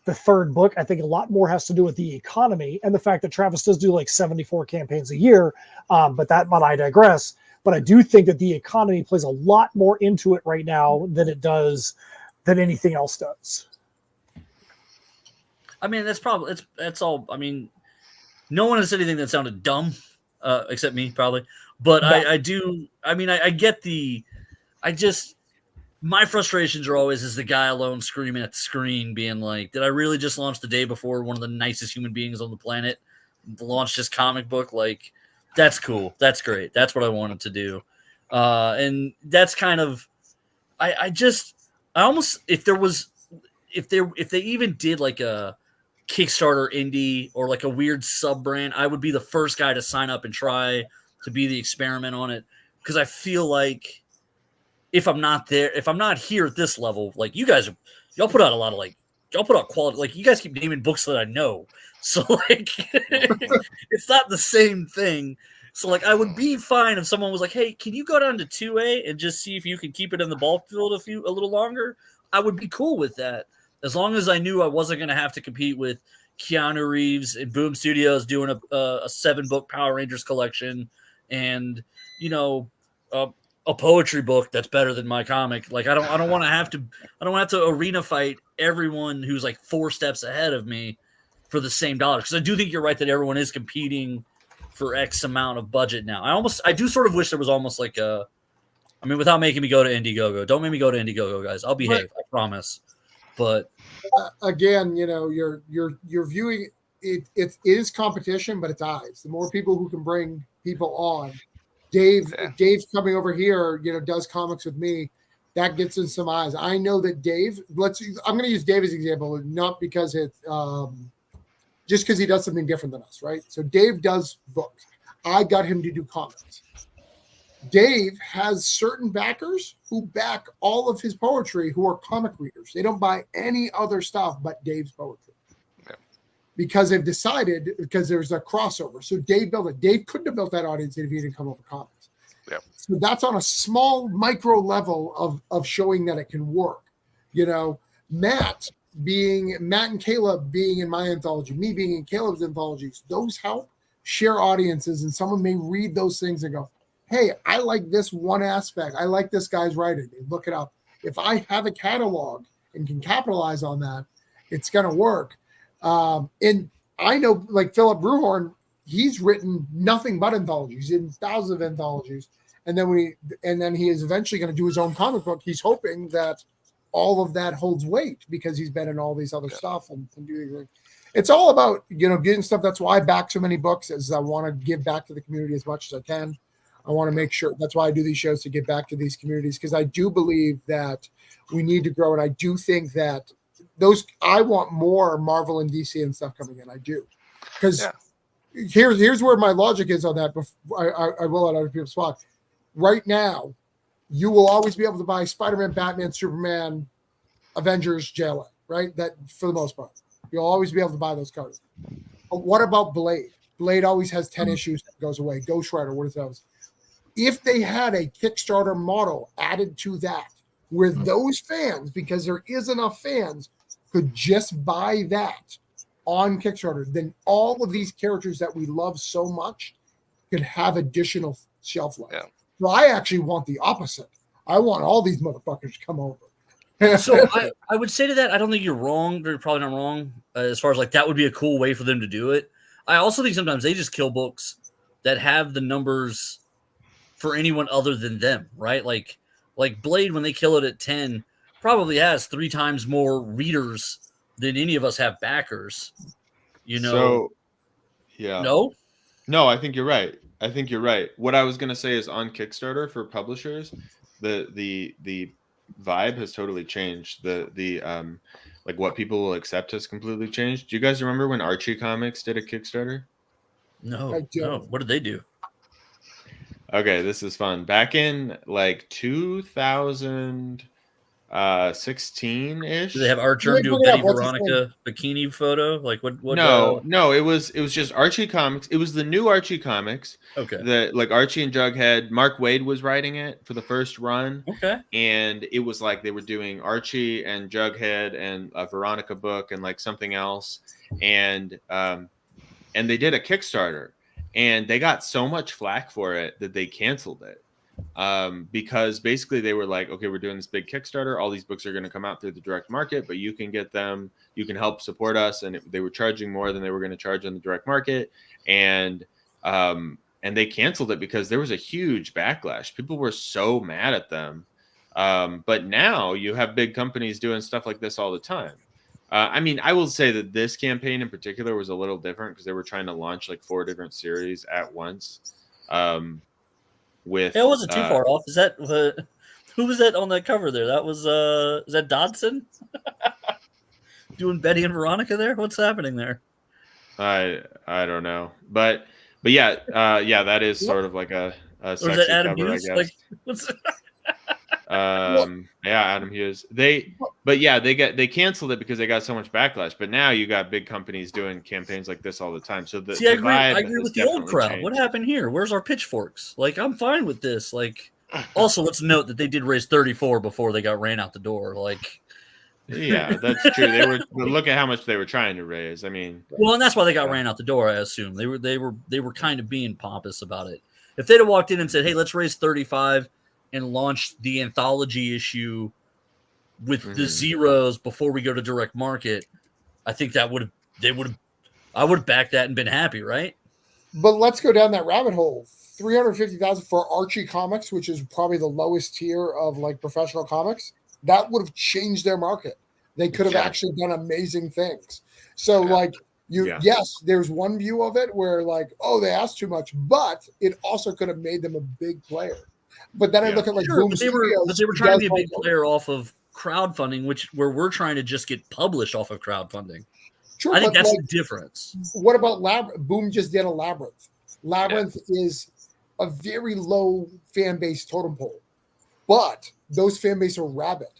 the third book. I think a lot more has to do with the economy and the fact that Travis does do like 74 campaigns a year. But I digress. But I do think that the economy plays a lot more into it right now than anything else does. I mean, that's all. I mean, no one has said anything that sounded dumb, except me probably. But I get my frustrations are always as the guy alone screaming at the screen, being like, did I really just launch the day before one of the nicest human beings on the planet launched his comic book? Like, that's cool. That's great. That's what I wanted to do. And that's kind of, if they even did like a Kickstarter indie or like a weird sub brand, I would be the first guy to sign up and try to be the experiment on it. Cause I feel like if I'm not here at this level, like y'all put out a lot of y'all put out quality, like you guys keep naming books that I know. So like, it's not the same thing. So like, I would be fine if someone was like, hey, can you go down to 2A and just see if you can keep it in the ball field a little longer? I would be cool with that. As long as I knew I wasn't going to have to compete with Keanu Reeves and Boom Studios doing a 7-book Power Rangers collection and, a poetry book that's better than my comic. Like, I don't want to have to arena fight everyone who's like 4 steps ahead of me for the same dollar. Cause I do think you're right that everyone is competing for X amount of budget now. I do sort of wish there was almost like without making me go to Indiegogo, don't make me go to Indiegogo, guys. I'll behave. I promise. But again, you're viewing it. It is competition, but it's eyes. The more people who can bring people on, Dave coming over here, does comics with me. That gets in some eyes. I know that Dave. I'm going to use Dave as an example, not because just because he does something different than us, right? So Dave does books. I got him to do comics. Dave has certain backers who back all of his poetry who are comic readers. They don't buy any other stuff but Dave's poetry. Yeah. Because they've decided, because there's a crossover. So Dave built it. Dave couldn't have built that audience if he didn't come up with comics. Yeah. So that's on a small micro level of showing that it can work. Matt and Caleb being in my anthology, me being in Caleb's anthologies, those help share audiences, and someone may read those things and go, hey, I like this one aspect. I like this guy's writing. And look it up. If I have a catalog and can capitalize on that, it's going to work. And I know, like Philip Bruhorn, he's written nothing but anthologies, in thousands of anthologies. And then he is eventually going to do his own comic book. He's hoping that all of that holds weight because he's been in all these other stuff and doing. It's all about, getting stuff. That's why I back so many books, as I want to give back to the community as much as I can. I want to make sure that's why I do these shows, to get back to these communities, because I do believe that we need to grow. And I do think that I want more Marvel and DC and stuff coming in. I do. Because here's where my logic is on that. Before I will let other people spot. Right now, you will always be able to buy Spider-Man, Batman, Superman, Avengers, JLA, right? That for the most part. You'll always be able to buy those cards. But what about Blade? Blade always has 10 issues that goes away. Ghost Rider, what is those? if they had a Kickstarter model added to that, where those fans, because there is enough fans, could just buy that on Kickstarter, then all of these characters that we love so much could have additional shelf life. Yeah. So I actually want the opposite. I want all these motherfuckers to come over. So I would say to that, I don't think you're wrong. You're probably not wrong as far as like that would be a cool way for them to do it. I also think sometimes they just kill books that have the numbers for anyone other than them, right? Like Blade, when they kill it at 10, probably has 3 times more readers than any of us have backers. You know? So, yeah. No, I think you're right. What I was gonna say is on Kickstarter for publishers, the vibe has totally changed. The like what people will accept has completely changed. Do you guys remember when Archie Comics did a Kickstarter? No. What did they do? Okay, this is fun. Back in like 2016 ish. Do they have Archer do a Betty Veronica bikini photo? Like what? No. It was just Archie Comics. It was the new Archie Comics. Okay. The like Archie and Jughead. Mark Waid was writing it for the first run. Okay. And it was like they were doing Archie and Jughead and a Veronica book and like something else, and they did a Kickstarter, and they got so much flack for it that they canceled it. Because basically they were like, okay, we're doing this big Kickstarter. All these books are going to come out through the direct market, but you can get them. You can help support us. And they were charging more than they were going to charge on the direct market. And they canceled it because there was a huge backlash. People were so mad at them. But now you have big companies doing stuff like this all the time. I mean, I will say that this campaign in particular was a little different because they were trying to launch like 4 different series at once. It wasn't too far off. Is that who was that on that cover there? That was is that Dodson doing Betty and Veronica there? What's happening there? I don't know, but yeah, that is sort of like a sexy that Adam cover, Hughes? I guess. Like, what's Adam Hughes. They canceled it because they got so much backlash. But now you got big companies doing campaigns like this all the time. So I agree with the old crowd. Changed. What happened here? Where's our pitchforks? Like, I'm fine with this. Like, also let's note that they did raise 34 before they got ran out the door. Like, yeah, that's true. They were look at how much they were trying to raise. I mean, well, and that's why they got ran out the door. I assume they were kind of being pompous about it. If they'd have walked in and said, "Hey, let's raise 35." And launch the anthology issue with the zeros before we go to direct market, I think I would have backed that and been happy, right? But let's go down that rabbit hole. 350,000 for Archie Comics, which is probably the lowest tier of like professional comics. That would have changed their market. They could have actually done amazing things. So yes, there's one view of it where like, oh, they asked too much, but it also could have made them a big player. But then I look at like Boom Studios, but they were trying to be a big player off of crowdfunding, where we're trying to just get published off of crowdfunding. Sure, I think that's the difference. What about Boom just did a Labyrinth. Labyrinth is a very low fan base totem pole, but those fan base are rabid.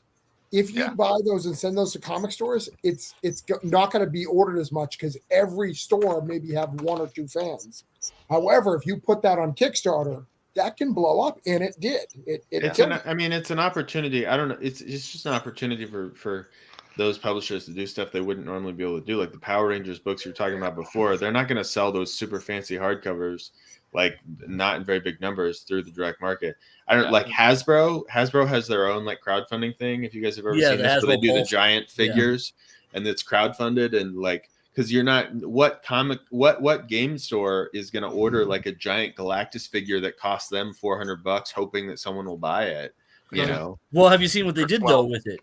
If you buy those and send those to comic stores, it's not going to be ordered as much because every store maybe have 1 or 2 fans. However, if you put that on Kickstarter, that can blow up, and it did. It's an opportunity. I don't know. It's just an opportunity for those publishers to do stuff they wouldn't normally be able to do, like the Power Rangers books you were talking about before. They're not going to sell those super fancy hardcovers, like not in very big numbers through the direct market. I don't like Hasbro. Hasbro has their own like crowdfunding thing. If you guys have ever seen this, where they do the giant figures, and it's crowdfunded and like. Because you're not what game store is going to order like a giant Galactus figure that costs them $400, hoping that someone will buy it? You know. Well, have you seen what they did though with it?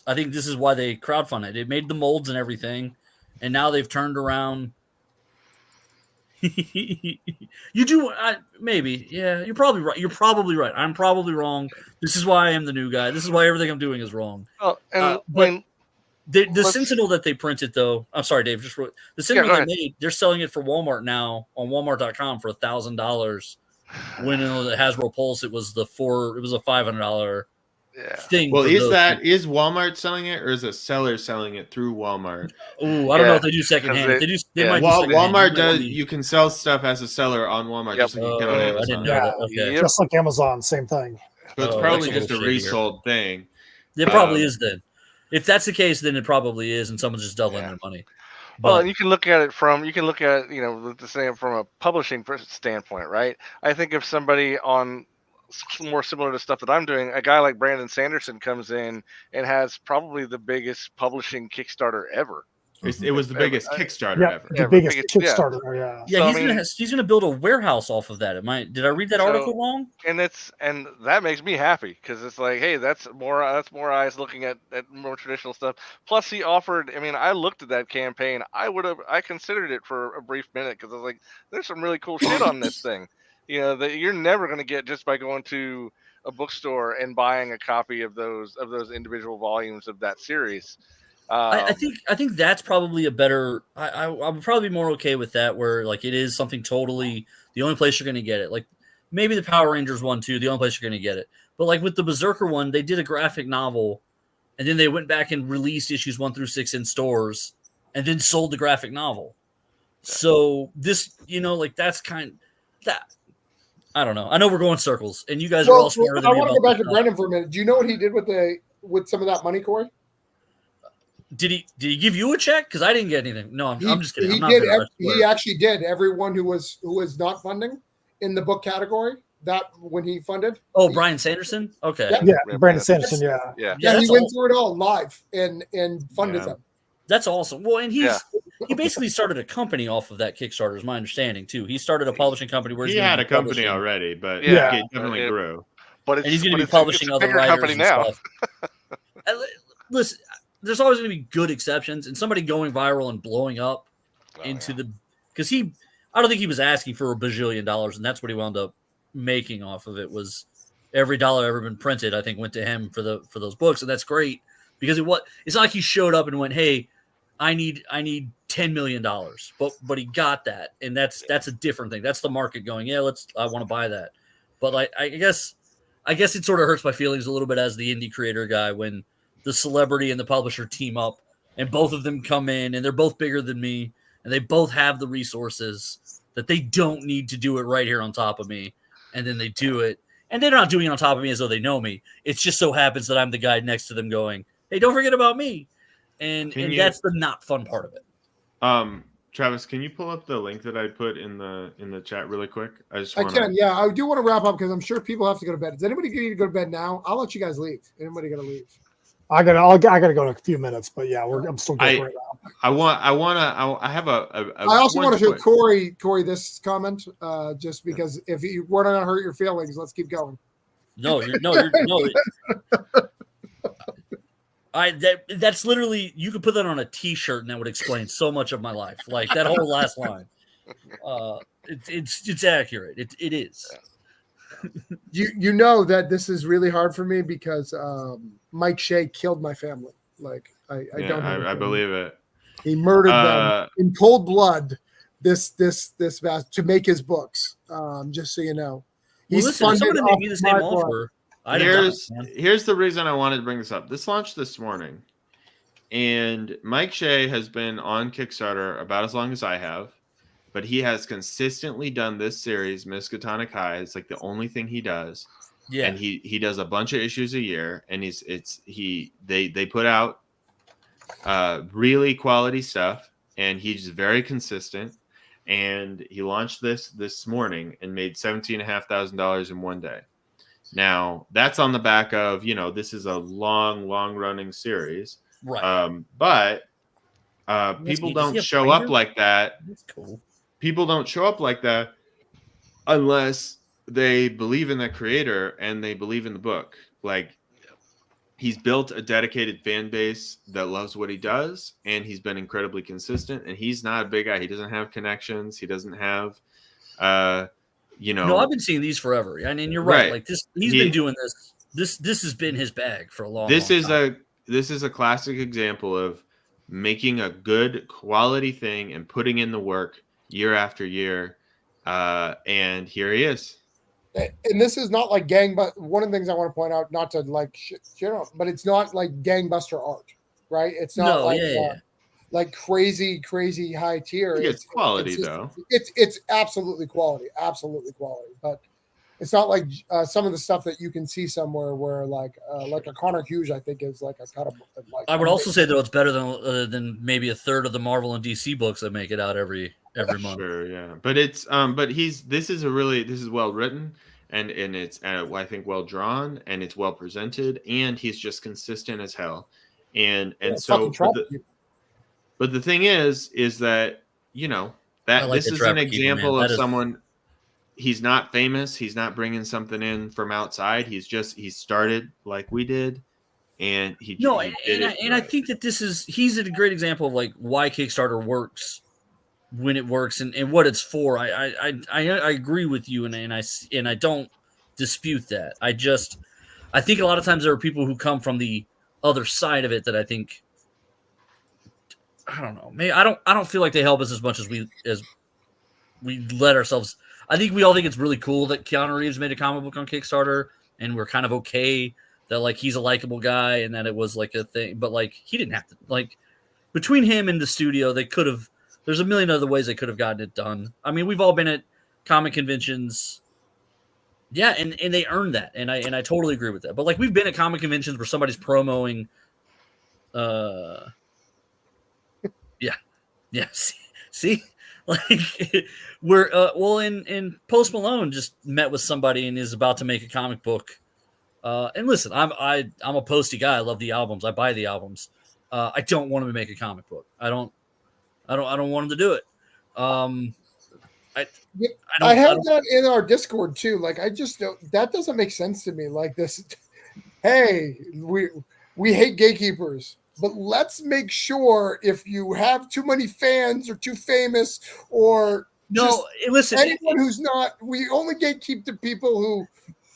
I think this is why they crowdfunded. It made the molds and everything, and now they've turned around. You do maybe, yeah. You're probably right. You're probably right. I'm probably wrong. This is why I am the new guy. This is why everything I'm doing is wrong. Oh, and but. The Sentinel that they printed, though, I'm sorry, Dave. The Sentinel they made, they're selling it for Walmart now on Walmart.com for $1,000. When in the Hasbro Pulse, it was a $500 thing. Well, for is those is Walmart selling it, or is a seller selling it through Walmart? Ooh, I don't know if they do secondhand. If they do, they might do secondhand. Walmart does. You can sell stuff as a seller on Walmart, just like you can on I Amazon. didn't know that. Okay. Just like Amazon, same thing. So it's probably just a resold thing. It probably is then. If that's the case, then it probably is, and someone's just doubling their money. Well, and you can look at it the same from a publishing standpoint, right? I think if somebody on more similar to stuff that I'm doing, a guy like Brandon Sanderson comes in and has probably the biggest publishing Kickstarter ever. It was the biggest Kickstarter ever. The biggest Kickstarter, yeah. Yeah, so, he's gonna build a warehouse off of that. Did I read that article wrong? And that makes me happy because it's like, hey, that's more eyes looking at more traditional stuff. Plus, he offered. I mean, I looked at that campaign. I considered it for a brief minute because I was like, there's some really cool shit on this thing. That you're never gonna get just by going to a bookstore and buying a copy of those individual volumes of that series. I think that's probably a better. I would probably be more okay with that, where like it is something totally the only place you're going to get it. Like maybe the Power Rangers one too, the only place you're going to get it. But like with the Berserker one, they did a graphic novel, and then they went back and released issues 1 through 6 in stores, and then sold the graphic novel. So this, that's kind of that. I don't know. I know we're going circles, and you guys are all smarter than me. I want to go back to Brendan for a minute. Do you know what he did with some of that money, Corey? Did he give you a check? Because I didn't get anything. No, I'm just kidding. He actually did. Everyone who was not funding in the book category, that when he funded. Oh, Brian Sanderson. Okay. Yeah, Brandon Sanderson. Yeah. He went through it all live and funded them. That's awesome. Well, and he basically started a company off of that Kickstarter, is my understanding too. He started a publishing company where he had a company already, but it definitely grew. And he's going to be publishing other writers and stuff. Listen. There's always going to be good exceptions, and somebody going viral and blowing up because I don't think he was asking for $1 bajillion, and that's what he wound up making off of it. Was every dollar ever been printed, I think, went to him for those books, and that's great because it's not like he showed up and went, "Hey, I need $10 million," but he got that, and that's a different thing. That's the market going, I want to buy that, but I guess it sort of hurts my feelings a little bit as the indie creator guy when the celebrity and the publisher team up and both of them come in and they're both bigger than me and they both have the resources that they don't need to do it right here on top of me. And then they do it and they're not doing it on top of me as though they know me. It just so happens that I'm the guy next to them going, "Hey, don't forget about me." And that's the not fun part of it. Travis, can you pull up the link that I put in the chat really quick? I can. Yeah, I do want to wrap up because I'm sure people have to go to bed. Does anybody need to go to bed now? I'll let you guys leave. Anybody got to leave? I gotta go in a few minutes, but yeah, I'm still good right now. I have a I also want to show Corey this comment, just because if we're not gonna hurt your feelings, let's keep going. No. That's literally, you could put that on a T-shirt and that would explain so much of my life. Like that whole last line. It's accurate. It is. You know that this is really hard for me because Mike Shea killed my family. Like I believe it. He murdered them in cold blood. This to make his books. Just so you know, he's funded off me the same offer. Here's the reason I wanted to bring this up. This launched this morning, and Mike Shea has been on Kickstarter about as long as I have. But he has consistently done this series, Miskatonic High. It's like the only thing he does. Yeah. And he does a bunch of issues a year, and they put out really quality stuff, and he's very consistent. And he launched this morning and made $17,500 in one day. Now that's on the back of, this is a long running series. Right. But people don't show up like that. That's cool. People don't show up like that unless they believe in the creator and they believe in the book. Like, he's built a dedicated fan base that loves what he does, and he's been incredibly consistent. And he's not a big guy. He doesn't have connections. He doesn't have, No, I've been seeing these forever. I mean, you're right. Like this, he's been doing this. This has been his bag for a long. This is a classic example of making a good quality thing and putting in the work year after year, and here he is. and this is not like but one of the things I want to point out, not to like shit on, but it's not like gangbuster art, right? It's not like crazy high tier. It's quality though. It's absolutely quality, but it's not like some of the stuff that you can see somewhere where like a Connor Hughes, I think, is like a cut of like. I would also say though it's better than maybe a third of the Marvel and DC books that make it out every month. Sure, yeah, but it's this is well written and it's I think well drawn and it's well presented and he's just consistent as hell, and so. But the thing is that that this is an example of someone. He's not famous. He's not bringing something in from outside. He started like we did, and I think that he's a great example of like why Kickstarter works when it works and what it's for. I agree with you, and I don't dispute that. I think a lot of times there are people who come from the other side of it that I think. I don't know. Maybe I don't feel like they help us as much as we let ourselves. I think we all think it's really cool that Keanu Reeves made a comic book on Kickstarter, and we're kind of okay that like he's a likable guy and that it was like a thing. But like he didn't have to. Like between him and the studio, they could have. There's a million other ways they could have gotten it done. I mean, we've all been at comic conventions. Yeah, and they earned that, and I totally agree with that. But like we've been at comic conventions where somebody's promoting. Yeah. See, like we're in Post Malone just met with somebody and is about to make a comic book. And listen, I'm a Posty guy. I love the albums. I buy the albums. I don't want him to make a comic book. I don't want him to do it. I have that in our Discord too. Like I just don't. That doesn't make sense to me. Like this. Hey, we hate gatekeepers. But let's make sure if you have too many fans or too famous or listen, anyone who's not, we only gatekeep the people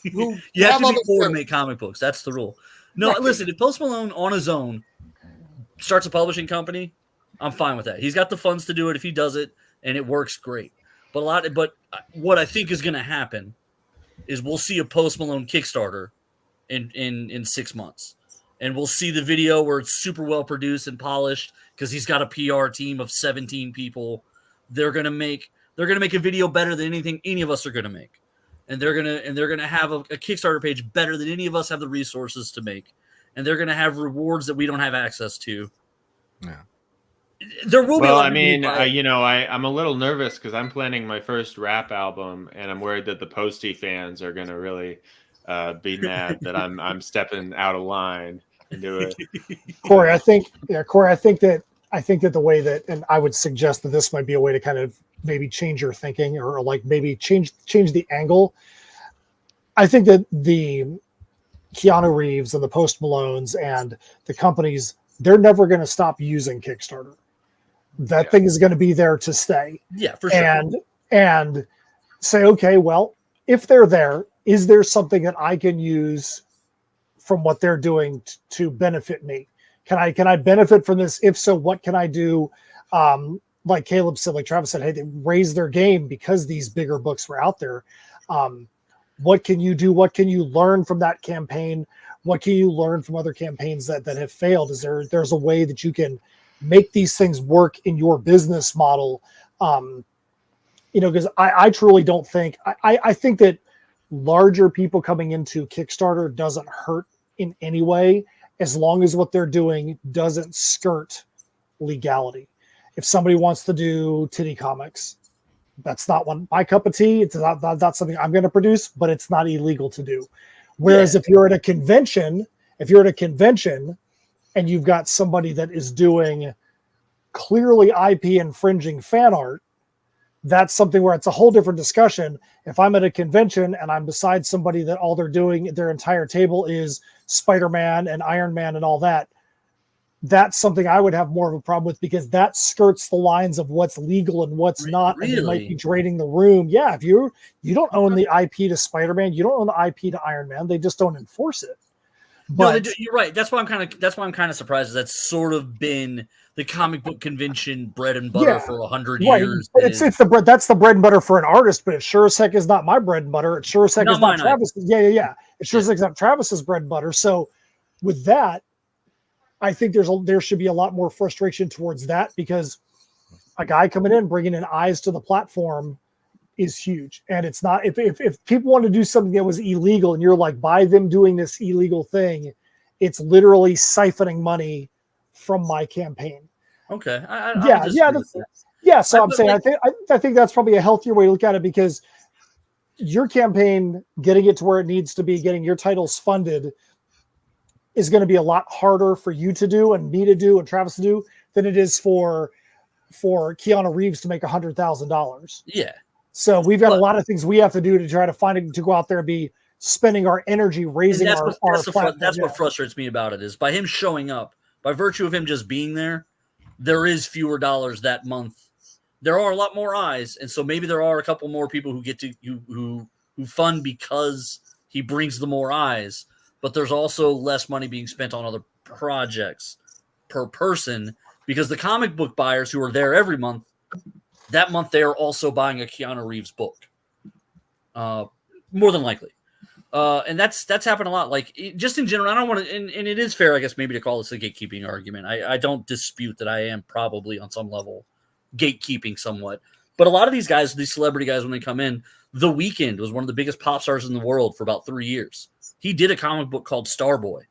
who you have to be poor to make comic books. That's the rule. No, right. Listen, if Post Malone on his own starts a publishing company, I'm fine with that. He's got the funds to do it if he does it, and it works great. But what I think is going to happen is we'll see a Post Malone Kickstarter in 6 months. And we'll see the video where it's super well produced and polished because he's got a PR team of 17 people. They're gonna make a video better than anything any of us are gonna make, and they're gonna have a Kickstarter page better than any of us have the resources to make, and they're gonna have rewards that we don't have access to. Yeah. There will be. Well, I mean, I'm a little nervous because I'm planning my first rap album, and I'm worried that the Posty fans are gonna really. Be mad that I'm stepping out of line and do it. Corey, I think that the way that, and I would suggest that this might be a way to kind of maybe change your thinking or like maybe change the angle. I think that the Keanu Reeves and the Post Malones and the companies, they're never going to stop using Kickstarter. That thing is going to be there to stay. Yeah, for sure. And say, okay, well, if they're there, is there something that I can use from what they're doing to benefit me? Can I benefit from this? If so, what can I do? Like Caleb said, like Travis said, hey, they raised their game because these bigger books were out there. What can you do? What can you learn from that campaign? What can you learn from other campaigns that have failed? There's a way that you can make these things work in your business model? Because I truly don't think, I think that larger people coming into Kickstarter doesn't hurt in any way, as long as what they're doing doesn't skirt legality. If somebody wants to do titty comics, that's not my cup of tea. It's not something I'm going to produce, but it's not illegal to do. Whereas if you're at a convention and you've got somebody that is doing clearly IP infringing fan art, that's something where it's a whole different discussion. If I'm at a convention and I'm beside somebody that all they're doing, their entire table is Spider-Man and Iron Man and all that, that's something I would have more of a problem with, because that skirts the lines of what's legal and what's not. Really? And it might be draining the room. Yeah, if you don't own the IP to Spider-Man, you don't own the IP to Iron Man. They just don't enforce it. But you're right. That's why I'm kind of surprised. That's sort of been the comic book convention bread and butter for 100 right. years. But it's the bread. That's the bread and butter for an artist. But it sure as heck is not my bread and butter. It sure as heck is not Travis. Yeah. It sure as heck is not Travis's bread and butter. So with that, I think there should be a lot more frustration towards that, because a guy coming in bringing in eyes to the platform is huge. And it's not, if people want to do something that was illegal and you're like, by them doing this illegal thing, it's literally siphoning money from my campaign. Okay. So I'm saying, I think that's probably a healthier way to look at it, because your campaign, getting it to where it needs to be, getting your titles funded, is going to be a lot harder for you to do and me to do and Travis to do than it is for Keanu Reeves to make $100,000. Yeah. So we've got a lot of things we have to do to try to find it, to go out there and be spending our energy raising our platform. That's what frustrates me about it, is by him showing up, by virtue of him just being there, there is fewer dollars that month. There are a lot more eyes, and so maybe there are a couple more people who get to who fund because he brings the more eyes. But there's also less money being spent on other projects per person, because the comic book buyers who are there every month, that month they are also buying a Keanu Reeves book, more than likely. And that's happened a lot. Like, just in general, I don't want to, and it is fair, I guess, maybe to call this a gatekeeping argument. I don't dispute that I am probably on some level gatekeeping somewhat. But a lot of these guys, these celebrity guys, when they come in, The Weeknd was one of the biggest pop stars in the world for about 3 years. He did a comic book called Starboy,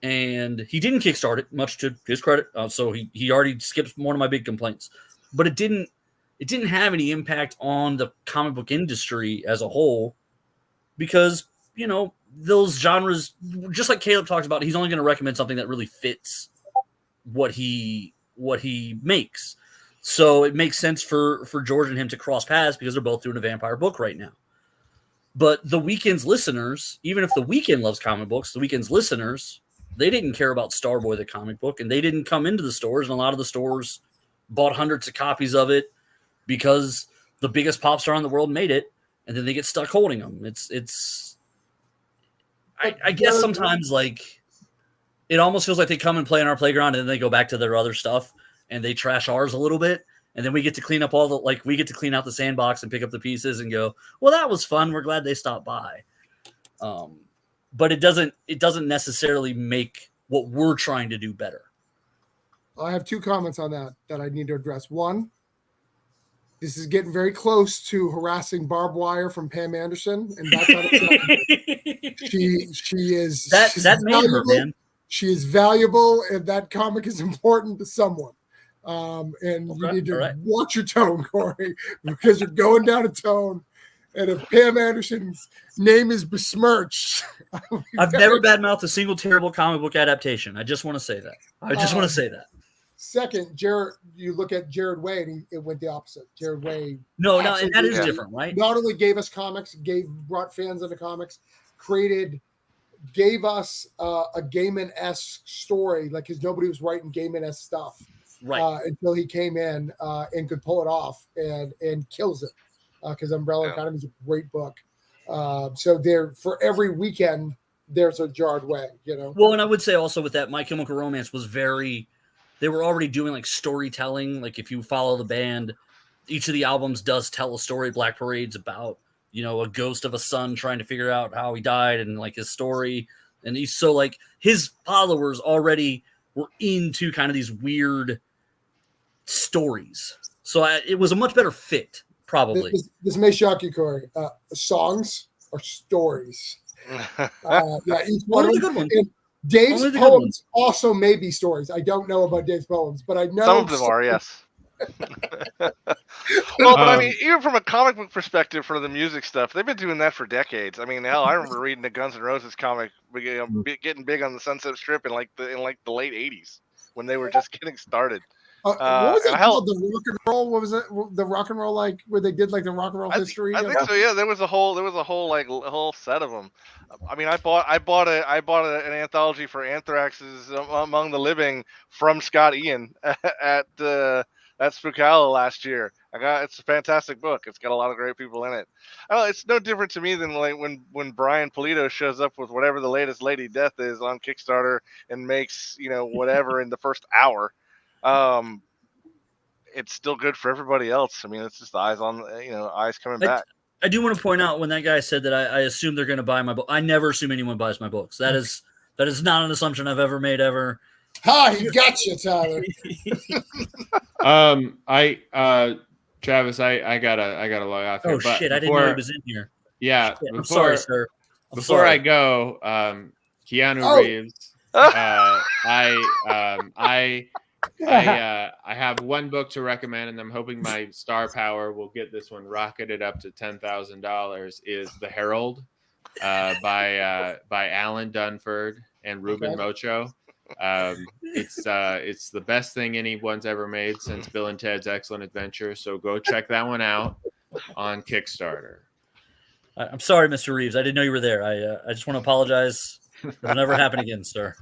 and he didn't kickstart it, much to his credit. So he already skipped one of my big complaints, but it didn't have any impact on the comic book industry as a whole, because, those genres, just like Caleb talks about, he's only going to recommend something that really fits what he makes. So it makes sense for George and him to cross paths, because they're both doing a vampire book right now. But The Weeknd's listeners, even if The Weeknd loves comic books, The Weeknd's listeners, they didn't care about Starboy, the comic book, and they didn't come into the stores. And a lot of the stores bought hundreds of copies of it because the biggest pop star in the world made it, and then they get stuck holding them. I guess sometimes, like, it almost feels like they come and play on our playground and then they go back to their other stuff and they trash ours a little bit. And then we get to clean up we get to clean out the sandbox and pick up the pieces and go, well, that was fun. We're glad they stopped by. But it doesn't necessarily make what we're trying to do better. I have two comments on that I need to address. One, this is getting very close to harassing barbed wire from Pam Anderson, and that's not she is that made her, man. She is valuable, and that comic is important to someone. And you need to watch your tone, Corey, because you're going down a tone. And if Pam Anderson's name is besmirched, I've never badmouthed a single terrible comic book adaptation. I just want to say that. Second, Jared, you look at Jared Way, and it went the opposite. Jared Way. No, and that is different, right? Not only gave us comics, brought fans into comics, gave us a Gaiman-esque story, like, because nobody was writing Gaiman-esque stuff, right? Until he came in and could pull it off and kills it, because Umbrella Academy is a great book. So there, for every weekend, there's a Jared Way, Well, and I would say also with that, My Chemical Romance was they were already doing like storytelling. Like, if you follow the band, each of the albums does tell a story. Black Parade's about, a ghost of a son trying to figure out how he died and like his story. And so like his followers already were into kind of these weird stories. So it was a much better fit, probably. This may shock you, Corey. Songs or stories? Each one of them. Dave's poems also may be stories. I don't know about Dave's poems, but I know some of them are, yes. Well, but I mean, even from a comic book perspective, for the music stuff, they've been doing that for decades. I mean, hell, I remember reading the Guns N' Roses comic, getting big on the Sunset Strip in like the late '80s when they were just getting started. What was it called? The rock and roll? What was it? The rock and roll, like, where they did like the rock and roll history? I think so. Yeah, there was a whole set of them. I mean, I bought an anthology for Anthrax's Among the Living from Scott Ian at the that Spookala last year. It's a fantastic book. It's got a lot of great people in it. It's no different to me than like when Brian Polito shows up with whatever the latest Lady Death is on Kickstarter and makes whatever in the first hour. It's still good for everybody else. I mean, it's just eyes coming back. I do want to point out when that guy said that I assume they're going to buy my book. I never assume anyone buys my books. That is not an assumption I've ever made ever. Ha! He got you, Tyler. Travis, I gotta log off here. Oh shit! I didn't know he was in here. Yeah, shit, I'm sorry, sir. Before I go, Keanu Reeves. I have one book to recommend, and I'm hoping my star power will get this one rocketed up to $10,000. Is The Herald by Alan Dunford and Ruben Mocho. It's the best thing anyone's ever made since Bill and Ted's Excellent Adventure. So go check that one out on Kickstarter. I'm sorry, Mr. Reeves. I didn't know you were there. I just want to apologize. It'll never happen again, sir.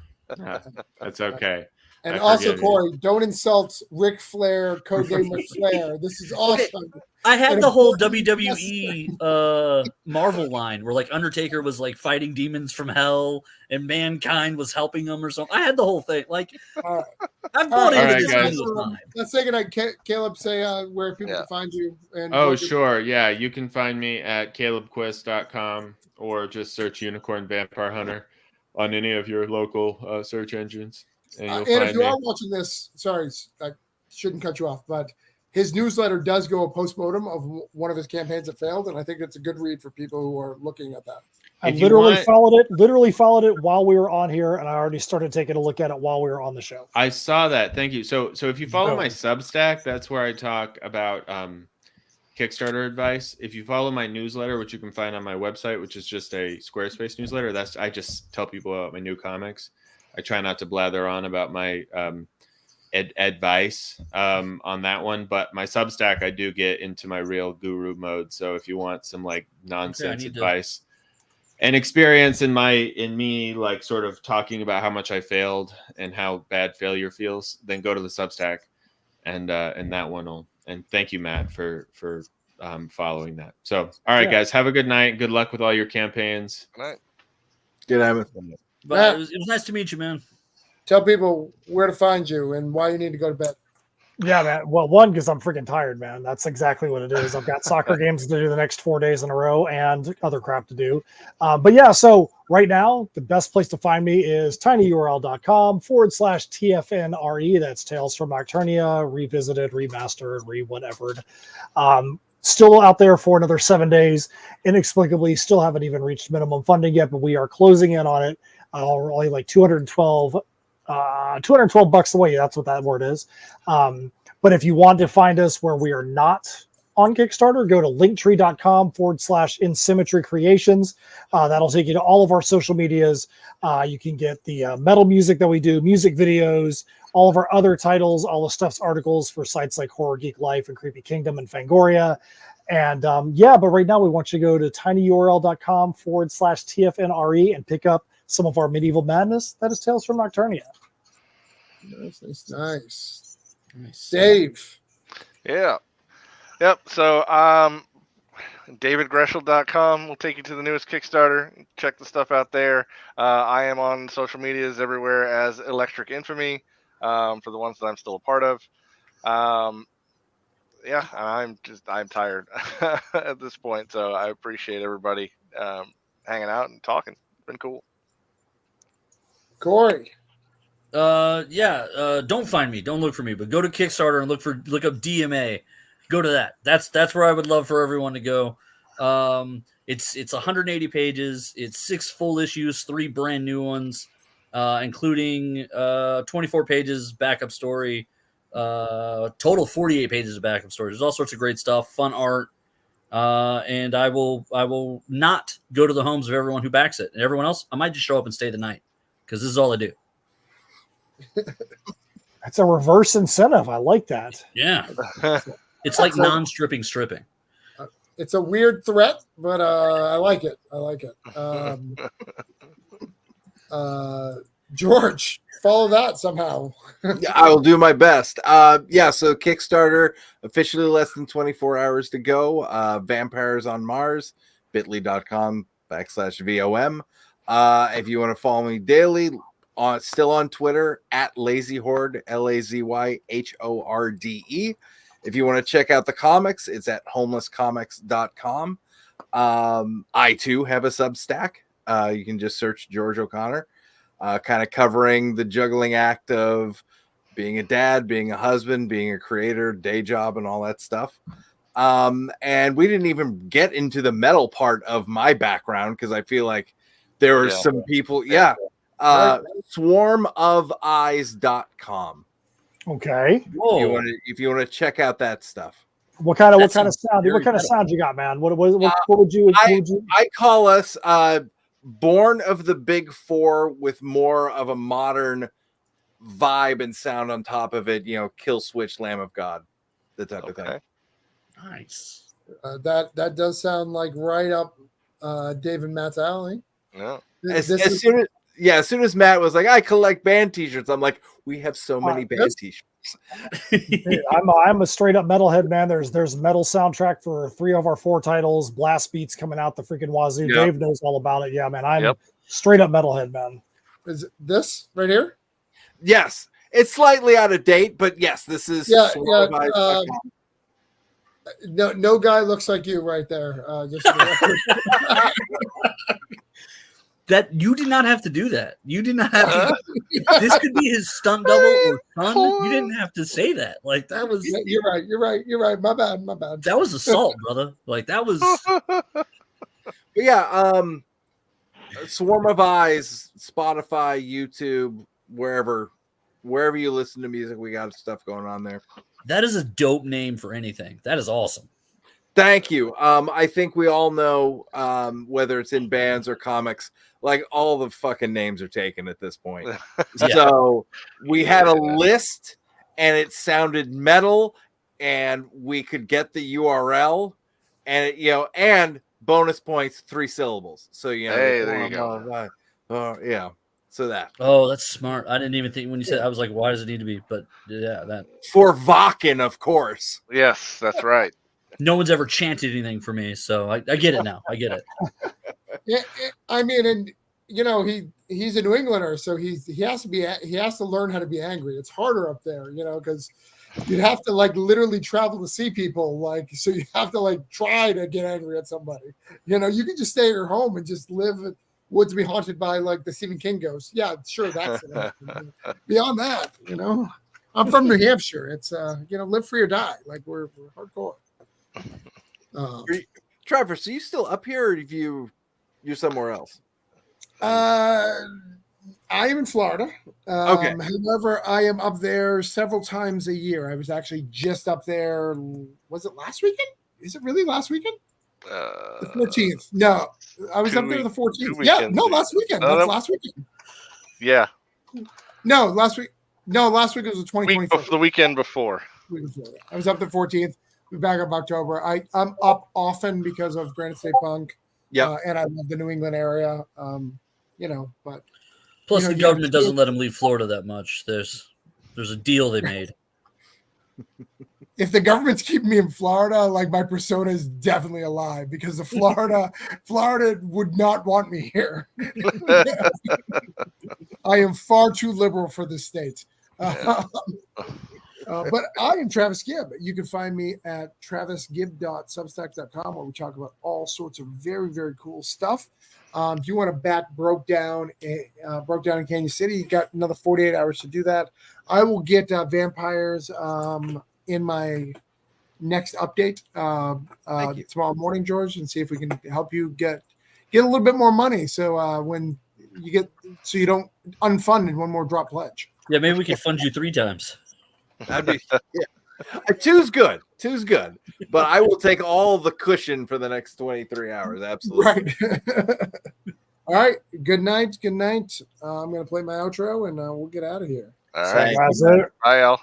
That's okay. And also, Corey, don't insult Ric Flair, Code Name Ric Flair. This is awesome. I had the whole WWE Marvel line where like Undertaker was like fighting demons from hell and Mankind was helping him or something. I had the whole thing. Like, I've bought into this time. Let's say goodnight. Caleb, say where people can find you. And sure. Yeah, you can find me at calebquist.com or just search Unicorn Vampire Hunter on any of your local search engines. And if you are watching this, sorry, I shouldn't cut you off, but his newsletter does go a postmortem of one of his campaigns that failed, and I think it's a good read for people who are looking at that. I literally followed it while we were on here, and I already started taking a look at it while we were on the show. I saw that. Thank you. So if you follow my Substack, that's where I talk about Kickstarter advice. If you follow my newsletter, which you can find on my website, which is just a Squarespace newsletter, I just tell people about my new comics. I try not to blather on about my advice on that one, but my Substack, I do get into my real guru mode. So if you want some like nonsense advice and experience in me, like sort of talking about how much I failed and how bad failure feels, then go to the Substack and that one will. And thank you, Matt, for following that. So, all right, guys, have a good night. Good luck with all your campaigns. Good night. Good night. But it was nice to meet you, man. Tell people where to find you and why you need to go to bed. Yeah, man. Well, one, because I'm freaking tired, man. That's exactly what it is. I've got soccer games to do the next 4 days in a row and other crap to do. But yeah, so right now, the best place to find me is tinyurl.com/TFNRE. That's Tales from Nocturnia, revisited, remastered, re-whatevered. Still out there for another 7 days. Inexplicably, still haven't even reached minimum funding yet, but we are closing in on it. We're only like $212 away. That's what that word is. But if you want to find us where we are not on Kickstarter, go to linktree.com/InSymmetry Creations. That'll take you to all of our social medias. You can get the metal music that we do, music videos, all of our other titles, all the stuff's articles for sites like Horror Geek Life and Creepy Kingdom and Fangoria. And but right now we want you to go to tinyurl.com/TFNRE and pick up some of our medieval madness. That is Tales from Nocturnia. Nice. Dave. Yeah. Yep. So davidgreshel.com will take you to the newest Kickstarter. Check the stuff out there. I am on social medias everywhere as Electric Infamy, for the ones that I'm still a part of. I'm tired at this point, so I appreciate everybody hanging out and talking. It's been cool. Corey. Don't find me. Don't look for me, but go to Kickstarter and look up DMA. Go to that. That's where I would love for everyone to go. It's 180 pages. It's 6 full issues, 3 brand new ones, including 24 pages backup story. Total 48 pages of backup story. There's all sorts of great stuff, fun art. And I will not go to the homes of everyone who backs it. And everyone else, I might just show up and stay the night because this is all I do. That's a reverse incentive. I like that. Yeah. It's like non-stripping stripping. It's a weird threat, but I like it. George, follow that somehow. Yeah, I will do my best. So Kickstarter officially less than 24 hours to go. Vampires on Mars, bit.ly.com/VOM. If you want to follow me daily, still on Twitter at LazyHorde, LazyHorde. If you want to check out the comics, it's at homelesscomics.com. I too have a Substack. You can just search George O'Connor, kind of covering the juggling act of being a dad, being a husband, being a creator, day job, and all that stuff. And we didn't even get into the metal part of my background because I feel like there are some people. Yeah. Swarmofeyes.com. Okay. If you want to check out that stuff. What kind of sound you got, man? What would you I call us born of the big four with more of a modern vibe and sound on top of it, Kill Switch, Lamb of God, the type of thing. Nice. That does sound like right up Dave and Matt's alley. Yeah. As soon as Matt was like, I collect band t-shirts, I'm like, we have so many band t-shirts. I'm a straight up metalhead, man. There's metal soundtrack for 3 of our 4 titles, blast beats coming out the freaking wazoo. Yep. Dave knows all about it. Yeah, man. I'm straight up metalhead, man. Is it this right here? Yes. It's slightly out of date, but yes, this is no guy looks like you right there. Just that you did not have to do that. You did not have to. This could be his stunt double or son. You didn't have to say that. Like that was. You're right. My bad. That was assault, brother. Like that was. Swarm of Eyes, Spotify, YouTube, wherever you listen to music, we got stuff going on there. That is a dope name for anything. That is awesome. Thank you. I think we all know, whether it's in bands or comics, like all the fucking names are taken at this point. So we had a list and it sounded metal and we could get the URL and and bonus points, 3 syllables. So, hey, there you go. So that. Oh, that's smart. I didn't even think when you said, I was like, why does it need to be? But yeah, that. For Vakken, of course. Yes, that's right. No one's ever chanted anything for me, so I get it now. I get it. Yeah, I mean, and he's a New Englander, so he has to learn how to be angry. It's harder up there, because you have to literally travel to see people, so you have to try to get angry at somebody. You can just stay at your home and just live woods be haunted by the Stephen King ghost. Yeah, sure, that's it. Beyond that, I'm from New Hampshire. It's live free or die. We're hardcore. Travis, are you still up here, or you're somewhere else? I am in Florida. Okay. However, I am up there several times a year. I was actually just up there. Was it last weekend? Is it really last weekend? The 14th. No, I was up there the 14th. Yeah, no, last weekend. That's last weekend. Yeah. No, last week. No, last week was the 20th. The weekend before. I was up the 14th. We're back up October. I'm up often because of Granite State Punk. Yeah, and I love the New England area. But plus the government doesn't let them leave Florida that much. There's a deal they made. If the government's keeping me in Florida, my persona is definitely alive because the Florida would not want me here. I am far too liberal for this state. But I am Travis Gibb. You can find me at travisgibb.substack.com where we talk about all sorts of very, very cool stuff. If you want to bat broke down in Canyon City, you got another 48 hours to do that. I will get vampires in my next update tomorrow morning, George, and see if we can help you get a little bit more money. So when you you don't unfund in one more drop pledge. Yeah, maybe we can fund you 3 times. That'd be two's good. But I will take all the cushion for the next 23 hours. Absolutely. Right. All right. Good night. I'm going to play my outro and we'll get out of here. All right. Bye, Al.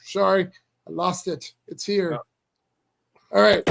Sorry, I lost it. It's here. All right.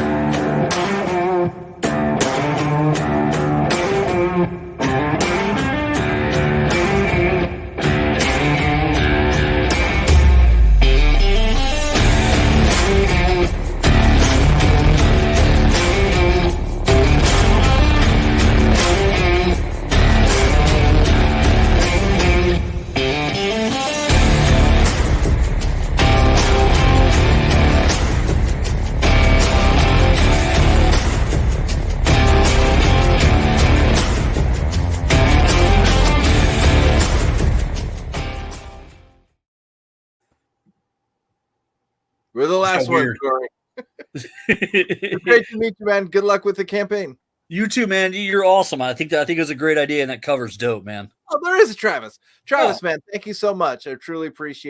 We're the last so one, weird. Corey. It's great to meet you, man. Good luck with the campaign. You too, man. You're awesome. I think it was a great idea, and that cover's dope, man. Oh, there is a Travis. Travis, man, thank you so much. I truly appreciate